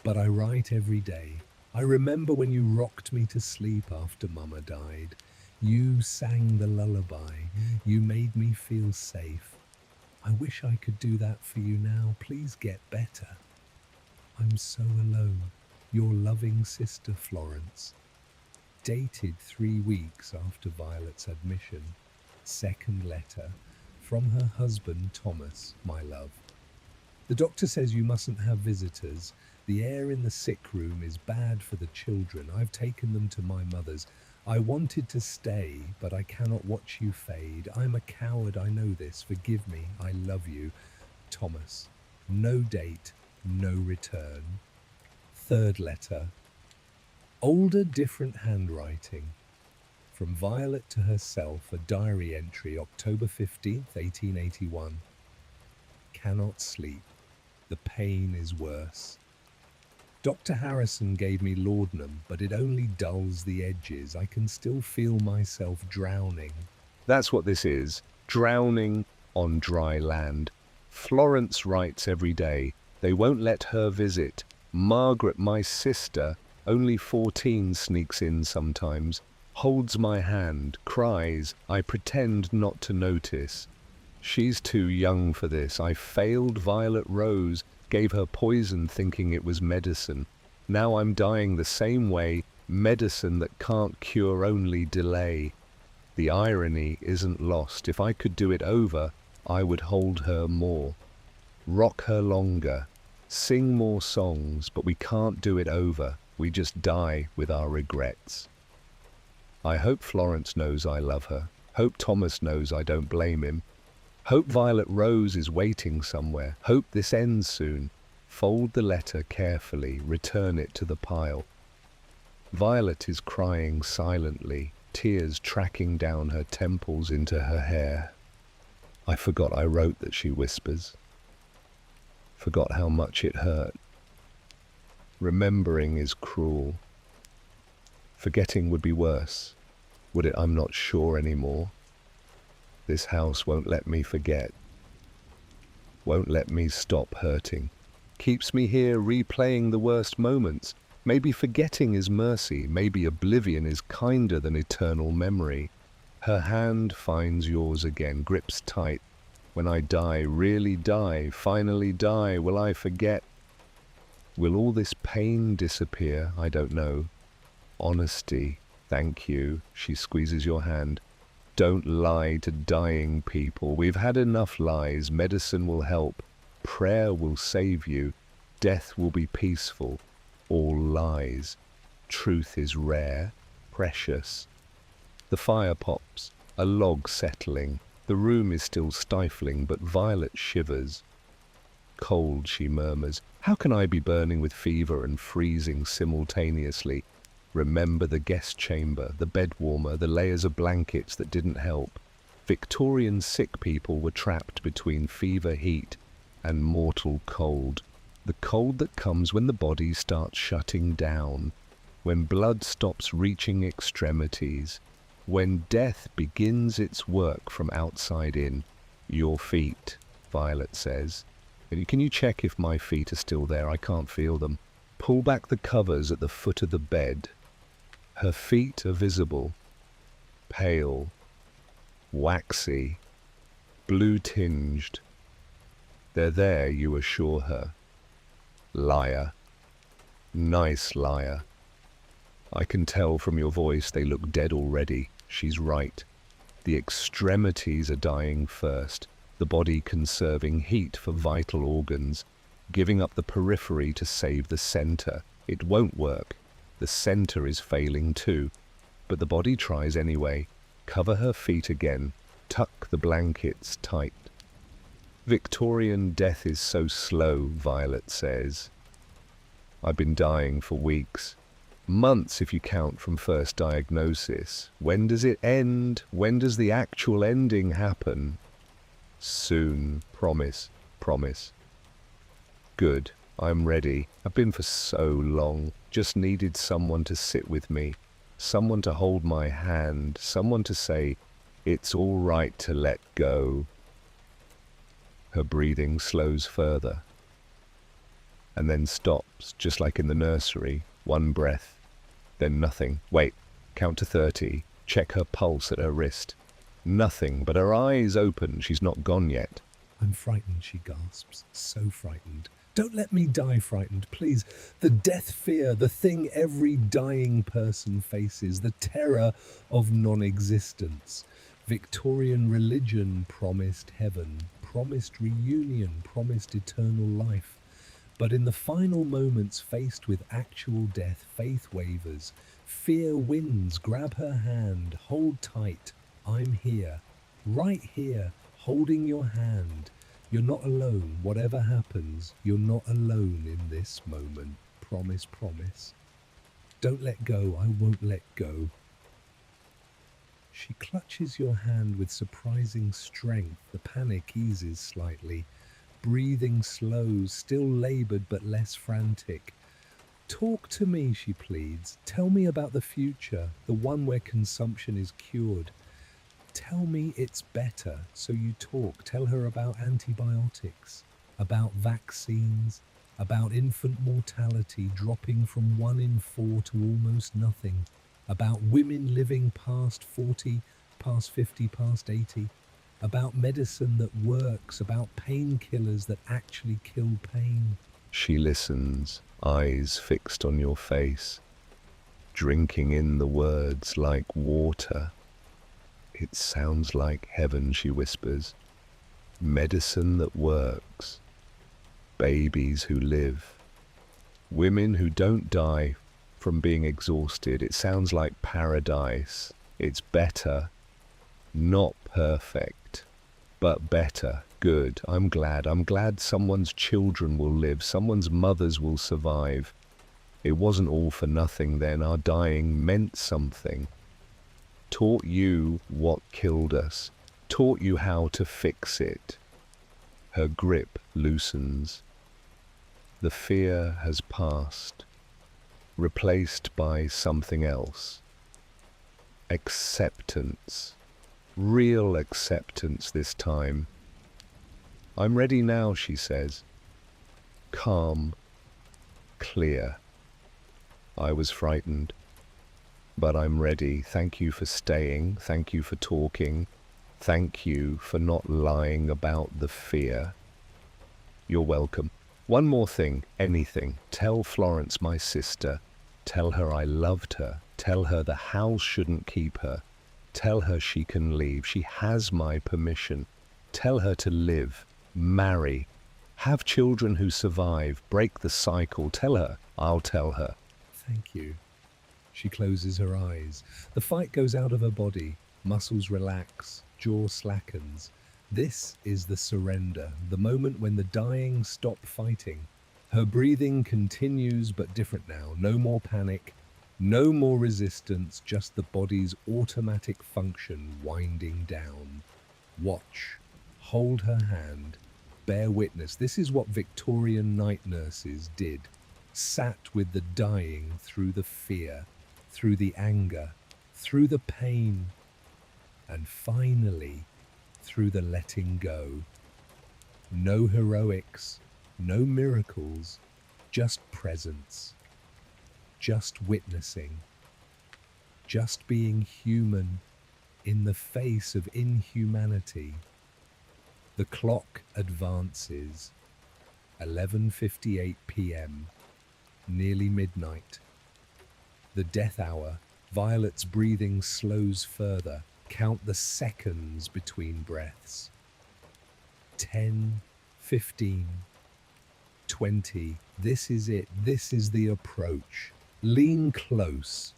But I write every day. I remember when you rocked me to sleep after Mama died. You sang the lullaby. You made me feel safe. I wish I could do that for you now. Please get better. I'm so alone. Your loving sister Florence. Dated 3 weeks after Violet's admission. Second letter from her husband Thomas, my love. The doctor says you mustn't have visitors. The air in the sick room is bad for the children. I've taken them to my mother's. I wanted to stay, but I cannot watch you fade. I'm a coward, I know this. Forgive me. I love you. Thomas. No date, no return. Third letter. Older, different handwriting. From Violet to herself, a diary entry, October 15th, 1881. Cannot sleep. The pain is worse. Dr. Harrison gave me laudanum, but it only dulls the edges. I can still feel myself drowning. That's what this is. Drowning on dry land. Florence writes every day. They won't let her visit. Margaret, my sister, only 14, sneaks in sometimes. Holds my hand, cries. I pretend not to notice. She's too young for this. I failed Violet Rose, gave her poison thinking it was medicine. Now I'm dying the same way, medicine that can't cure, only delay. The irony isn't lost. If I could do it over, I would hold her more. Rock her longer. Sing more songs, but we can't do it over. We just die with our regrets. I hope Florence knows I love her. Hope Thomas knows I don't blame him. Hope Violet Rose is waiting somewhere. Hope this ends soon. Fold the letter carefully. Return it to the pile. Violet is crying silently, tears tracking down her temples into her hair. I forgot I wrote that, she whispers. Forgot how much it hurt. Remembering is cruel. Forgetting would be worse. Would it? I'm not sure anymore. This house won't let me forget. Won't let me stop hurting. Keeps me here replaying the worst moments. Maybe forgetting is mercy. Maybe oblivion is kinder than eternal memory. Her hand finds yours again, grips tight. When I die, really die, finally die, will I forget? Will all this pain disappear? I don't know. Honesty, thank you. She squeezes your hand. Don't lie to dying people. We've had enough lies. Medicine will help. Prayer will save you. Death will be peaceful. All lies. Truth is rare, precious. The fire pops, a log settling. The room is still stifling, but Violet shivers. Cold, she murmurs. How can I be burning with fever and freezing simultaneously? Remember the guest chamber, the bed warmer, the layers of blankets that didn't help. Victorian sick people were trapped between fever heat and mortal cold. The cold that comes when the body starts shutting down, when blood stops reaching extremities, when death begins its work from outside in. Your feet, Violet says. Can you check if my feet are still there? I can't feel them. Pull back the covers at the foot of the bed. Her feet are visible, pale, waxy, blue-tinged. They're there, you assure her. Liar. Nice liar. I can tell from your voice they look dead already. She's right. The extremities are dying first, the body conserving heat for vital organs, giving up the periphery to save the center. It won't work. The center is failing too, but the body tries anyway. Cover her feet again. Tuck the blankets tight. Victorian death is so slow, Violet says. I've been dying for weeks. Months if you count from first diagnosis. When does it end? When does the actual ending happen? Soon. Promise. Promise. Good. I'm ready. I've been for so long. Just needed someone to sit with me. Someone to hold my hand. Someone to say, it's all right to let go. Her breathing slows further. And then stops, just like in the nursery. One breath. Then nothing. Wait. Count to 30. Check her pulse at her wrist. Nothing, but her eyes open. She's not gone yet. I'm frightened, she gasps. So frightened. Don't let me die frightened, please. The death fear, the thing every dying person faces, the terror of non-existence. Victorian religion promised heaven, promised reunion, promised eternal life. But in the final moments faced with actual death, faith wavers. Fear wins. Grab her hand. Hold tight. I'm here. Right here, holding your hand. You're not alone. Whatever happens, you're not alone in this moment. Promise, promise. Don't let go. I won't let go. She clutches your hand with surprising strength. The panic eases slightly. Breathing slows, still labored but less frantic. Talk to me, she pleads. Tell me about the future, the one where consumption is cured. Tell me it's better, so you talk. Tell her about antibiotics, about vaccines, about infant mortality dropping from 1 in 4 to almost nothing, about women living past 40, past 50, past 80, about medicine that works, about painkillers that actually kill pain. She listens, eyes fixed on your face, drinking in the words like water. It sounds like heaven, she whispers. Medicine that works. Babies who live. Women who don't die from being exhausted. It sounds like paradise. It's better. Not perfect, but better. Good. I'm glad. I'm glad someone's children will live. Someone's mothers will survive. It wasn't all for nothing then. Our dying meant something. Taught you what killed us. Taught you how to fix it. Her grip loosens. The fear has passed, replaced by something else. Acceptance. Real acceptance this time. I'm ready now, she says. Calm, clear. I was frightened, but I'm ready. Thank you for staying. Thank you for talking. Thank you for not lying about the fear. You're welcome. One more thing, anything. Tell Florence, my sister. Tell her I loved her. Tell her the house shouldn't keep her. Tell her she can leave. She has my permission. Tell her to live, marry, have children who survive, break the cycle. Tell her. I'll tell her. Thank you. She closes her eyes. The fight goes out of her body. Muscles relax, jaw slackens. This is the surrender, the moment when the dying stop fighting. Her breathing continues, but different now. No more panic, no more resistance, just the body's automatic function winding down. Watch, hold her hand, bear witness. This is what Victorian night nurses did. Sat with the dying through the fear, through the anger, through the pain, and finally, through the letting go. No heroics, no miracles, just presence, just witnessing, just being human in the face of inhumanity. The clock advances. 11:58 p.m., nearly midnight. The death hour. Violet's breathing slows further. Count the seconds between breaths. 10, 15, 20. This is it. This is the approach. Lean close.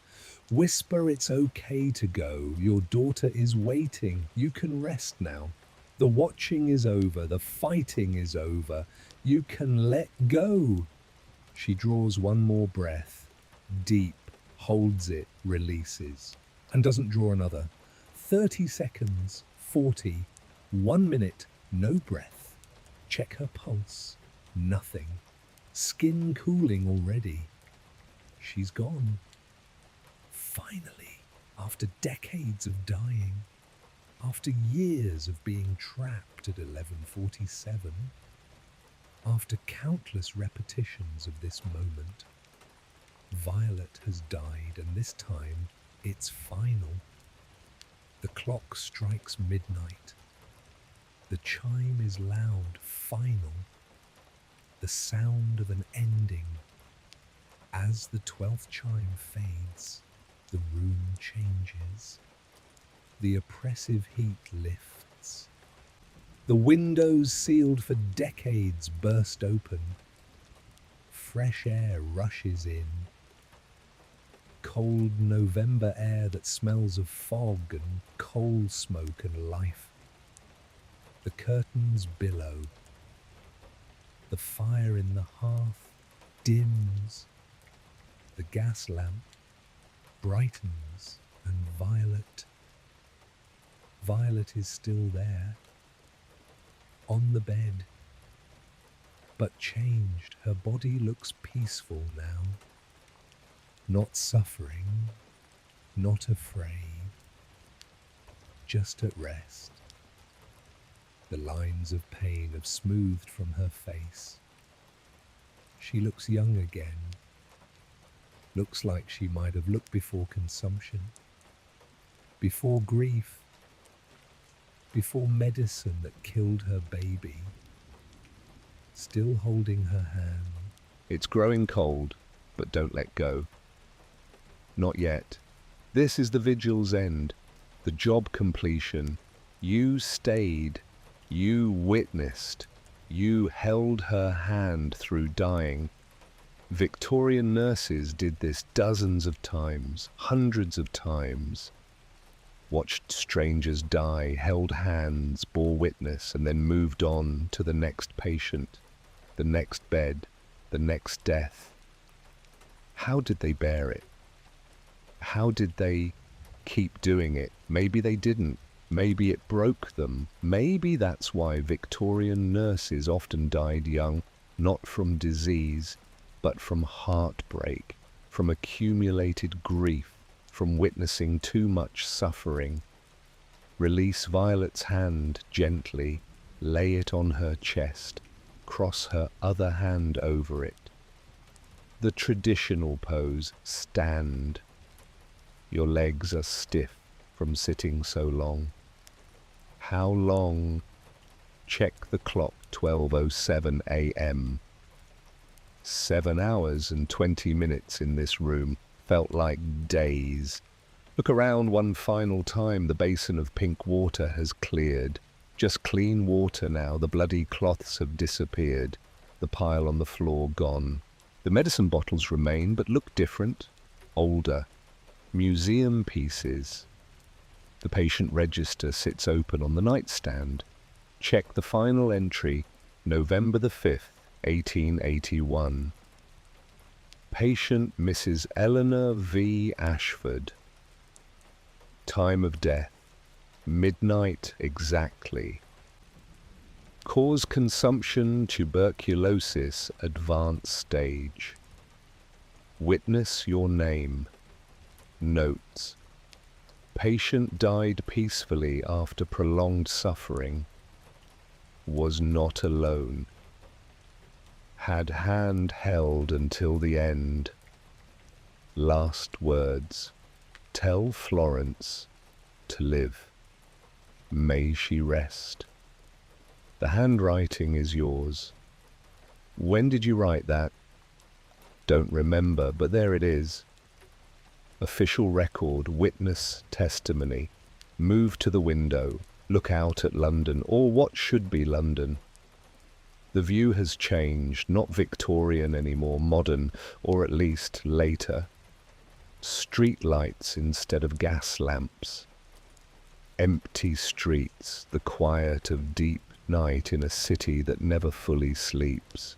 Whisper it's okay to go. Your daughter is waiting. You can rest now. The watching is over. The fighting is over. You can let go. She draws one more breath. Deep. Holds it. Releases. And doesn't draw another. 30 seconds, 40, 1 minute, no breath. Check her pulse, nothing. Skin cooling already. She's gone. Finally, after decades of dying, after years of being trapped at 11:47, after countless repetitions of this moment, Violet has died, and this time it's final. The clock strikes midnight. The chime is loud, final. The sound of an ending. As the 12th chime fades, the room changes. The oppressive heat lifts. The windows sealed for decades burst open. Fresh air rushes in. Cold November air that smells of fog and coal smoke and life. The curtains billow. The fire in the hearth dims. The gas lamp brightens, and Violet is still there, on the bed, but changed. Her body looks peaceful now, not suffering, not afraid, just at rest. The lines of pain have smoothed from her face. She looks young again. Looks like she might have looked before consumption, before grief, before medicine that killed her baby. Still holding her hand. It's growing cold, but don't let go. Not yet. This is the vigil's end, the job completion. You stayed, you witnessed, you held her hand through dying. Victorian nurses did this dozens of times, hundreds of times. Watched strangers die, held hands, bore witness, and then moved on to the next patient, the next bed, the next death. How did they bear it? How did they keep doing it? Maybe they didn't. Maybe it broke them. Maybe that's why Victorian nurses often died young, not from disease, but from heartbreak, from accumulated grief, from witnessing too much suffering. Release Violet's hand gently, lay it on her chest, cross her other hand over it. The traditional pose, stand. Your legs are stiff from sitting so long. How long? Check the clock, 12:07 a.m. 7 hours and 20 minutes in this room. Felt like days. Look around one final time. The basin of pink water has cleared. Just clean water now. The bloody cloths have disappeared. The pile on the floor gone. The medicine bottles remain, but look different. Older. Museum pieces. The patient register sits open on the nightstand. Check the final entry, November the 5th, 1881. Patient Mrs. Eleanor V. Ashford. Time of death, midnight exactly. Cause consumption, tuberculosis, advanced stage. Witness your name. Notes. Patient died peacefully after prolonged suffering. Was not alone. Had hand held until the end. Last words. Tell Florence to live. May she rest. The handwriting is yours. When did you write that? Don't remember, but there it is. Official record, witness, testimony. Move to the window. Look out at London, or what should be London. The view has changed, not Victorian anymore, modern, or at least later. Street lights instead of gas lamps. Empty streets, the quiet of deep night in a city that never fully sleeps.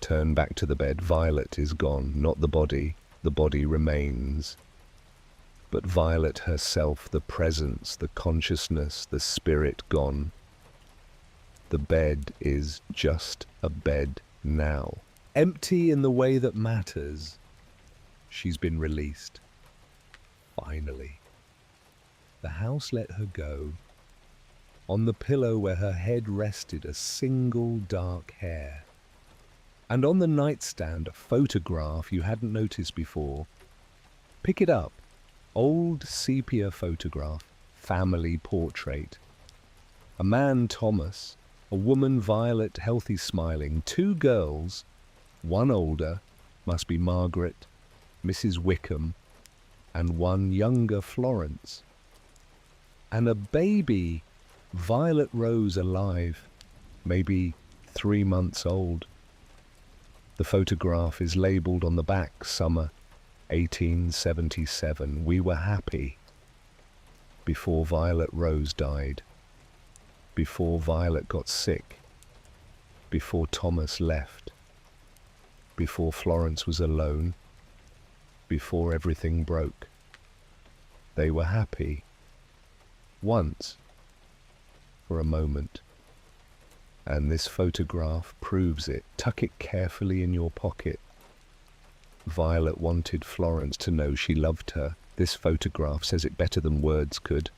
Turn back to the bed. Violet is gone, not the body remains. But Violet herself, the presence, the consciousness, the spirit gone. The bed is just a bed now. Empty in the way that matters. She's been released. Finally. The house let her go. On the pillow where her head rested, a single dark hair. And on the nightstand, a photograph you hadn't noticed before. Pick it up. Old sepia photograph. Family portrait. A man, Thomas. A woman, Violet, healthy, smiling. 2 girls. One older, must be Margaret, Mrs. Wickham, and one younger, Florence. And a baby, Violet Rose, alive, maybe 3 months old. The photograph is labelled on the back, summer 1877. We were happy before Violet Rose died. before Violet got sick, before Thomas left, before Florence was alone, before everything broke. They were happy. Once. For a moment. And this photograph proves it. Tuck it carefully in your pocket. Violet wanted Florence to know she loved her. This photograph says it better than words could.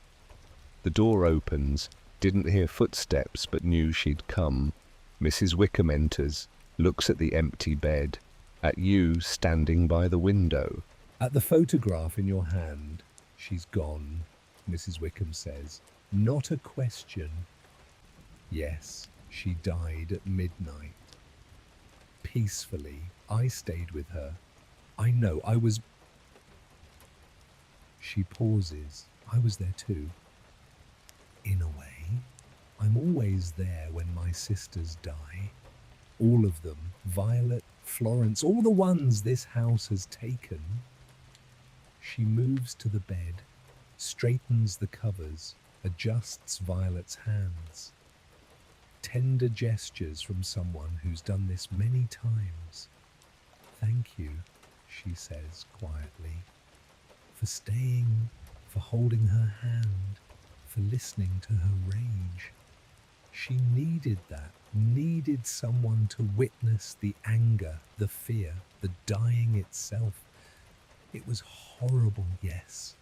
The door opens. Didn't hear footsteps, but knew she'd come. Mrs. Wickham enters, looks at the empty bed, at you standing by the window. At the photograph in your hand, she's gone, Mrs. Wickham says. Not a question. Yes, she died at midnight. Peacefully, I stayed with her. I know, I was... She pauses. I was there too. In a way. I'm always there when my sisters die. All of them, Violet, Florence, all the ones this house has taken. She moves to the bed, straightens the covers, adjusts Violet's hands. Tender gestures from someone who's done this many times. Thank you, she says quietly, for staying, for holding her hand, for listening to her rage. She needed that, needed someone to witness the anger, the fear, the dying itself. It was horrible, yes.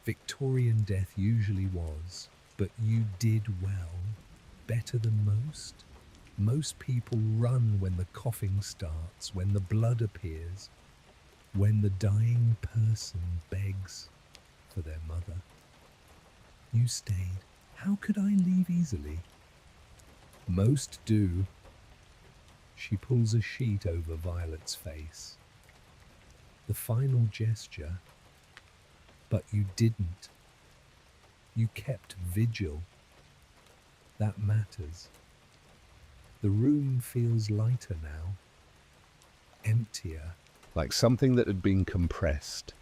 Victorian death usually was, but you did well, better than most. Most people run when the coughing starts, when the blood appears, when the dying person begs for their mother. You stayed. How could I leave easily? Most do. She pulls a sheet over Violet's face. The final gesture. But you didn't. You kept vigil. That matters. The room feels lighter now. Emptier. Like something that had been compressed,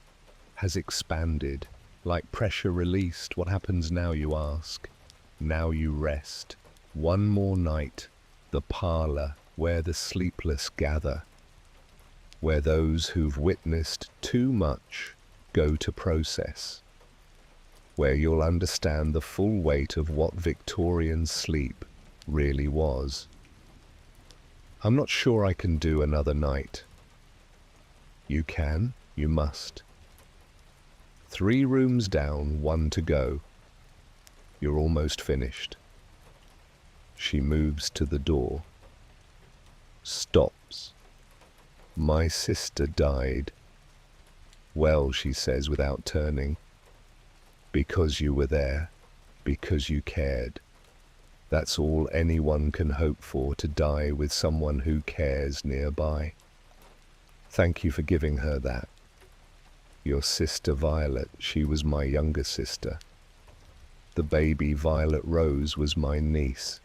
has expanded. Like pressure released. What happens now, you ask? Now you rest. One more night. The parlor, where the sleepless gather. Where those who've witnessed too much go to process. Where you'll understand the full weight of what Victorian sleep really was. I'm not sure I can do another night. You can, you must. 3 rooms down, 1 to go. You're almost finished. She moves to the door. Stops. My sister died. Well, she says without turning. Because you were there. Because you cared. That's all anyone can hope for, to die with someone who cares nearby. Thank you for giving her that. Your sister Violet, she was my younger sister. The baby Violet Rose was my niece.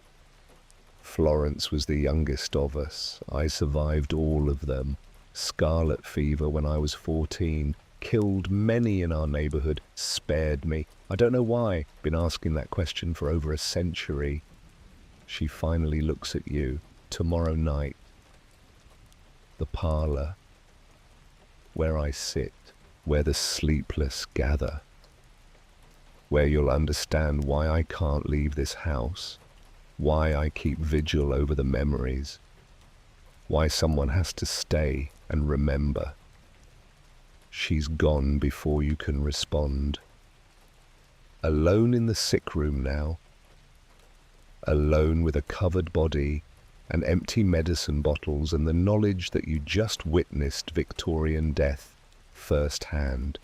Florence was the youngest of us. I survived all of them. Scarlet fever when I was 14. Killed many in our neighborhood. Spared me. I don't know why. Been asking that question for over a century. She finally looks at you. Tomorrow night. The parlor. Where I sit. Where the sleepless gather. Where you'll understand why I can't leave this house. Why I keep vigil over the memories. Why someone has to stay and remember. She's gone before you can respond. Alone in the sick room now. Alone with a covered body and empty medicine bottles and the knowledge that you just witnessed Victorian death firsthand.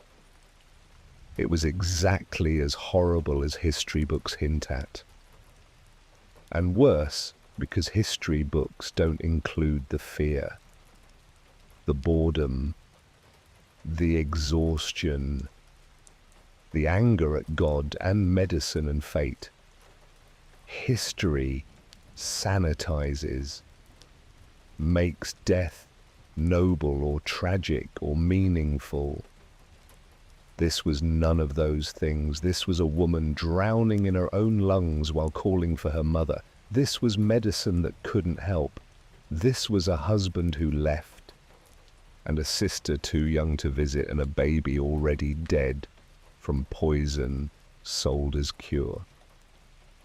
It was exactly as horrible as history books hint at. And worse, because history books don't include the fear, the boredom, the exhaustion, the anger at God and medicine and fate. History sanitizes, makes death noble or tragic or meaningful. This was none of those things. This was a woman drowning in her own lungs while calling for her mother. This was medicine that couldn't help. This was a husband who left, and a sister too young to visit, and a baby already dead from poison sold as cure.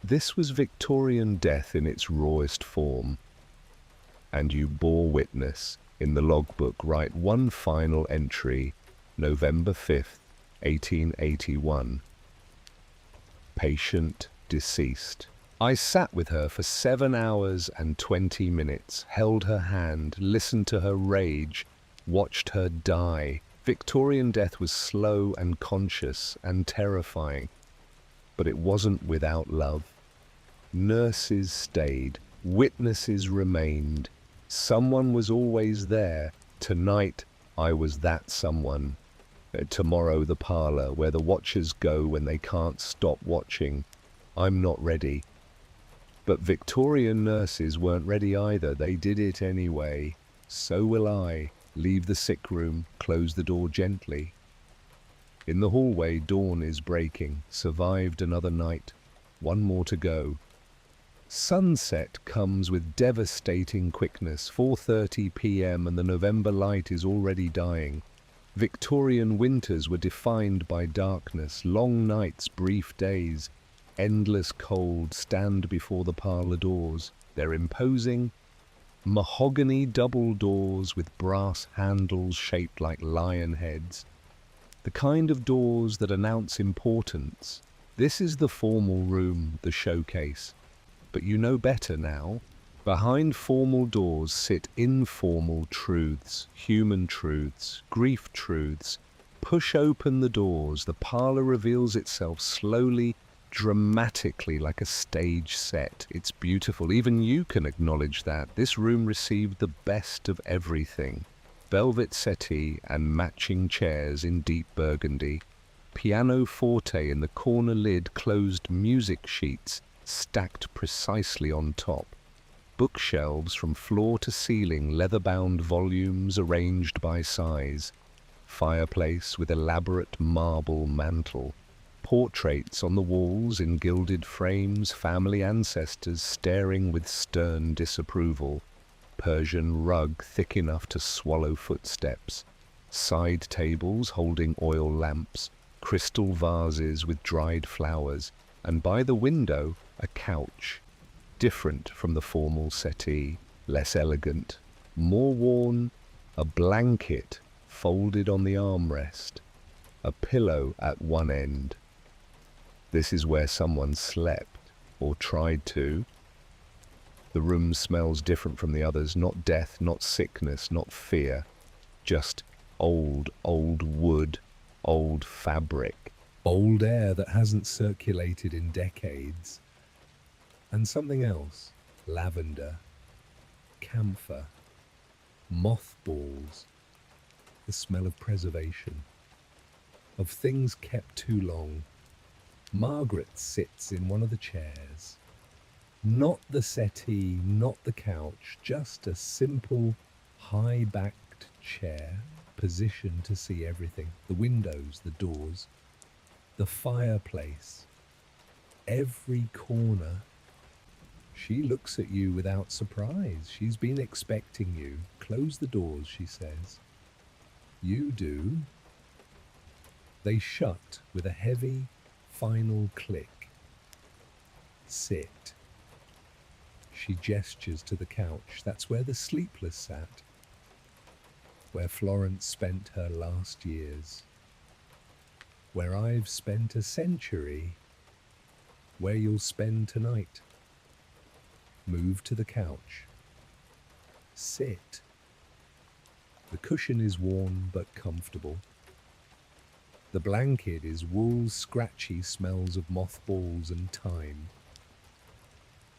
This was Victorian death in its rawest form. And you bore witness. In the logbook write one final entry, November 5th, 1881. Patient deceased. I sat with her for 7 hours and 20 minutes, held her hand, listened to her rage, watched her die. Victorian death was slow and conscious and terrifying, but it wasn't without love. Nurses stayed, witnesses remained. Someone was always there. Tonight, I was that someone. Tomorrow, the parlor, where the watchers go when they can't stop watching. I'm not ready. But Victorian nurses weren't ready either. They did it anyway. So will I. Leave the sick room, close the door gently. In the hallway, dawn is breaking. Survived another night. One more to go. Sunset comes with devastating quickness. 4:30 p.m. and the November light is already dying. Victorian winters were defined by darkness. Long nights, brief days. Endless cold stand before the parlor doors. They're imposing. Mahogany double doors with brass handles shaped like lion heads. The kind of doors that announce importance. This is the formal room, the showcase. But you know better now. Behind formal doors sit informal truths, human truths, grief truths. Push open the doors. The parlor reveals itself slowly, dramatically, like a stage set. It's beautiful. Even you can acknowledge that. This room received the best of everything. Velvet settee and matching chairs in deep burgundy. Piano forte in the corner lid, closed music sheets stacked precisely on top. Bookshelves from floor to ceiling, leather-bound volumes arranged by size. Fireplace with elaborate marble mantel. Portraits on the walls in gilded frames, family ancestors staring with stern disapproval. Persian rug thick enough to swallow footsteps. Side tables holding oil lamps. Crystal vases with dried flowers. And by the window, a couch. Different from the formal settee, less elegant, more worn, a blanket folded on the armrest, a pillow at one end. This is where someone slept, or tried to. The room smells different from the others, not death, not sickness, not fear, just old wood, old fabric. Old air that hasn't circulated in decades. And something else, lavender, camphor, mothballs, the smell of preservation, of things kept too long. Margaret sits in one of the chairs. Not the settee, not the couch, just a simple, high-backed chair, positioned to see everything. The windows, the doors, the fireplace, every corner. She looks at you without surprise. She's been expecting you. Close the doors, she says. You do. They shut with a heavy, final click. Sit. She gestures to the couch. That's where the sleepless sat, where Florence spent her last years, where I've spent a century, where you'll spend tonight. Move to the couch. Sit. The cushion is worn but comfortable. The blanket is wool, scratchy smells of mothballs and thyme.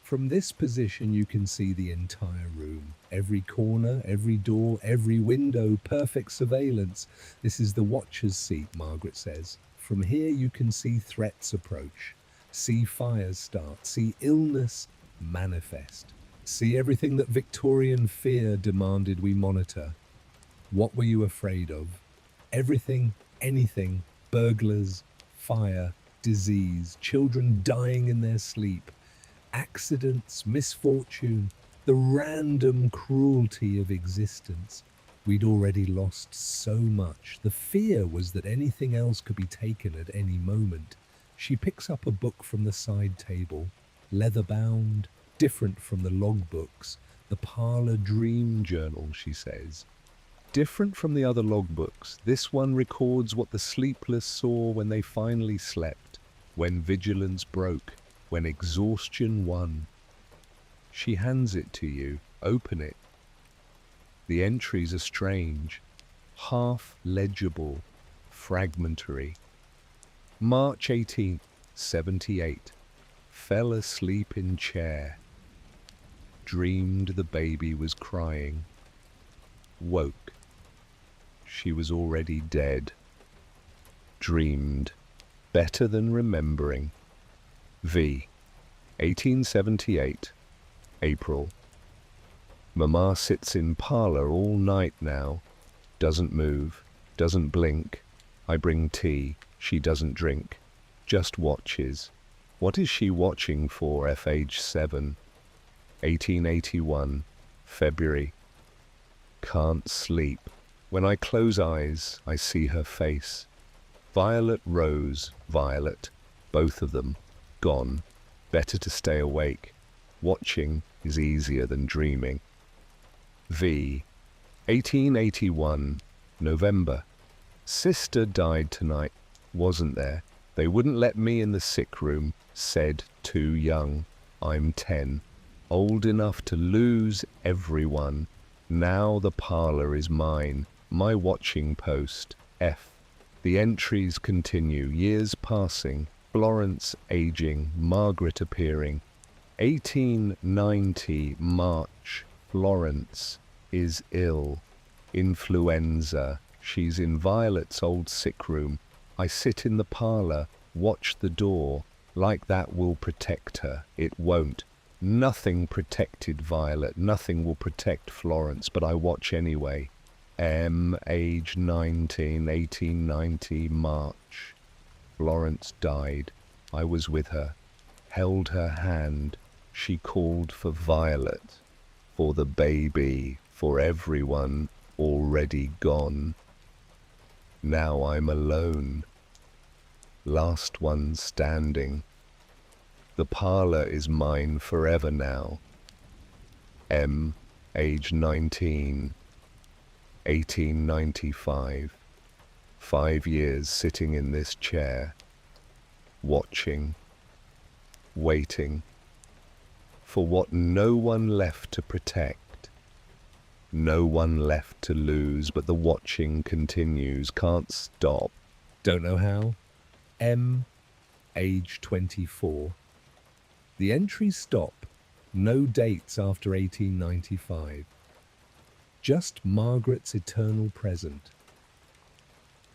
From this position you can see the entire room. Every corner, every door, every window, perfect surveillance. This is the watcher's seat, Margaret says. From here you can see threats approach, see fires start, see illness manifest, see everything that Victorian fear demanded we monitor. What were you afraid of? Everything, anything, Burglars, fire, disease, children dying in their sleep, accidents, misfortune, the random cruelty of existence. We'd already lost so much. The fear was that anything else could be taken at any moment. She picks up a book from the side table, leather-bound, different from the logbooks. The Parlor Dream Journal, she says. Different from the other logbooks, this one records what the sleepless saw when they finally slept, when vigilance broke, when exhaustion won. She hands it to you. Open it. The entries are strange, half legible, fragmentary. March 18th, 78. Fell asleep in chair. Dreamed the baby was crying. Woke. She was already dead. Dreamed. Better than remembering. V. 1878. April. Mama sits in parlor all night now. Doesn't move. Doesn't blink. I bring tea. She doesn't drink. Just watches. What is she watching for? FH 7. 1881. February. Can't sleep. When I close eyes, I see her face. Violet, Rose, Violet. Both of them. Gone. Better to stay awake. Watching is easier than dreaming. V. 1881. November. Sister died tonight. Wasn't there. They wouldn't let me in the sick room. Said too young. I'm 10. Old enough to lose everyone. Now the parlor is mine. My watching post. F. The entries continue. Years passing. Florence aging. Margaret appearing. 1890 March. Florence is ill. Influenza. She's in Violet's old sick room. I sit in the parlor, watch the door. Like that will protect her. It won't. Nothing protected Violet. Nothing will protect Florence, but I watch anyway. M. Age 19, 1890 March. Florence died. I was with her. Held her hand. She called for Violet. For the baby. For everyone already gone. Now I'm alone. Last one standing. The parlor is mine forever now. M. Age 19. 1895. 5 years sitting in this chair. Watching. Waiting. For what no one left to protect. No one left to lose, but the watching continues. Can't stop. Don't know how. M. Age 24. The entries stop. No dates after 1895. Just Margaret's eternal present.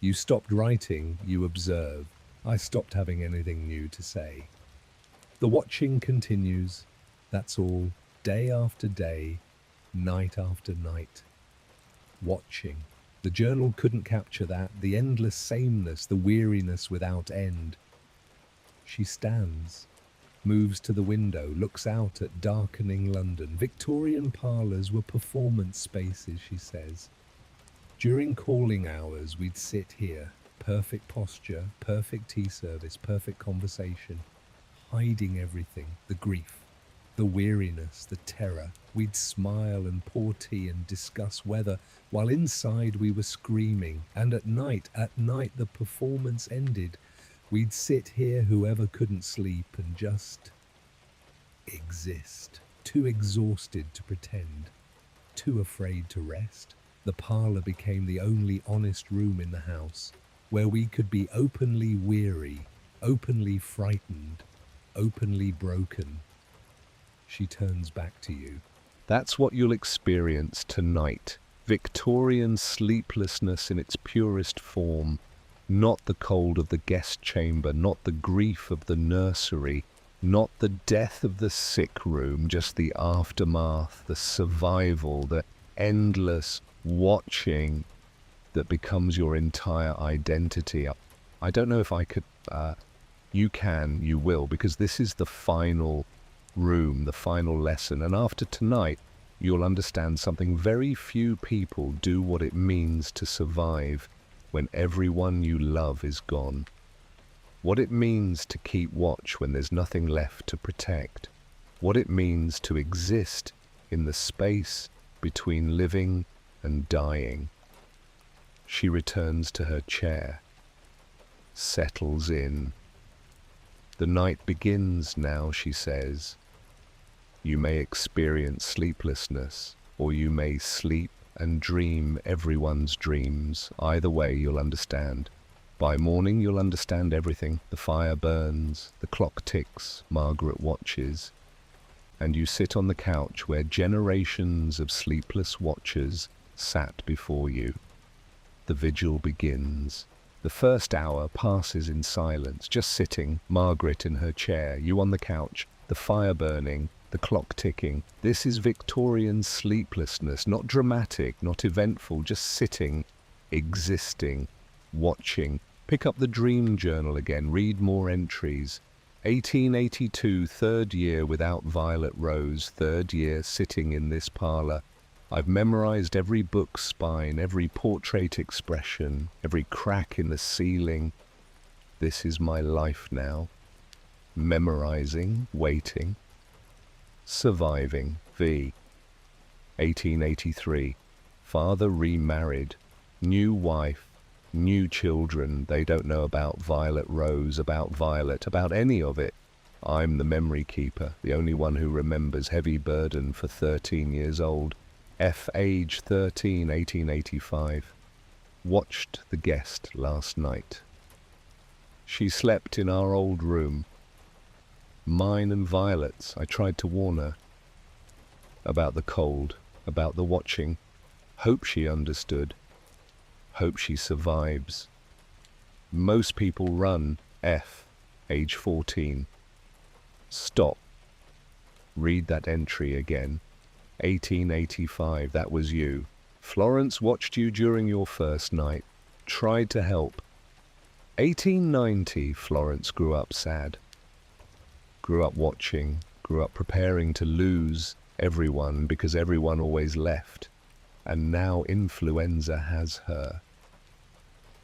You stopped writing, you observe. I stopped having anything new to say. The watching continues. That's all. Day after day. Night after night. Watching. The journal couldn't capture that. The endless sameness, the weariness without end. She stands. Moves to the window, looks out at darkening London. Victorian parlours were performance spaces, she says. During calling hours, we'd sit here. Perfect posture, perfect tea service, perfect conversation. Hiding everything, the grief, the weariness, the terror. We'd smile and pour tea and discuss weather, while inside we were screaming. And at night the performance ended. We'd sit here, whoever couldn't sleep, and just exist. Too exhausted to pretend. Too afraid to rest. The parlor became the only honest room in the house, where we could be openly weary, openly frightened, openly broken. She turns back to you. That's what you'll experience tonight. Victorian sleeplessness in its purest form. Not the cold of the guest chamber, not the grief of the nursery, not the death of the sick room, just the aftermath, the survival, the endless watching that becomes your entire identity. I don't know if I could, you can, you will, because this is the final room, the final lesson. And after tonight, you'll understand something very few people do, what it means to survive when everyone you love is gone. What it means to keep watch when there's nothing left to protect. What it means to exist in the space between living and dying. She returns to her chair, settles in. The night begins now, she says. You may experience sleeplessness, or you may sleep and dream everyone's dreams. Either way, you'll understand. By morning, you'll understand everything. The fire burns, the clock ticks, Margaret watches, and you sit on the couch where generations of sleepless watchers sat before you. The vigil begins. The first hour passes in silence, just sitting, Margaret in her chair, you on the couch, the fire burning, the clock ticking. This is Victorian sleeplessness, not dramatic, not eventful, just sitting, existing, watching. Pick up the dream journal again, read more entries. 1882, third year without Violet Rose, third year sitting in this parlor. I've memorized every book spine, every portrait expression, every crack in the ceiling. This is my life now. Memorizing, waiting, surviving. 1883. Father remarried, new wife, new children. They don't know about Violet Rose, about Violet, about any of it. I'm the memory keeper, the only one who remembers. Heavy burden for 13 years old. Age 13, 1885. Watched the guest last night. She slept in our old room. Mine and Violet's. I tried to warn her about the cold, about the watching. Hope she understood. Hope she survives. Most people run. Age 14. Stop. Read that entry again. 1885, that was you. Florence watched you during your first night, tried to help. 1890, Florence grew up sad. Grew up watching, grew up preparing to lose everyone because everyone always left. And now influenza has her.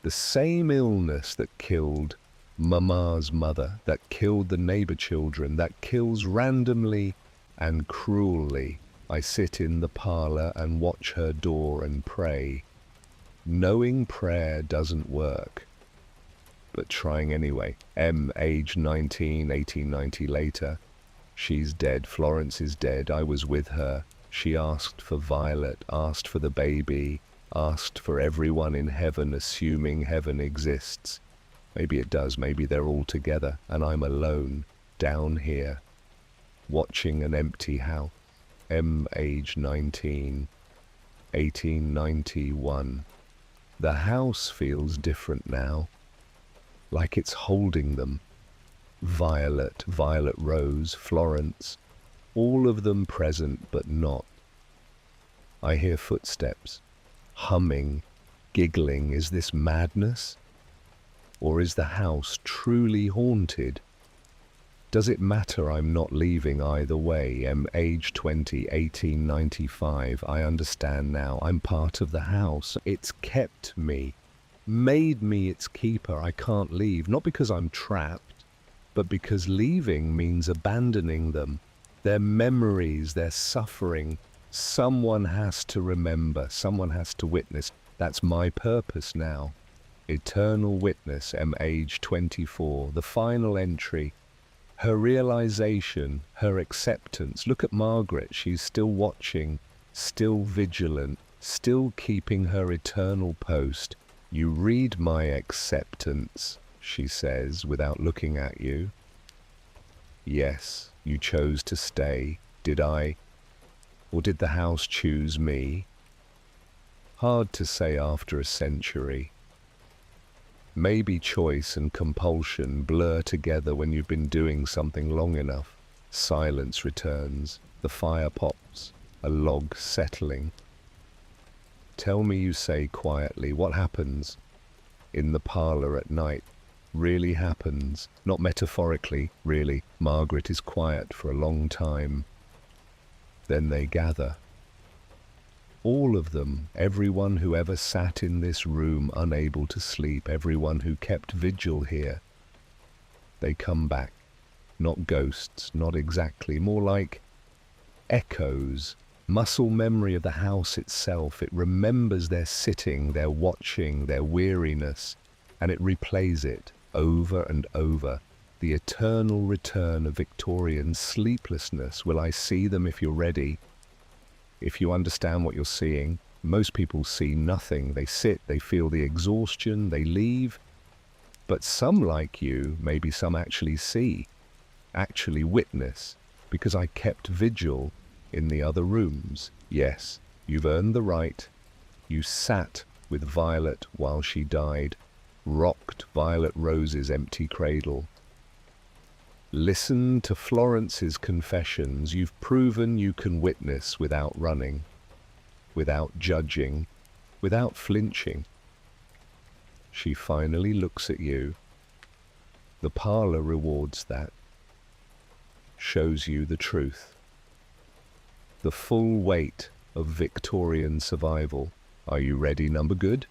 The same illness that killed Mama's mother, that killed the neighbor children, that kills randomly and cruelly. I sit in the parlor and watch her door and pray, knowing prayer doesn't work, but trying anyway. Age 19, 1890 later. She's dead. Florence is dead. I was with her. She asked for Violet, asked for the baby, asked for everyone in heaven, assuming heaven exists. Maybe it does. Maybe they're all together, and I'm alone, down here, watching an empty house. Age 19, 1891. The house feels different now, like it's holding them. Violet, Violet Rose, Florence, all of them present but not. I hear footsteps, humming, giggling. Is this madness? Or is the house truly haunted? Does it matter? I'm not leaving either way. Age 20, 1895. I understand now. I'm part of the house. It's kept me, made me its keeper. I can't leave, not because I'm trapped, but because leaving means abandoning them. Their memories, their suffering. Someone has to remember, someone has to witness. That's my purpose now. Eternal witness. Age 24. The final entry. Her realization, her acceptance. Look at Margaret. She's still watching, still vigilant, still keeping her eternal post. You read my acceptance, she says, without looking at you. Yes, you chose to stay. Did I? Or did the house choose me? Hard to say after a century. Maybe choice and compulsion blur together when you've been doing something long enough. Silence returns. The fire pops. A log settling. Tell me, you say quietly, what happens in the parlor at night? really happens. Not metaphorically, really. Margaret is quiet for a long time. Then they gather. All of them, everyone who ever sat in this room unable to sleep, everyone who kept vigil here. They come back. Not ghosts, not exactly, more like echoes. Muscle memory of the house itself. It remembers their sitting, their watching, their weariness, and it replays it over and over. The eternal return of Victorian sleeplessness. Will I see them if you're ready? If you understand what you're seeing, most people see nothing. They sit, they feel the exhaustion, they leave. But some like you, maybe some actually see, actually witness, because I kept vigil in the other rooms. Yes, you've earned the right. You sat with Violet while she died, rocked Violet Rose's empty cradle. Listen to Florence's confessions. You've proven you can witness without running, without judging, without flinching. She finally looks at you. The parlor rewards that, shows you the truth. The full weight of Victorian survival. Are you ready, number good?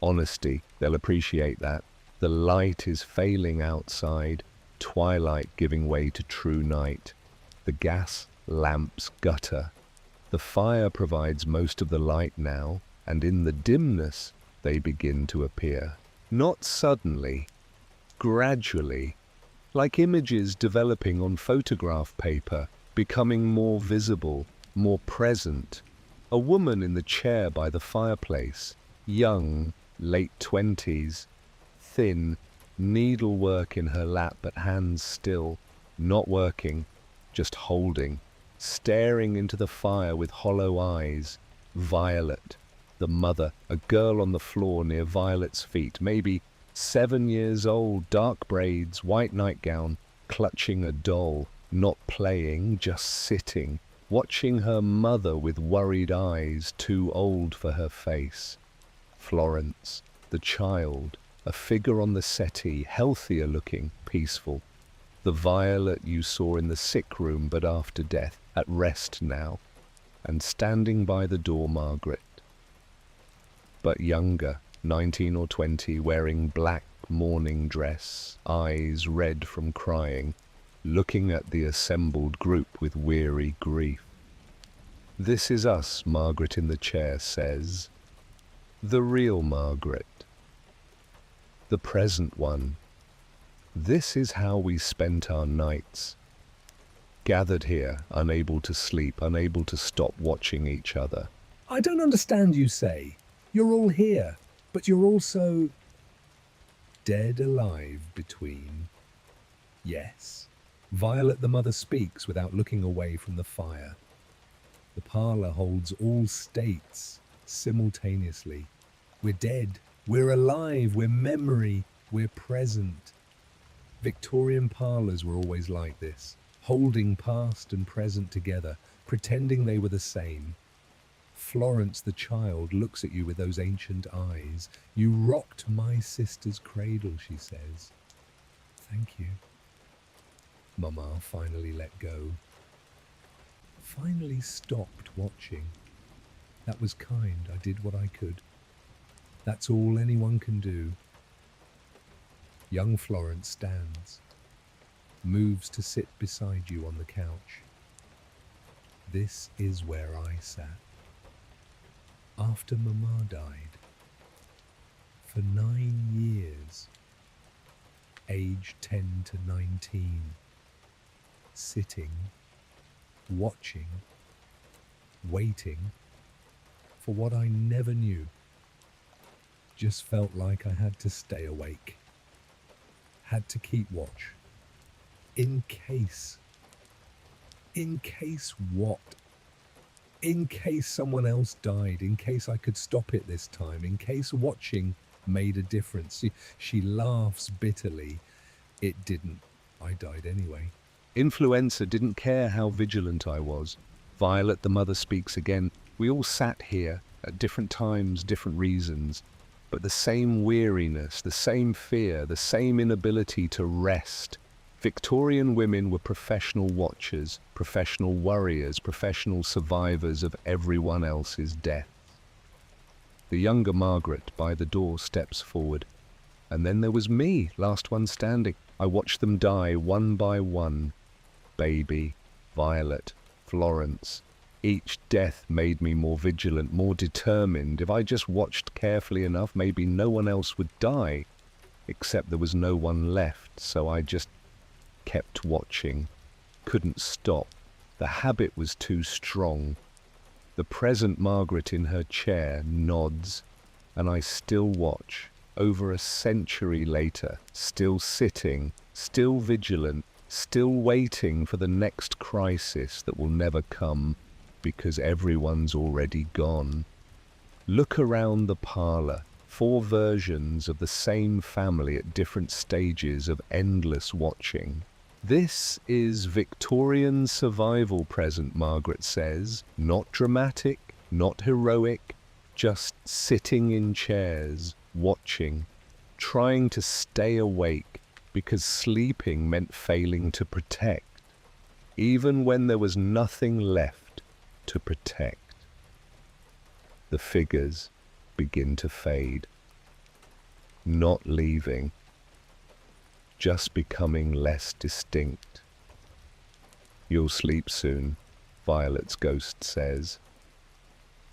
Honesty, they'll appreciate that. The light is failing outside, twilight giving way to true night. The gas lamps gutter. The fire provides most of the light now, and in the dimness they begin to appear. Not suddenly, gradually, like images developing on photograph paper, becoming more visible, more present. A woman in the chair by the fireplace, young, late 20s, thin, needlework in her lap but hands still, not working, just holding, staring into the fire with hollow eyes. Violet, the mother, a girl on the floor near Violet's feet, maybe 7 years old, dark braids, white nightgown, clutching a doll, not playing, just sitting, watching her mother with worried eyes, too old for her face. Florence, the child, a figure on the settee, healthier looking, peaceful. The Violet you saw in the sick room but after death, at rest now, and standing by the door Margaret. But younger, 19 or 20, wearing black mourning dress, eyes red from crying, looking at the assembled group with weary grief. This is us, Margaret in the chair says. The real Margaret. The present one. This is how we spent our nights. Gathered here, unable to sleep, unable to stop watching each other. I don't understand, you say. You're all here, but you're also dead alive between. Yes. Violet the mother speaks without looking away from the fire. The parlor holds all states simultaneously. We're dead, we're alive, we're memory, we're present. Victorian parlors were always like this, holding past and present together, pretending they were the same. Florence the child looks at you with those ancient eyes. You rocked my sister's cradle, she says. Thank you. Mama finally let go. Finally stopped watching. That was kind. I did what I could. That's all anyone can do. Young Florence stands, moves to sit beside you on the couch. This is where I sat. After Mama died, for 9 years, aged 10 to 19, sitting, watching, waiting for what I never knew. Just felt like I had to stay awake, had to keep watch, in case what? In case someone else died, in case I could stop it this time, in case watching made a difference. She laughs bitterly. It didn't. I died anyway. Influenza didn't care how vigilant I was. Violet, the mother, speaks again. We all sat here at different times, different reasons. but the same weariness, the same fear, the same inability to rest. Victorian women were professional watchers, professional worriers, professional survivors of everyone else's death. The younger Margaret by the door steps forward. And then there was me, last one standing. I watched them die one by one. Baby, Violet, Florence. Each death made me more vigilant, more determined. If I just watched carefully enough, maybe no one else would die. Except there was no one left, so I just kept watching. Couldn't stop. The habit was too strong. The present Margaret in her chair nods, and I still watch. Over a century later, still sitting, still vigilant, still waiting for the next crisis that will never come because everyone's already gone. Look around the parlor, 4 versions of the same family at different stages of endless watching. This is Victorian survival present, Margaret says. Not dramatic, not heroic, just sitting in chairs, watching, trying to stay awake because sleeping meant failing to protect, even when there was nothing left to protect. The figures begin to fade, not leaving, just becoming less distinct. You'll sleep soon, Violet's ghost says.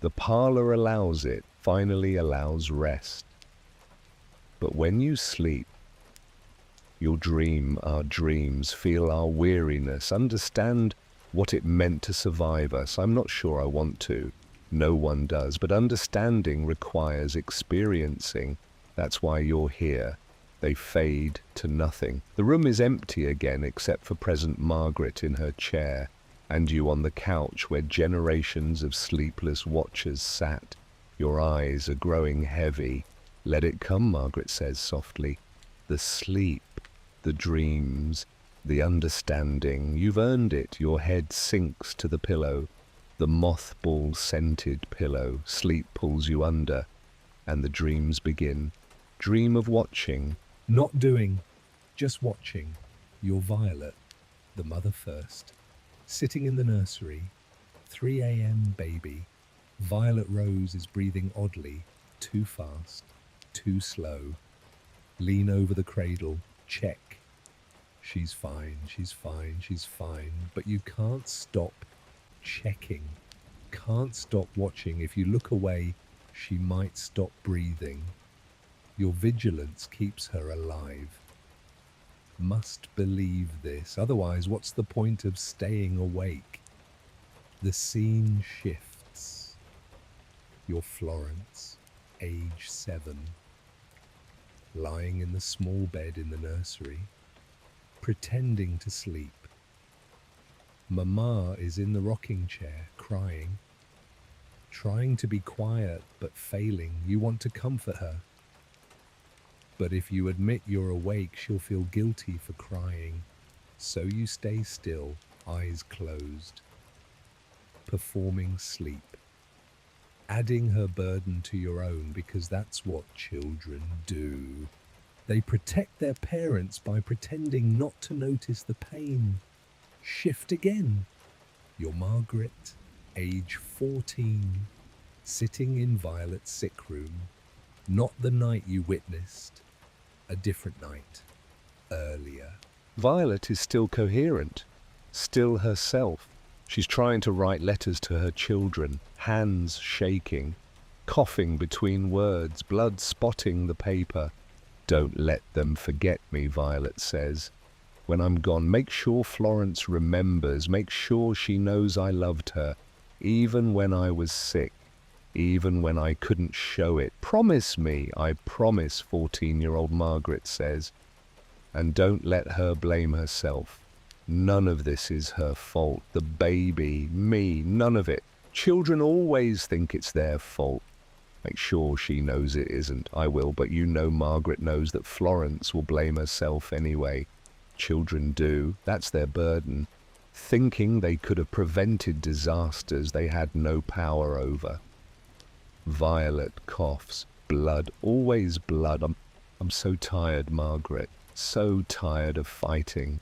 The parlor allows it, finally allows rest. But when you sleep, you'll dream our dreams, feel our weariness, understand what it meant to survive us. I'm not sure I want to. No one does. But understanding requires experiencing. That's why you're here. They fade to nothing. The room is empty again except for present Margaret in her chair, and you on the couch where generations of sleepless watchers sat. Your eyes are growing heavy. Let it come, Margaret says softly. The sleep, the dreams, the understanding. You've earned it. Your head sinks to the pillow. The mothball-scented pillow. Sleep pulls you under, and the dreams begin. Dream of watching. Not doing, just watching. You're Violet, the mother first. Sitting in the nursery. 3 a.m. baby. Violet Rose is breathing oddly, too fast. Too slow. Lean over the cradle. Check. She's fine, she's fine, she's fine. But you can't stop checking. Can't stop watching. If you look away, she might stop breathing. Your vigilance keeps her alive. Must believe this. Otherwise, what's the point of staying awake? The scene shifts. You're Florence, age 7. Lying in the small bed in the nursery, pretending to sleep. Mama is in the rocking chair, crying, trying to be quiet but failing. You want to comfort her. But if you admit you're awake, she'll feel guilty for crying. So you stay still, eyes closed, performing sleep. Adding her burden to your own because that's what children do. They protect their parents by pretending not to notice the pain. Shift again. You're Margaret, age 14, sitting in Violet's sick room. Not the night you witnessed, a different night, earlier. Violet is still coherent, still herself. She's trying to write letters to her children, hands shaking, coughing between words, blood spotting the paper. Don't let them forget me, Violet says. When I'm gone, make sure Florence remembers, make sure she knows I loved her, even when I was sick, even when I couldn't show it. Promise me, I promise, 14-year-old Margaret says. And don't let her blame herself. None of this is her fault. The baby, me, none of it. Children always think it's their fault. Make sure she knows it isn't. I will, but you know Margaret knows that Florence will blame herself anyway. Children do. That's their burden. Thinking they could have prevented disasters they had no power over. Violet coughs. blood, always blood. I'm so tired, Margaret, so tired of fighting.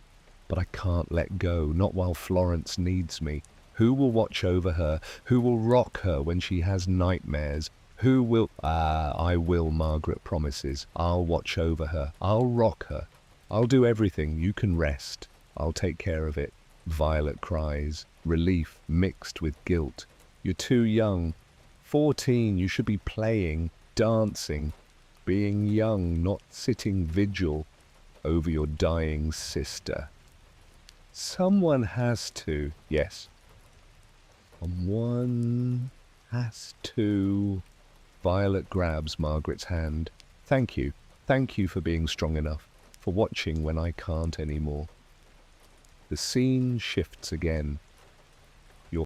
But I can't let go, not while Florence needs me. Who will watch over her? Who will rock her when she has nightmares? Who will... I will, Margaret promises. I'll watch over her. I'll rock her. I'll do everything. You can rest. I'll take care of it. Violet cries, relief mixed with guilt. You're too young. 14, you should be playing, dancing, being young, not sitting vigil over your dying sister. Someone has to. Yes. Someone has to. Violet grabs Margaret's hand. Thank you. Thank you for being strong enough, for watching when I can't anymore. The scene shifts again.